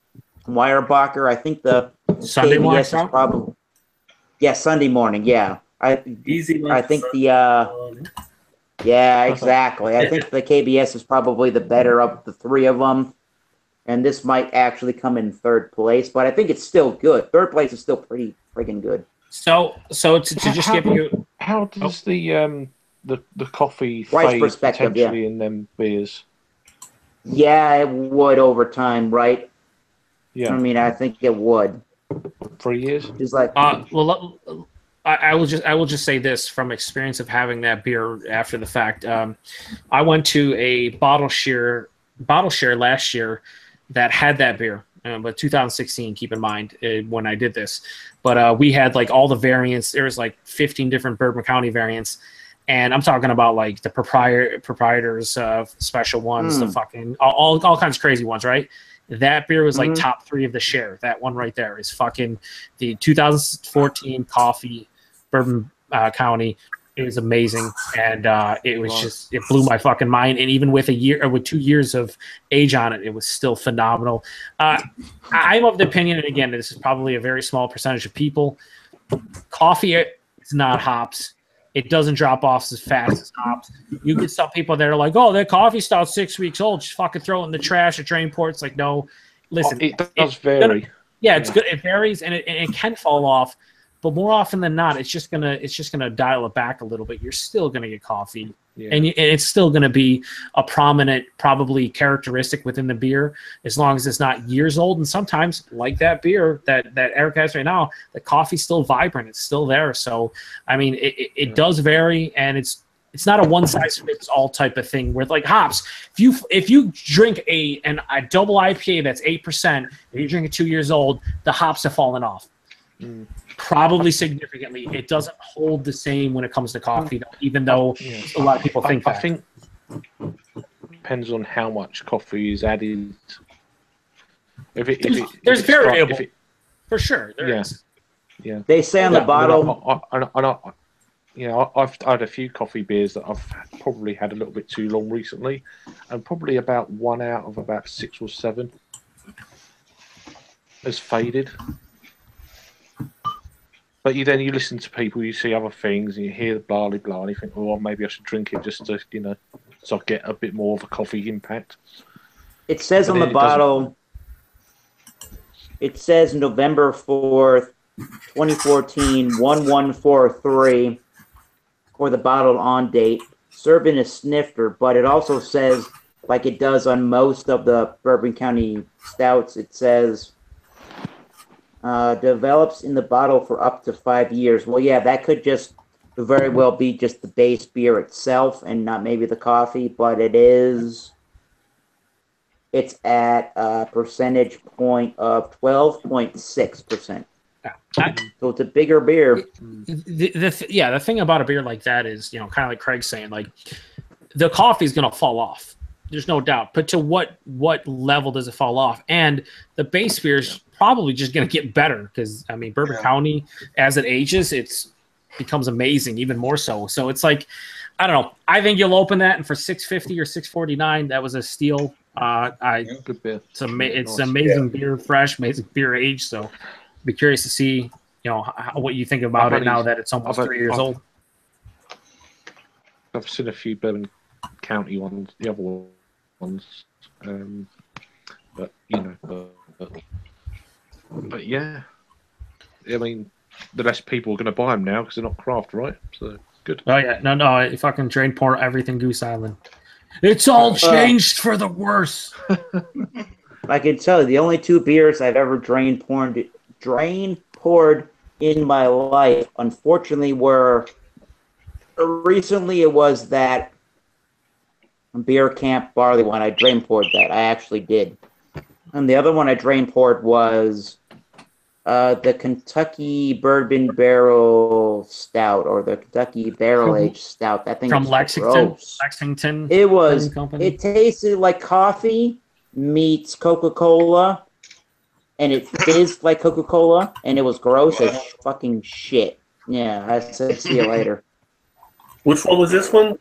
Weyerbacher. I think the Sunday morning KBS is probably Sunday morning. Yeah, I think exactly. I think the KBS is probably the better of the three of them, and this might actually come in third place. But I think it's still good. Third place is still pretty friggin' good. So to just give you, how does the coffee Price fade perspective, potentially in them beers? Yeah, it would over time, right? Yeah. I mean, I think it would. 3 years. It's like, well, I will just say this from experience of having that beer after the fact. I went to a bottle share last year that had that beer, but 2016. Keep in mind when I did this, but we had like all the variants. There was like 15 different Bourbon County variants. And I'm talking about like the proprietors special ones, the fucking all kinds of crazy ones, right? That beer was like top 3 of the share. That one right there is fucking the 2014 coffee Bourbon County. It was amazing, and it was it blew my fucking mind. And even with 2 years of age on it, it was still phenomenal. I'm of the opinion, and again, this is probably a very small percentage of people. Coffee is not hops. It doesn't drop off as fast as hops. You get some people that are like, "Oh, that coffee stout's 6 weeks old. Just fucking throw it in the trash or drain port." It's like, no. Listen, it does vary. It's good. It varies and it can fall off, but more often than not, it's just gonna dial it back a little bit. You're still gonna get coffee, and it's still gonna be a prominent, probably characteristic within the beer, as long as it's not years old. And sometimes, like that beer that Eric has right now, the coffee's still vibrant. It's still there. So, I mean, it does vary, and it's not a one size fits all type of thing. With like hops, if you drink a double IPA that's 8%, and you drink it 2 years old, the hops have fallen off. Probably significantly. It doesn't hold the same when it comes to coffee, even though a lot of people think that. I think it depends on how much coffee is added. There's variable for sure. There is. Yeah. They say on the bottle. I've had a few coffee beers that I've probably had a little bit too long recently, and probably about 1 out of about 6 or 7 has faded. But you listen to people, you see other things, and you hear the blah blah, and you think, oh, well, maybe I should drink it just to, so I get a bit more of a coffee impact. It says on the bottle, it says November 4th, 2014, 1143 for the bottle on date, served in a snifter, but it also says, like it does on most of the Bourbon County stouts, it says develops in the bottle for up to 5 years. Well, yeah, that could just very well be just the base beer itself and not maybe the coffee, but it's at a percentage point of 12.6%. So it's a bigger beer. The thing about a beer like that is, kind of like Craig's saying, like the coffee is going to fall off. There's no doubt. But to what level does it fall off? And the base beer is probably just going to get better because, I mean, Bourbon County, as it ages, it becomes amazing, even more so. So it's like, I don't know. I think you'll open that, and for $6.50 or $6.49, that was a steal. Good beer. It's amazing beer, fresh, amazing beer age. So be curious to see, what you think about it now that it's almost 3 years old. I've seen a few Bourbon County ones, the other ones, but yeah, I mean, the less people are going to buy them now because they're not craft, right? So good. Oh yeah, no, fucking drain pour everything Goose Island. It's all changed for the worse. I can tell you, the only 2 beers I've ever drain poured in my life, unfortunately, were recently. It was that Beer Camp Barley one. I drain poured that. I actually did. And the other one I drain poured was the Kentucky Bourbon Barrel Stout, or the Kentucky Barrel Aged Stout. That thing from Lexington. It was. It tasted like coffee meets Coca-Cola, and it fizzed like Coca-Cola, and it was gross as fucking shit. Yeah, I said, see you later. Which one was this one?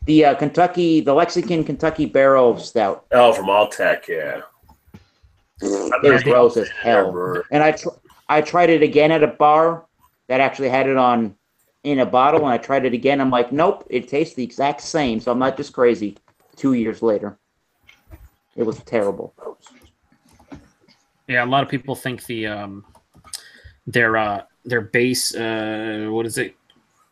The Lexington Kentucky Barrel Stout. Oh, from Alltech, yeah. It was gross as hell. And I tried it again at a bar that actually had it in a bottle, and I tried it again. I'm like, nope, it tastes the exact same. So I'm not just crazy. 2 years later, it was terrible. Yeah, a lot of people think their base. What is it?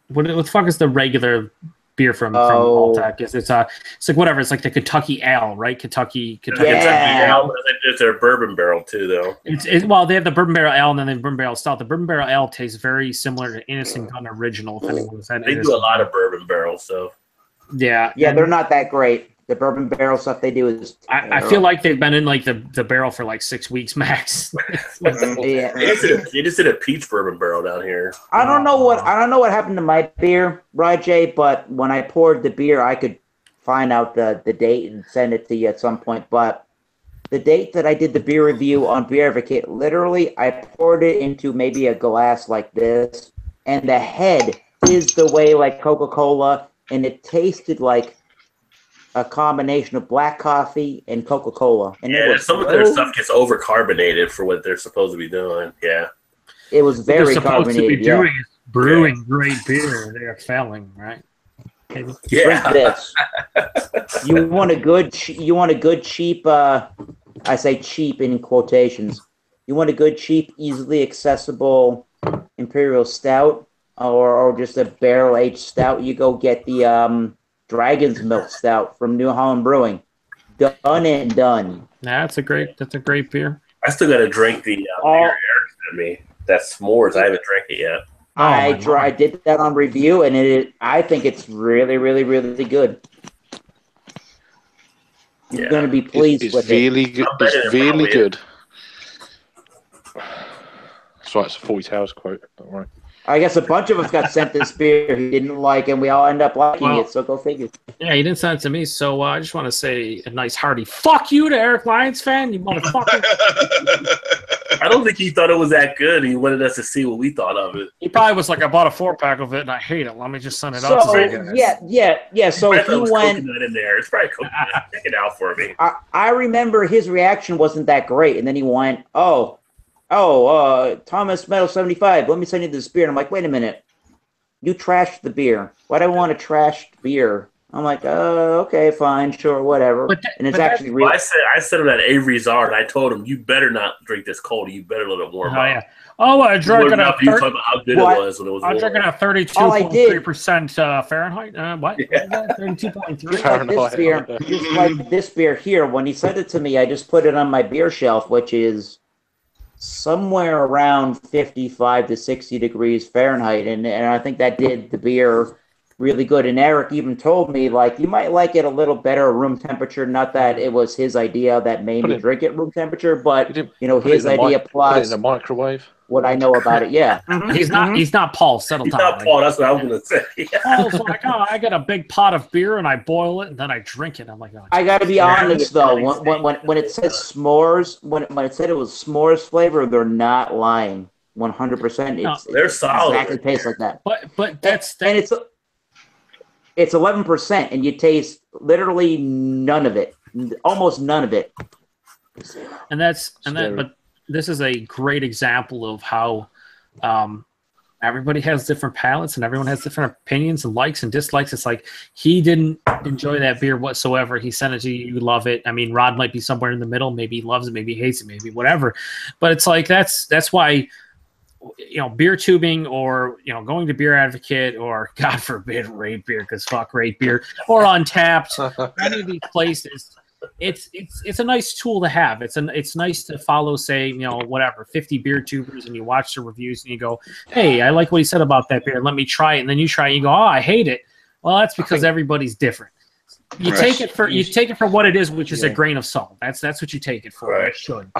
What the fuck is the regular beer from Alltech? It's like whatever. It's like the Kentucky Ale, right? Kentucky Ale. It's their bourbon barrel too, though. Well, they have the bourbon barrel ale and then they have bourbon barrel stout. The bourbon barrel ale tastes very similar to Innocent Gun Original. If anyone's had they do a lot of bourbon barrel stuff. Yeah, they're not that great. The bourbon barrel stuff they do is. I feel like they've been in like the barrel for like 6 weeks max. Yeah. They just did a peach bourbon barrel down here. I don't know what happened to my beer, Rajay, but when I poured the beer, I could find out the date and send it to you at some point. But the date that I did the beer review on Beer Advocate, literally, I poured it into maybe a glass like this, and the head is the way like Coca-Cola, and it tasted like a combination of black coffee and Coca-Cola. And some of their stuff gets over-carbonated for what they're supposed to be doing. Yeah. It was very carbonated. Doing is brewing great beer. They are failing, right? Drink this. You want a good cheap, I say cheap in quotations. You want a good, cheap, easily accessible Imperial Stout or just a barrel-aged stout, you go get the Dragon's Milk Stout from New Holland Brewing. Done and done. That's a great beer. I still got to drink the beer Eric sent me. That s'mores. I haven't drank it yet. I did that on review, and I think it's really, really, really good. You're going to be pleased with really it. Good. It's really good. That's right, it's a 40 Towers quote. Don't worry. I guess a bunch of us got sent this beer he didn't like, and we all end up liking it, so go figure. Yeah, he didn't send it to me, so I just want to say a nice hearty fuck you to Eric Lyons fan, you motherfucker. I don't think he thought it was that good. He wanted us to see what we thought of it. He probably was like, I bought a 4-pack of it, and I hate it. Let me just send it out to you guys. Yeah, so he went... coconut in there. It's probably coconut. Check it out for me. I remember his reaction wasn't that great, and then he went, Thomas Metal 75, let me send you this beer. And I'm like, wait a minute. You trashed the beer. Why do I want a trashed beer? I'm like, okay, fine, sure, whatever. And it's actually real. I said him at Avery's Art, and I told him, you better not drink this cold. You better let it warm up. Yeah. Oh, I drank it at 32.3% Fahrenheit. What? Yeah. 32.3. Just like this beer here, when he sent it to me, I just put it on my beer shelf, which is somewhere around 55 to 60 degrees Fahrenheit, and I think that did the beer really good. And Eric even told me, like, you might like it a little better room temperature. Not that it was his idea that made me drink it room temperature, but his idea plus put it in the microwave. What I know about it, yeah. He's not Paul. Settle down. Not Paul. That's what I was gonna say. Paul's like, I got a big pot of beer and I boil it and then I drink it. I'm like, I got to be honest though. When it says s'mores, when it said it was s'mores flavor, they're not lying. 100%. They're solid. Exactly tastes like that. But that's and it's 11%, and you taste literally none of it, almost none of it. But this is a great example of how everybody has different palates and everyone has different opinions and likes and dislikes. It's like he didn't enjoy that beer whatsoever. He sent it to you, you love it. I mean, Rod might be somewhere in the middle. Maybe he loves it, maybe he hates it, maybe whatever. But it's like that's why. Beer tubing or, going to Beer Advocate or, God forbid, Rate Beer, because fuck Rate Beer, or Untapped, any of these places, it's a nice tool to have. It's nice to follow, say, 50 beer tubers, and you watch the reviews and you go, hey, I like what he said about that beer. Let me try it. And then you try it and you go, oh, I hate it. Well, that's because everybody's different. You take it for what it is, which is a grain of salt. That's what you take it for. Right. You should.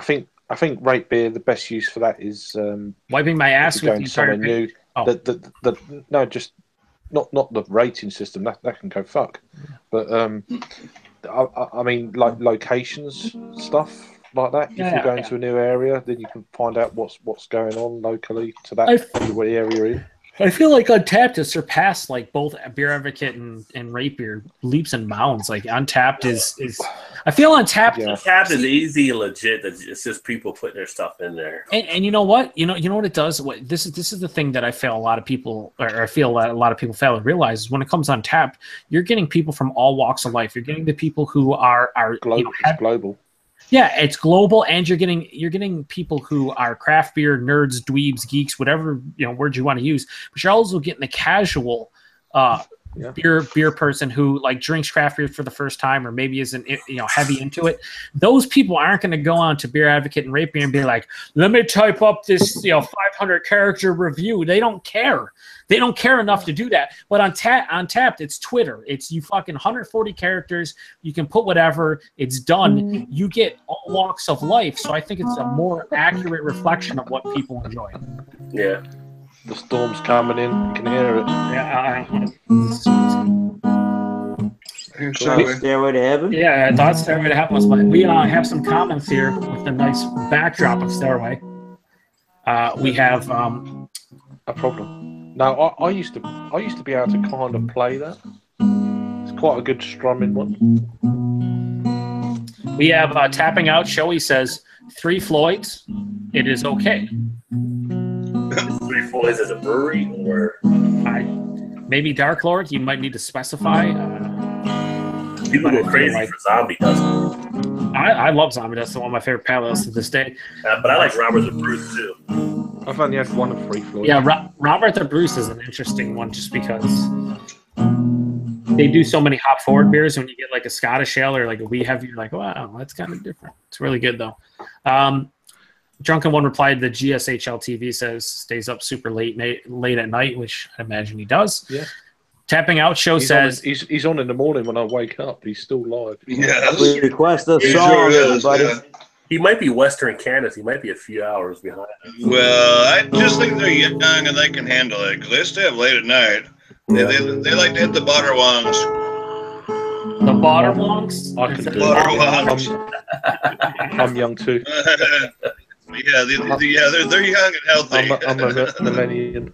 I think Rate Beer, the best use for that is wiping my ass with the entire new. No, just not the rating system. That can go fuck. But I mean, like locations, stuff like that. If you're going to a new area, then you can find out what's going on locally to that area you're in. I feel like Untapped has surpassed like both Beer Advocate and Rate Beer leaps and bounds. Like Untapped is I feel Untapped. Yeah. Untapped is easy and legit. It's just people putting their stuff in there. And you know what? You know what it does. What this is the thing that I feel a lot of people, or I feel that a lot of people fail to realize is when it comes to Untapped, you're getting people from all walks of life. You're getting the people who are global. Global. Yeah, it's global, and you're getting people who are craft beer nerds, dweebs, geeks, whatever word you want to use. But you're also getting the casual beer person who like drinks craft beer for the first time, or maybe isn't heavy into it. Those people aren't going to go on to Beer Advocate and Rate Beer and be like, "Let me type up this 500 character review." They don't care. They don't care enough to do that. But on Tapped, it's Twitter. It's you fucking 140 characters. You can put whatever. It's done. You get all walks of life. So I think it's a more accurate reflection of what people enjoy. Yeah. The storm's coming in. You can hear it. Yeah. Stairway to Heaven? Yeah, I thought Stairway to Heaven was mine. We have some comments here with a nice backdrop of Stairway. We have a problem. No, I used to be able to kind of play that. It's quite a good strumming one. We have Tapping Out. Showy says 3 Floyds. It is okay. 3 Floyds as a brewery, or maybe Dark Lord. You might need to specify. People go crazy for Zombie Dust. I love Zombie Dust. It's one of my favorite palettes to this day. But I like Robert the Bruce too. I've only had one of 3 Floyds. Yeah, Robert the Bruce is an interesting one just because they do so many hop forward beers. When you get like a Scottish ale or like a wee heavy, you're like, wow, that's kind of different. It's really good though. Drunken One replied, the GSHL TV says stays up super late at night, which I imagine he does. Yeah. Tapping Out Show says he's on in the morning when I wake up. He's still live. Yeah. We request a song, everybody. Yeah. He might be Western Canada. He might be a few hours behind. Well, I just think they're young and they can handle it because they stay up late at night. They like to hit the Botterwongs. The Botterwongs? I can do it. I'm young too. Yeah, they're young and healthy. I'm a millennial.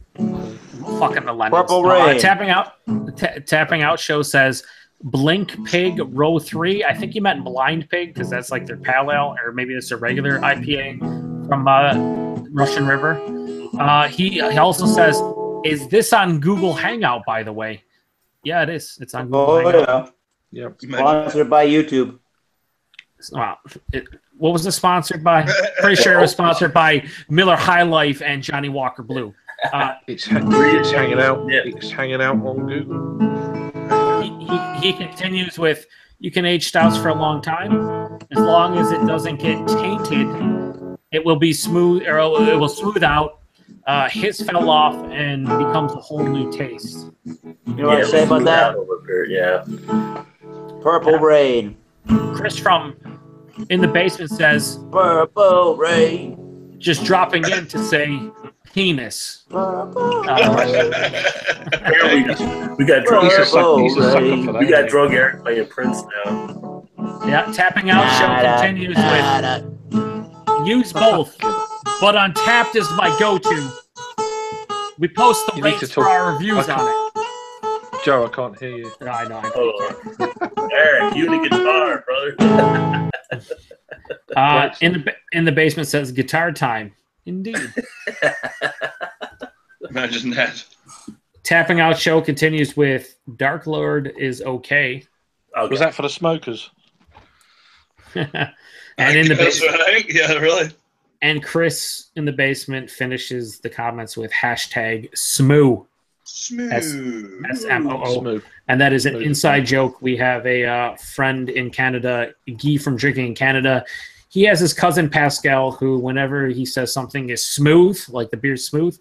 Fucking millennials. Purple Rain. Tapping Out Show says Blink Pig Row 3. I think you meant Blind Pig because that's like their pale ale, or maybe it's a regular IPA from Russian River. He also says, is this on Google Hangout, by the way? Yeah, it is. It's on Google Hangout. Yeah. Sponsored by YouTube. Wow. What was it sponsored by? Pretty sure it was sponsored by Miller High Life and Johnny Walker Blue. It's hanging out. It's hanging out on Google. He continues with, you can age stouts for a long time. As long as it doesn't get tainted, it will be smooth, or it will smooth out. His fell off and becomes a whole new taste. You know what I say about that? Yeah. Purple Rain. Chris from In the Basement says, Purple Rain. Just dropping in to say penis. We got drunk Eric. We got drunk Eric playing Prince now. Yeah, Tapping Out Show continues with use both, but Untapped is my go-to. We post the rates for our reviews on it. Joe, I can't hear you. No, I know. Eric, you the guitar, brother. In the Basement says guitar time. Indeed. Imagine that. Tapping Out Show continues with Dark Lord is okay. Was that for the smokers? And in the basement, right? Yeah, really. And Chris in the Basement finishes the comments with hashtag SMOO. SMOO. And that is an inside joke. We have a friend in Canada, Guy from Drinking in Canada. He has his cousin Pascal, who whenever he says something is smooth, like the beer's smooth,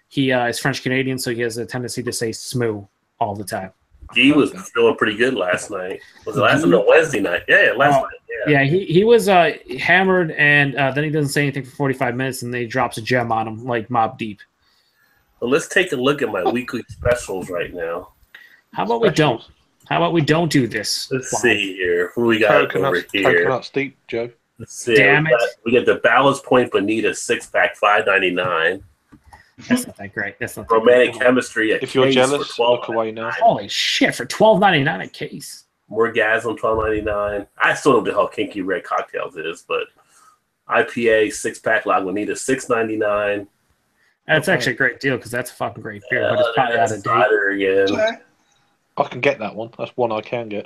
he is French Canadian, so he has a tendency to say SMOO all the time. He was feeling pretty good last night. Was it last night or Wednesday night? Yeah, last night. Yeah, he was hammered, and then he doesn't say anything for 45 minutes, and then he drops a gem on him like Mob Deep. Well, let's take a look at my weekly specials right now. How about we don't? How about we don't do this? Let's see here. Who we got over here? Coconut Steep, Joe. Let's see. Damn it. We got the Ballast Point Bonita 6-pack, $5.99. That's not that great. That's not that romantic great. chemistry. If you're jealous, look away now. Holy shit! For $12.99 a case. Morgasm $12.99. I still don't know how kinky red cocktails is, but IPA 6-pack Lagunitas $6.99. That's actually a great deal because that's a fucking great beer, but it's probably out of date. Again. I can get that one. That's one I can get.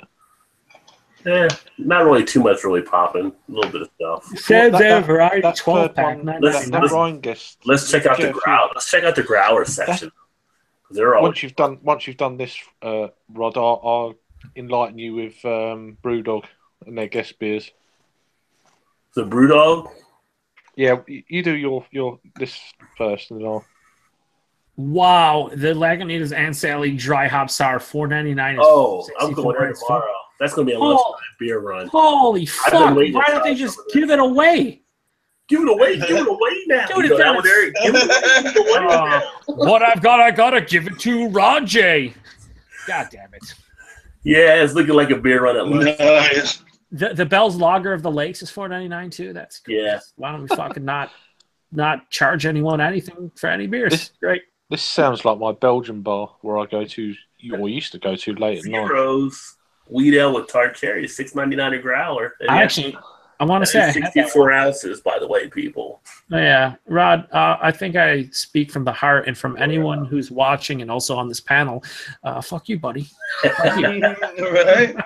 Not really too much really popping. A little bit of stuff. Says variety 12-pack. Let's check out the growl. Let's check out the growler section. They're all once you've done this, Rod, I'll enlighten you with Brewdog and their guest beers. The Brewdog? Yeah, you do your this first, and then I'll. Wow, the Lagunitas and Sally Dry Hop Sour $4.99. Oh, I'm going there tomorrow. That's going to be a lunchtime beer run. Holy fuck! Why don't they just give it away? Give it away! Give it away now! Give it away! What I gotta give it to Rod J. God damn it! Yeah, it's looking like a beer run at lunch. Nice. The Bell's Lager of the Lakes is $4.99 too. That's good. Yeah. Why don't we fucking not charge anyone anything for any beers? Great. This sounds like my Belgian bar where I go to, or used to go to late at night. Zeros. Wheat ale with tart cherry, $6.99 a growler. I want to say 64 ounces, by the way, people. Yeah, Rod. I think I speak from the heart, and from anyone who's watching and also on this panel. Fuck you, buddy. Fuck you. Right?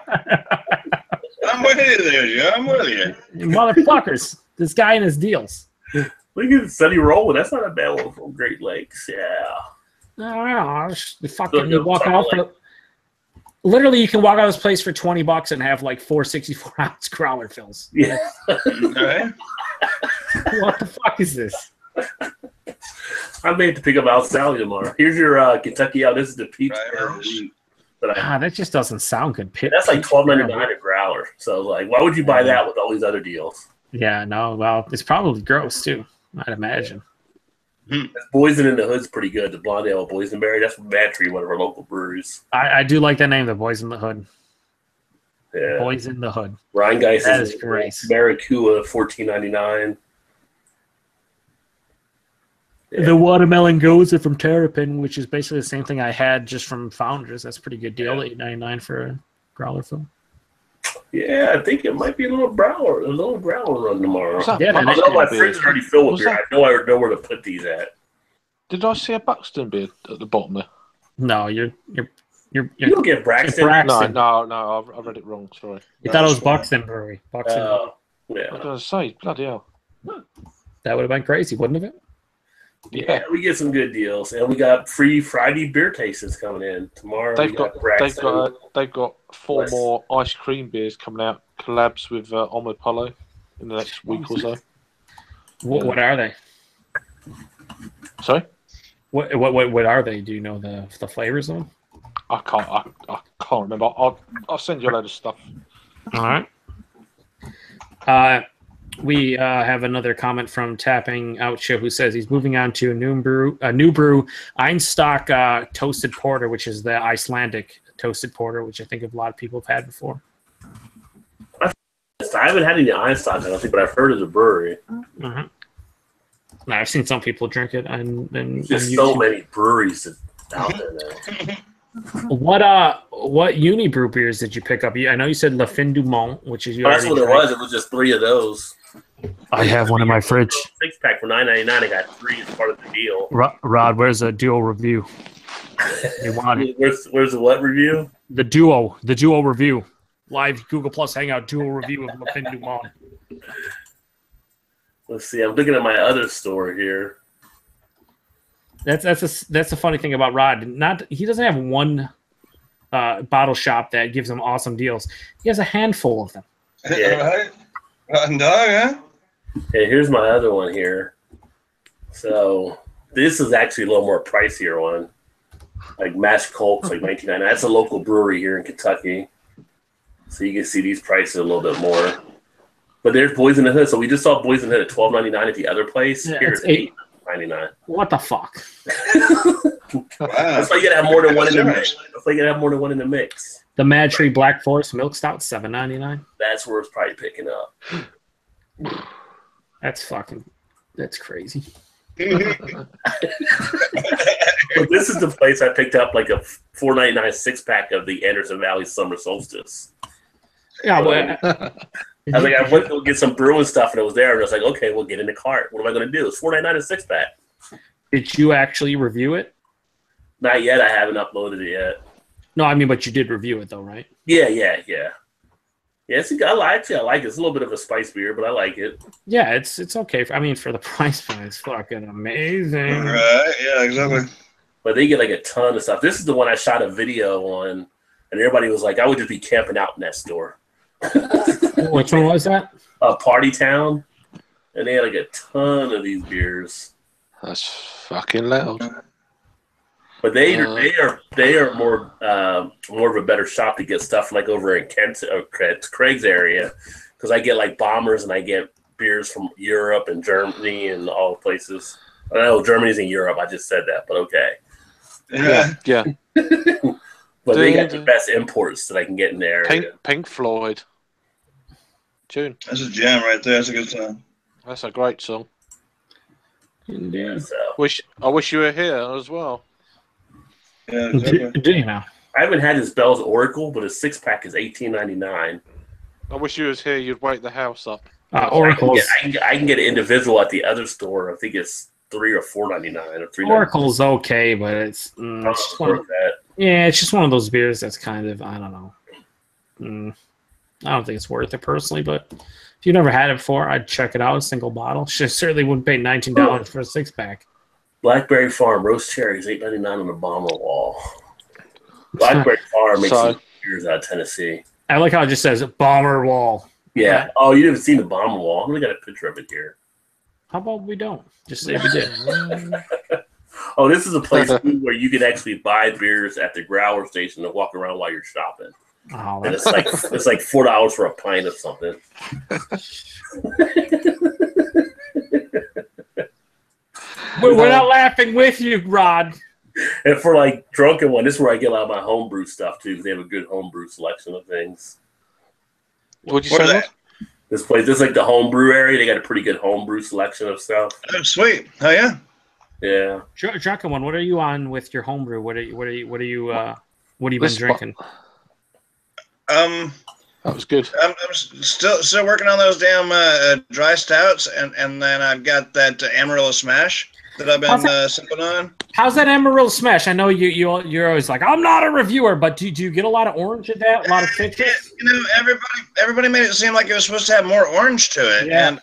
I'm with you there, Joe. I'm with you. Motherfuckers. This guy and his deals. Look at Sunny Rolling. That's not a bad one from Great Lakes. Yeah. No, you walk out for. Literally, you can walk out of this place for $20 and have like 4 64-ounce growler fills. Yeah. Right? What the fuck is this? I may have to pick up Al Sally tomorrow. Here's your Kentucky Ale. This is the peach. That just doesn't sound good. That's like $12.99 a growler. So, like, why would you buy that with all these other deals? Yeah, no. Well, it's probably gross too. I'd imagine. Poison in the Hood's pretty good. The blonde ale boysenberry. That's from Battery, one of our local breweries. I do like that name, the Boys in the Hood. Yeah. Boys in the Hood. Rheingeist is great. Barracuda, $14.99. Yeah. The watermelon goza from Terrapin, which is basically the same thing I had just from Founders. That's a pretty good deal. $8.99 for a growler fill. Yeah, I think it might be a little growler run tomorrow. Yeah, I know my fridge is already filled with beer. I know where to put these at. Did I see a Buxton beer at the bottom there? No, you don't get Braxton. No, I read it wrong. Sorry. You thought it was Buxton Brewery. Buxton. Yeah. I was going to say, bloody hell. That would have been crazy, wouldn't it? Yeah, we get some good deals, and we got free Friday beer tastings coming in tomorrow. They've got 4 more ice cream beers coming out, collabs with Omapollo in the next week or so. What are they? Sorry, what are they? Do you know the flavors of them? I can't remember. I'll send you a load of stuff. All right. We have another comment from Tapping Out Show who says he's moving on to a new brew, Einstock toasted porter, which is the Icelandic toasted porter, which I think a lot of people have had before. I haven't had any Einstock, I don't think, but I've heard of the brewery. Uh-huh. Now, I've seen some people drink it, and there's so many breweries out there now. What uni brew beers did you pick up? I know you said La Fin du Monde, which is that's what it was. It was just 3 of those. I have one in my fridge. 6-pack for $9.99. I got 3 as part of the deal. Rod, where's a duo review? You want it? Where's the what review? The duo review. Live Google Plus Hangout duo review of La Fin du Monde. Let's see. I'm looking at my other store here. That's a funny thing about Rod. He doesn't have one bottle shop that gives him awesome deals. He has a handful of them. Yeah. Right. No, yeah. Okay, here's my other one here. So this is actually a little more pricier one. Like Mash Colts, like $19.99. That's a local brewery here in Kentucky. So you can see these prices a little bit more. But there's Boys in the Hood. So we just saw Boys in the Hood at $12.99 at the other place. Yeah, Here's $8.99. What the fuck? Wow. That's why you gotta have more than one in the mix. That's why you gotta have more than one in the mix. The Mad Tree Black Forest Milk Stout, $7.99. That's where it's probably picking up. That's crazy. But this is the place I picked up like a $4.99 6-pack of the Anderson Valley Summer Solstice. Yeah, I was like, I went to go get some brewing stuff, and it was there, and I was like, okay, we'll get in the cart. What am I going to do? It's $4.99 a 6-pack. Did you actually review it? Not yet. I haven't uploaded it yet. No, I mean, but you did review it though, right? Yeah. Yeah, I like it. It's a little bit of a spice beer, but I like it. Yeah, it's okay. I mean, for the price point, it's fucking amazing. Right? Yeah, exactly. But they get like a ton of stuff. This is the one I shot a video on, and everybody was like, I would just be camping out in that store. Which one was that? Party Town. And they had like a ton of these beers. That's fucking loud. But they are more of a better shop to get stuff like over in Kent or Craig's area, because I get like bombers and I get beers from Europe and Germany and all places. I know Germany's in Europe. I just said that, but okay. Yeah. But they got the best imports that I can get in there. Pink Floyd. Tune. That's a jam right there. That's a good song. That's a great song. Yeah. So. I wish you were here as well. Yeah, exactly. Do you now? I haven't had his Bell's Oracle, but his 6-pack is $18.99. I wish you was here. You'd wake the house up. Oracle's. I can get an individual at the other store. I think it's $3 or $4.99 or $3. Oracle's okay, but it's just one of, it's just one of those beers that's kind of, I don't know. I don't think it's worth it personally, but if you've never had it before, I'd check it out. A single bottle. Certainly wouldn't pay $19 for a 6-pack. Blackberry Farm roast cherries, $8.99 on the bomber wall. Blackberry Farm makes some beers out of Tennessee. I like how it just says bomber wall. Yeah. Oh, you haven't seen the bomber wall? We got a picture of it here. How about we don't? Just say we did. Oh, this is a place where you can actually buy beers at the growler station and walk around while you're shopping. Oh, and it's like $4 for a pint of something. We're not laughing with you, Rod. And for like drunken one, this is where I get a lot of my homebrew stuff too, because they have a good homebrew selection of things. What'd you say? This place, this is like the homebrew area. They got a pretty good homebrew selection of stuff. Oh, sweet! Oh yeah. Yeah. Drunken one, what are you on with your homebrew? What have you been drinking? That was good. I'm still working on those damn dry stouts, and then I've got that Amarillo Smash that I've been sipping on. How's that Amarillo Smash? I know you're always like, I'm not a reviewer, but do you get a lot of orange in that? A lot of citrus? You know, everybody made it seem like it was supposed to have more orange to it, and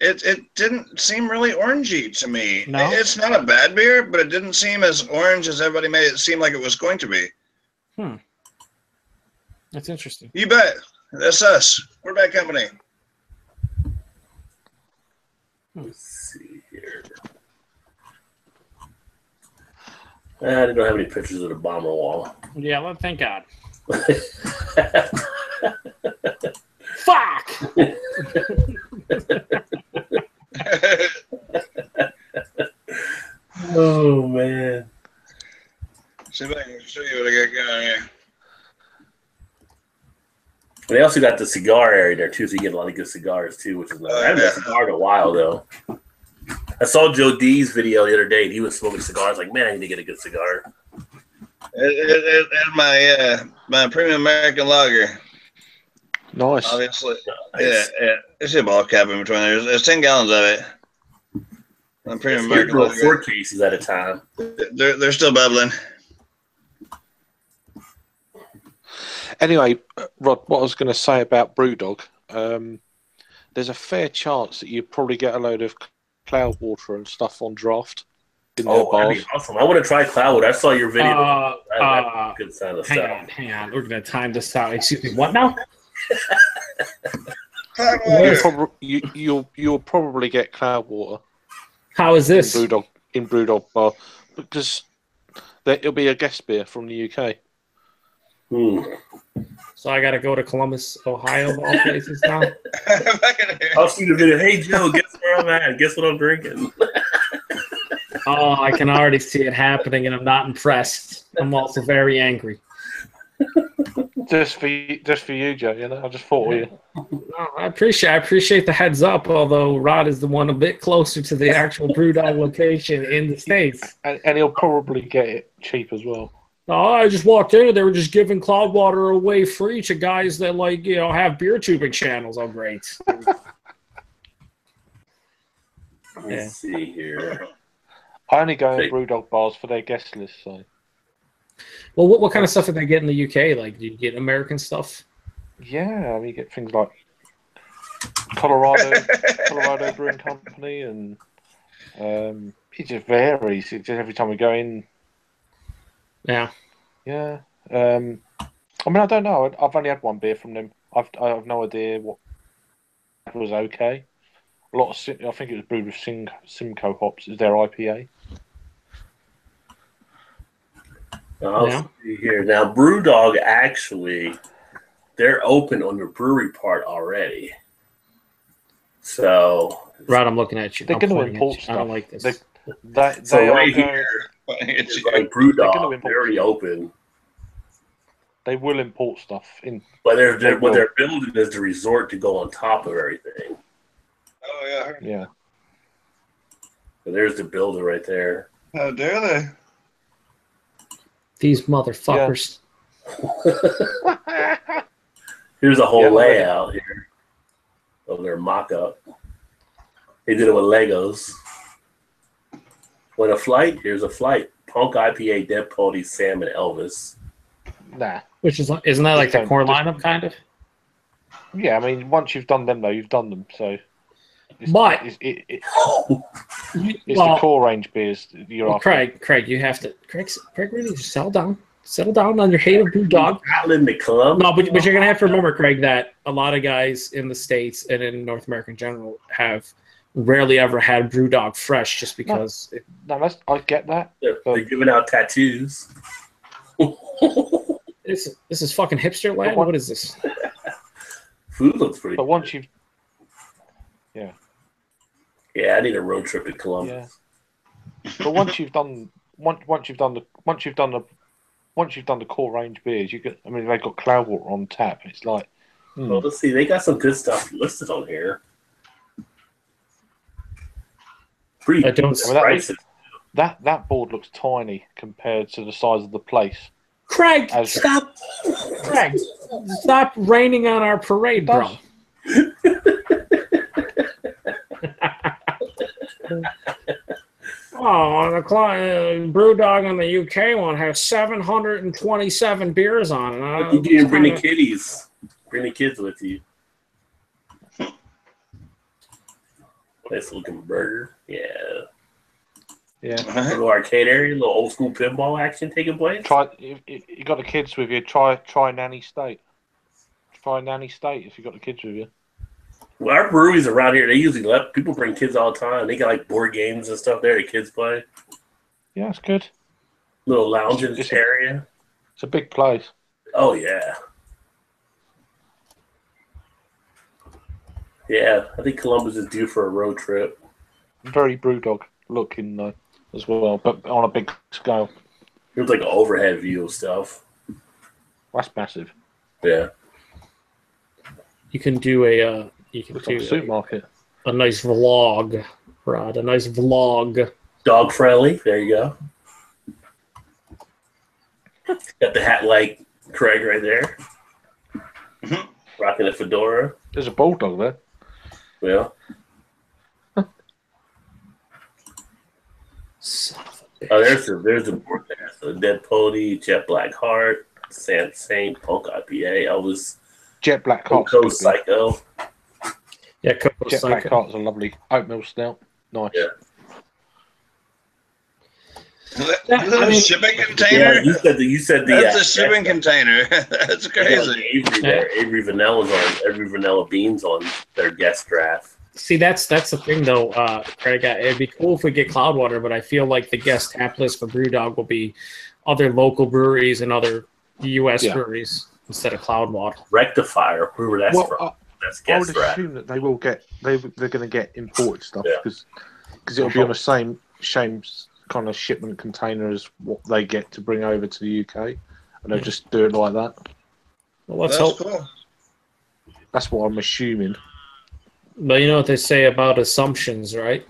it didn't seem really orangey to me. No? It's not a bad beer, but it didn't seem as orange as everybody made it seem like it was going to be. That's interesting. You bet. That's us. We're Bad Company. Let's see here. I don't have any pictures of the bomber wall. Yeah, well, thank God. Fuck! Oh, man. See if I can show you what I got going here. They also got the cigar area there, too, so you get a lot of good cigars, too, which is nice. I haven't had a cigar in a while, though. I saw Joe D's video the other day, and he was smoking cigars. Like, man, I need to get a good cigar. And my premium American lager. Nice. Obviously. Nice. Yeah. There's a ball cap in between there. There's 10 gallons of it. My premium American lager. 4 cases at a time. They're still bubbling. Anyway, Rod, what I was going to say about Brewdog, there's a fair chance that you probably get a load of cloud water and stuff on draft in their bars. That'd be awesome. I want to try cloud water. I saw your video. Good sound of stuff. Hang on. We're going to time this out. Excuse me. What now? You'll probably get cloud water. How is this? In Brewdog bar, because it'll be a guest beer from the UK. So I got to go to Columbus, Ohio, of all places now? I'll see the video. Hey, Joe, guess where I'm at? Guess what I'm drinking? Oh, I can already see it happening, and I'm not impressed. I'm also very angry. Just for you, Joe. You know, I just thought of you. No, I appreciate the heads up. Although Rod is the one a bit closer to the actual BrewDog location in the States, and he'll probably get it cheap as well. Oh, I just walked in and they were just giving Cloudwater away free to guys that have beer tubing channels. Oh, great. Let's see here. I only go in BrewDog bars for their guest list. So, well, what kind of stuff did they get in the UK? Like, do you get American stuff? Yeah, I mean, you get things like Colorado Brewing Company, and it just varies. It just every time we go in. Yeah. Yeah. I mean, I don't know. I've only had one beer from them. I have no idea what was okay. A lot of I think it was brewed with Simcoe hops. Is their IPA? I'll see here now. BrewDog actually, they're open on the brewery part already. So, right, I'm looking at you. They're going to import stuff. I don't like this. So right here, it's like BrewDog. They're already open. They will import stuff in. But what they're building is the resort to go on top of everything. Oh yeah. Yeah. So there's the builder right there. How dare they? These motherfuckers. Yeah. Here's a whole layout here of their mock-up. They did it with Legos. Want a flight? Here's a flight. Punk IPA, Dead Pony, Sam, and Elvis. Nah. Isn't that like the core lineup, kind of? Yeah, I mean, once you've done them, though, you've done them. So, it's the core range beers you're after. Craig, you have to. Craig, really, just settle down. Settle down on your hate of BrewDog. Not in the club. No, but you're gonna have to remember, Craig, that a lot of guys in the States and in North America in general have rarely ever had BrewDog fresh, just because. I get that. They're giving out tattoos. This is fucking hipster land. What is this? Food looks pretty. But once you've, yeah, I need a road trip to Columbus. Yeah. But once you've done the core range beers, you get. I mean, they've got Cloudwater on tap. It's like, well, let's see. They got some good stuff listed on here. Pretty prices. That board looks tiny compared to the size of the place. Craig, stop! Craig, stop raining on our parade, bro. Oh, the BrewDog in the UK one has 727 beers on it. You didn't bring the kiddies. Bring the kids with you. Nice looking burger. Yeah. Yeah. Little arcade area, little old school pinball action taking place. Try if you got the kids with you. Try Nanny State. Try Nanny State if you got the kids with you. Well, our breweries around here, they usually let people bring kids all the time. They got like board games and stuff there. The kids play. Yeah, it's good. Little lounging area. It's a big place. Oh yeah. Yeah, I think Columbus is due for a road trip. Very BrewDog looking though, as well, but on a big scale. It was like an overhead view of stuff. That's massive. Yeah. You can do a supermarket. A nice vlog, Rod. A nice vlog. Dog friendly. There you go. Got the hat like Craig right there. Rocking a fedora. There's a bulldog there. Yeah. There's the board there. So Dead Pony, Jet Black Heart, Saint, Punk IPA. I was Jet Black Heart. Coco Psycho. Yeah, Coco Jet Psycho. Black Heart's a lovely oatmeal stout. Nice. Yeah. Is that a shipping container? Yeah, you said the. That's a shipping container. That's crazy. Avery Vanilla Beans on their guest draft. See, that's the thing, though, Craig. It'd be cool if we get Cloudwater, but I feel like the guest tap list for BrewDog will be other local breweries and other U.S. breweries instead of Cloudwater. Rectifier, whoever that's from. That's guest I would draft. assume that they will get. They're going to get imported stuff because it'll be on the same kind of shipment container as what they get to bring over to the UK, and they'll just do it like that. Well, let's That's hope. cool. That's what I'm assuming. But you know what they say about assumptions, right?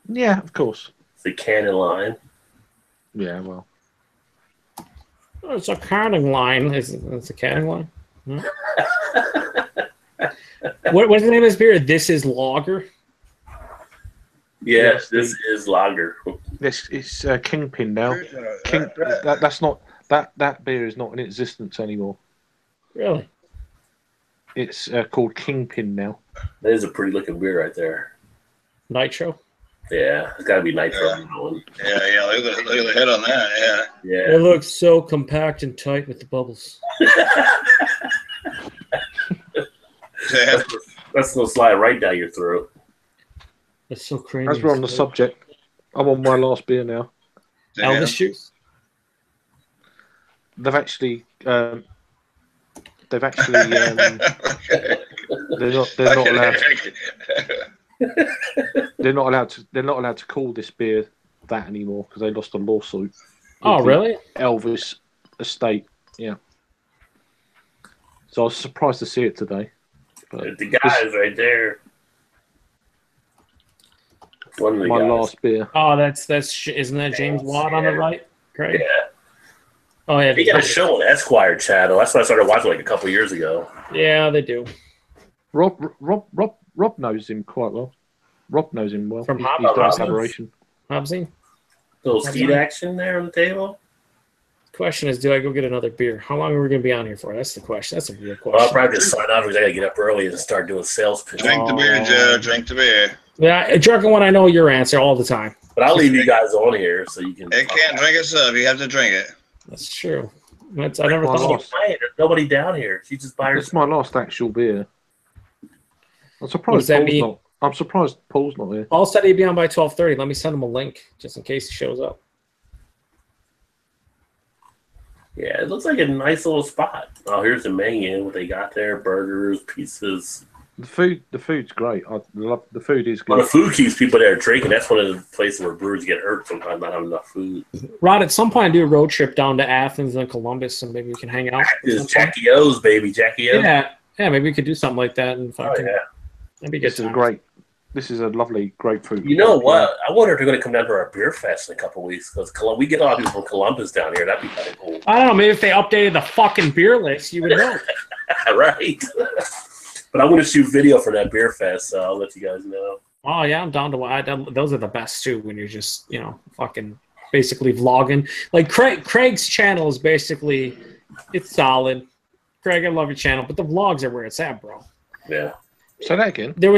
Yeah, of course. It's the canon line. Yeah, well. It's a canning line. It's a canning line. Hmm? What's the name of this beer? This is lager. Yes, this is lager. It's Kingpin now. That's not that beer is not in existence anymore. Really? It's called Kingpin now. That is a pretty looking beer right there. Nitro. Yeah, it's got to be nitro. Yeah, look at the head on that. Yeah. It looks so compact and tight with the bubbles. That's gonna slide right down your throat. It's so creamy. As we're on the subject, I'm on my last beer now. Elvis juice. They're not allowed to call this beer that anymore because they lost a lawsuit. Oh, really? Elvis estate, yeah. So I was surprised to see it today. But the guy is right there. One of the my guys. last beer. Oh, isn't that James Watt on the right? Great. Yeah. Oh yeah. He got a show on Esquire channel. That's what I started watching like a couple years ago. Yeah, they do. Rob knows him quite well. Rob knows him well. From He's done Hobbs. collaboration. Hobbsy? Little skeet action there on the table. Question is, do I go get another beer? How long are we going to be on here for? That's the question. That's a real question. Well, I'll probably just sign off because I got to get up early and start doing sales pitch. Drink the beer, Joe. Drink the beer. Yeah, drunken one. I know your answer all the time. But I'll leave you guys on here so you can. It can't drink itself. You have to drink it. That's true. I never thought. There's nobody down here. She's just by herself. It's my last actual beer. I'm surprised Paul's not. I'm surprised Paul's not here. Paul said he'd be on by 12:30. Let me send him a link just in case he shows up. Yeah, it looks like a nice little spot. Oh, here's the menu. What they got there: burgers, pizzas. The food's great. I love the food is good. Well, the food keeps people there drinking. That's one of the places where brewers get hurt sometimes, not having enough food. Rod, at some point, do a road trip down to Athens and Columbus, and maybe we can hang out. It's Jackie O's, baby, Jackie O's. Yeah, maybe we could do something like that. And Oh, yeah. That'd be good. This is a lovely grapefruit. You know what? I wonder if they're going to come down to our beer fest in a couple of weeks because we get a lot of people from Columbus down here. That'd be kind of cool. I don't know. Maybe if they updated the fucking beer list, you would know. Right. But I'm going to shoot video for that beer fest, so I'll let you guys know. Oh yeah, I'm down to. Those are the best too. When you're just fucking basically vlogging. Like Craig's channel is basically, it's solid. Craig, I love your channel, but the vlogs are where it's at, bro. Yeah. Say that again. You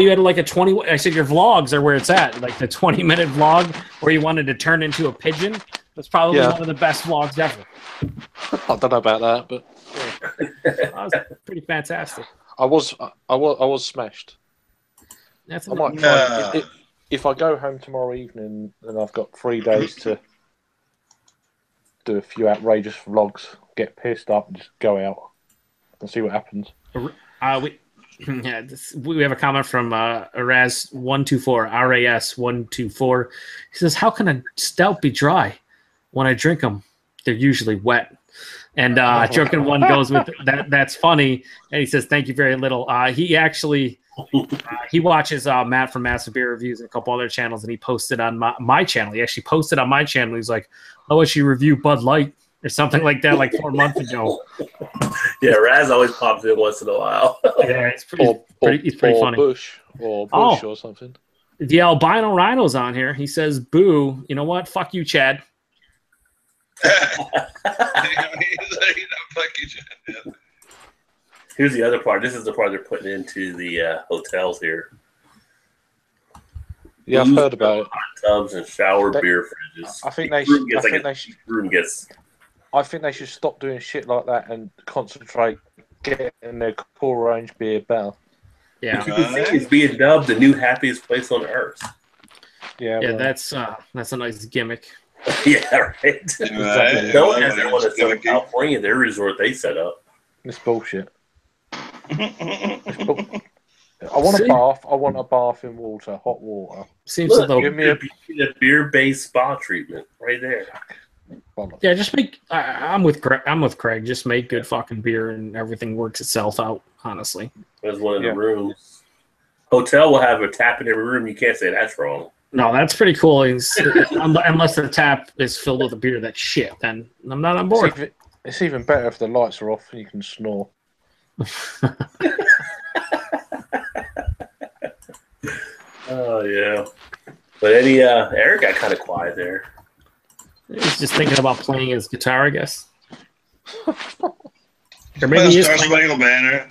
had like a 20. I said your vlogs are where it's at, like the 20-minute vlog where you wanted to turn into a pigeon. That's probably one of the best vlogs ever. I don't know about that, but that was pretty fantastic. I was smashed. That's I might try if I go home tomorrow evening and I've got 3 days to do a few outrageous vlogs, get pissed up, and just go out and see what happens. We have a comment from Raz124, RAS124. He says, "How can a stout be dry? When I drink them, they're usually wet." And Drunken One goes with that. That's funny. And he says, "Thank you very little." He actually he watches Matt from Massive Beer Reviews and a couple other channels, and he posted on my channel. He actually posted on my channel. He's like, "Oh, I should review Bud Light or something like that, like 4 months ago." Yeah, Raz always pops in once in a while. Yeah, it's pretty funny. Bush or something. The albino rhino's on here. He says, "Boo, you know what? Fuck you, Chad." Here's the other part. This is the part they're putting into the hotels here. Yeah, I've heard about it. Hot tubs and shower beer fridges. I think they should stop doing shit like that and concentrate getting their core range beer better. Yeah, you can see it's being dubbed the new happiest place on earth. Yeah, well, that's a nice gimmick. Yeah, right. Exactly. No one has that one in Southern California. Their resort they set up. It's bullshit. I want a bath. I want a bath in water, hot water. Seems give me a beer-based spa treatment right there. Yeah, just make. I'm with Craig. Just make good fucking beer, and everything works itself out. Honestly, there's one in the rooms. Hotel will have a tap in every room. You can't say that's wrong. No, that's pretty cool. Unless the tap is filled with a beer that's shit, then I'm not on board. It's even better if the lights are off and you can snore. Oh yeah, but Eddie, Eric got kind of quiet there. He's just thinking about playing his guitar, I guess. Or maybe he's playing banner.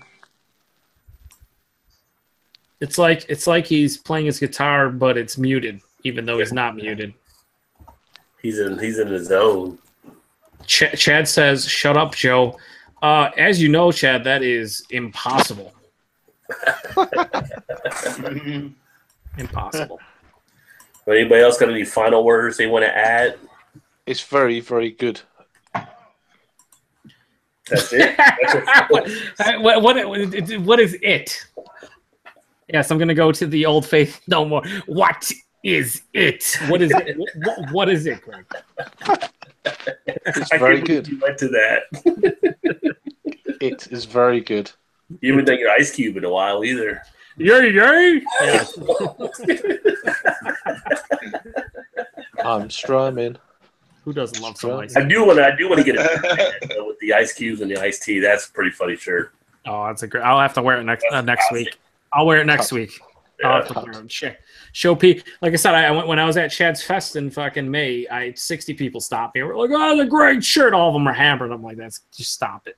It's like he's playing his guitar, but it's muted, even though he's not muted. He's in his zone. Chad says, "Shut up, Joe." As you know, Chad, that is impossible. Impossible. But anybody else got any final words they want to add? It's very, very good. That's it. What is it? Yes, I'm going to go to the old faith no more. What is it? What is it? What is it, Greg? It's very good. You went to that. It is very good. You haven't done your Ice Cube in a while either. Yay! Yeah. I'm strumming. Who doesn't love some ice? I do want to get it with the ice cubes and the iced tea. That's a pretty funny shirt. Oh, that's a great. I'll have to wear it next week. I'll wear it next week. I'll have to wear it. Show P. Like I said, I went when I was at Chad's Fest in fucking May. I had 60 people stop me. We're like, "Oh, that's a great shirt." All of them are hammered. I'm like, "That's just stop it."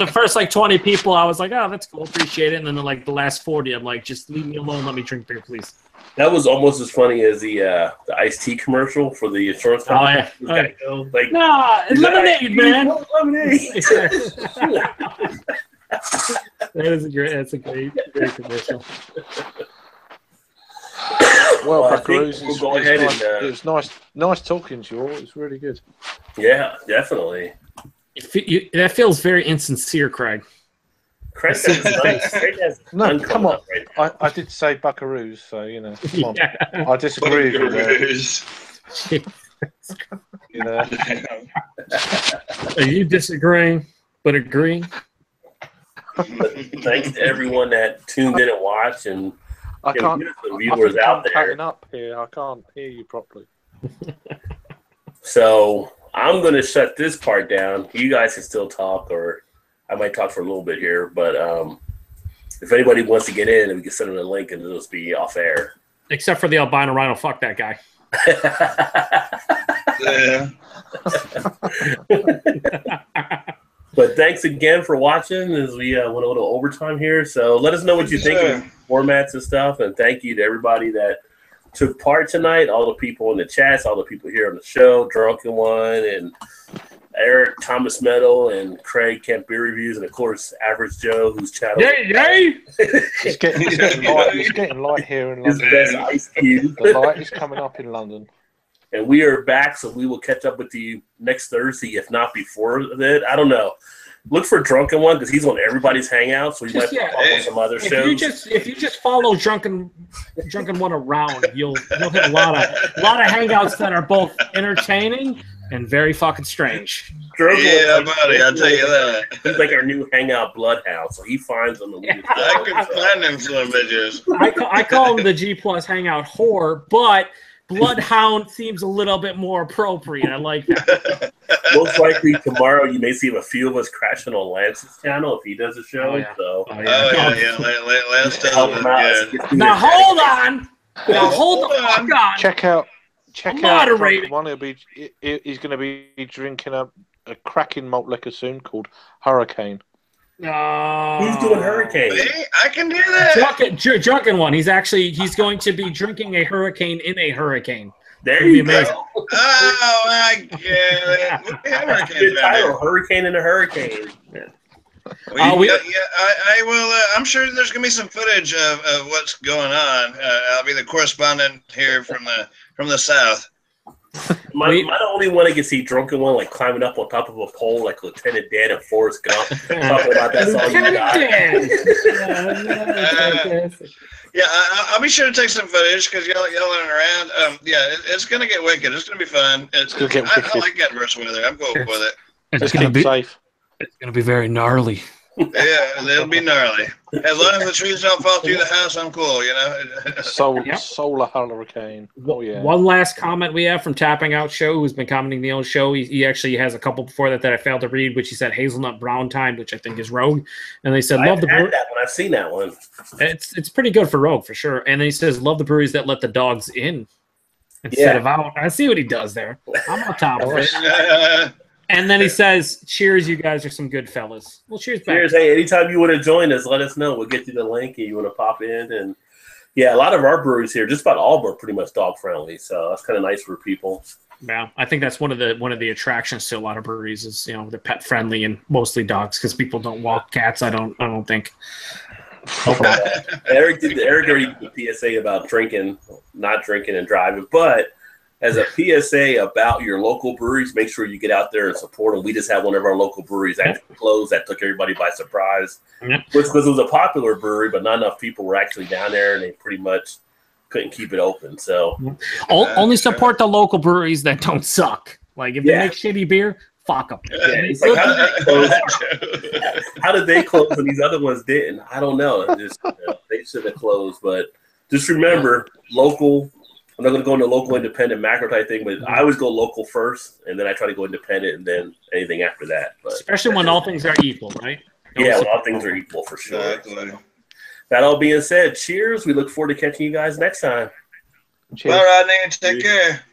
the first 20 people, I was like, "Oh, that's cool, appreciate it." And then the last 40, I'm like, "Just leave me alone. Let me drink beer, please." That was almost as funny as the iced tea commercial for the insurance company. Oh yeah. Nah, it's lemonade, man. Lemonade. That's a great commercial. Well, Buckaroos, it's nice talking to you all. It's really good. Yeah, definitely. That feels very insincere, Craig. Craig no, come on. Right, I did say Buckaroos, so come on. Yeah. I disagree with you. Are you disagreeing but agreeing? Thanks to everyone that tuned in and watched, and I can't. Viewers out there. Up here, I can't hear you properly. So I'm going to shut this part down. You guys can still talk, or I might talk for a little bit here. But if anybody wants to get in, we can send them a link, and it'll just be off air. Except for the albino rhino, fuck that guy. Yeah. But thanks again for watching as we went a little overtime here. So let us know what you think of formats and stuff. And thank you to everybody that took part tonight, all the people in the chats, all the people here on the show, Drunken One, and Eric, Thomas Metal, and Craig, Camp Beer Reviews, and of course, Average Joe, whose channel. Yay! It's getting light here in London. His best Ice Cube. The light is coming up in London. And we are back, so we will catch up with you next Thursday, if not before that. I don't know. Look for Drunken One because he's on everybody's Hangout, so we might pop up on some other shows. If you just follow Drunken One around, you'll hit a lot of Hangouts that are both entertaining and very fucking strange. Yeah, buddy, I'll tell you that. He's like our new Hangout bloodhound, so he finds them. And I can find them some bitches. I call him the G Plus Hangout whore, but Bloodhound seems a little bit more appropriate. I like that. Most likely tomorrow you may see a few of us crashing on Lance's channel if he does a show. Lance help him out. Now hold on. Hold on. Check out Drunken One. He's going to be drinking a cracking malt liquor soon called Hurricane. Who's doing Hurricane? Hey, I can do that. Drunken One. He's going to be drinking a hurricane in a hurricane. There you go. Oh, I get it. Hurricane in a hurricane. I will. I'm sure there's going to be some footage of what's going on. I'll be the correspondent here from the south. Am I the only one that can see drunken one like climbing up on top of a pole like Lieutenant Dan and Forrest Gump talking about that's all you got? Yeah, I'll be sure to take some footage because y'all yelling around. It's gonna get wicked. It's gonna be fun. I like getting verse weather. I'm going with it. It's gonna be safe. It's gonna be very gnarly. Yeah, it'll be gnarly. As long as the trees don't fall through the house, I'm cool, you know? Solar hurricane. Oh, yeah. One last comment we have from Tapping Out Show, who's been commenting the old show. He actually has a couple before that I failed to read, which he said Hazelnut Brown Time, which I think is Rogue. And they said, love the brewery. That one. I've seen that one. It's pretty good for Rogue, for sure. And then he says, love the breweries that let the dogs in instead of out. I see what he does there. I'm on top of it. And then he says, cheers, you guys are some good fellas. Well, cheers back. Cheers. Hey, anytime you want to join us, let us know. We'll get you the link and you want to pop in. And yeah, a lot of our breweries here, just about all of them are pretty much dog friendly. So that's kind of nice for people. Yeah, I think that's one of the attractions to a lot of breweries is, you know, they're pet friendly and mostly dogs because people don't walk cats. I don't think. Eric already did the PSA about not drinking and driving, but as a PSA about your local breweries, make sure you get out there and support them. We just had one of our local breweries actually close. That took everybody by surprise. Because it was a popular brewery, but not enough people were actually down there, and they pretty much couldn't keep it open. So only support the local breweries that don't suck. Like if they make shitty beer, fuck them. It's like, how did they close and these other ones didn't? I don't know. They should have closed. But just remember, local. I'm not going to go into local, independent, macro type thing, but I always go local first, and then I try to go independent, and then anything after that. But especially when all things are equal, right? Yeah, when all things are equal, for sure. Exactly. That all being said, cheers. We look forward to catching you guys next time. Cheers. All right, Rodney. Take care.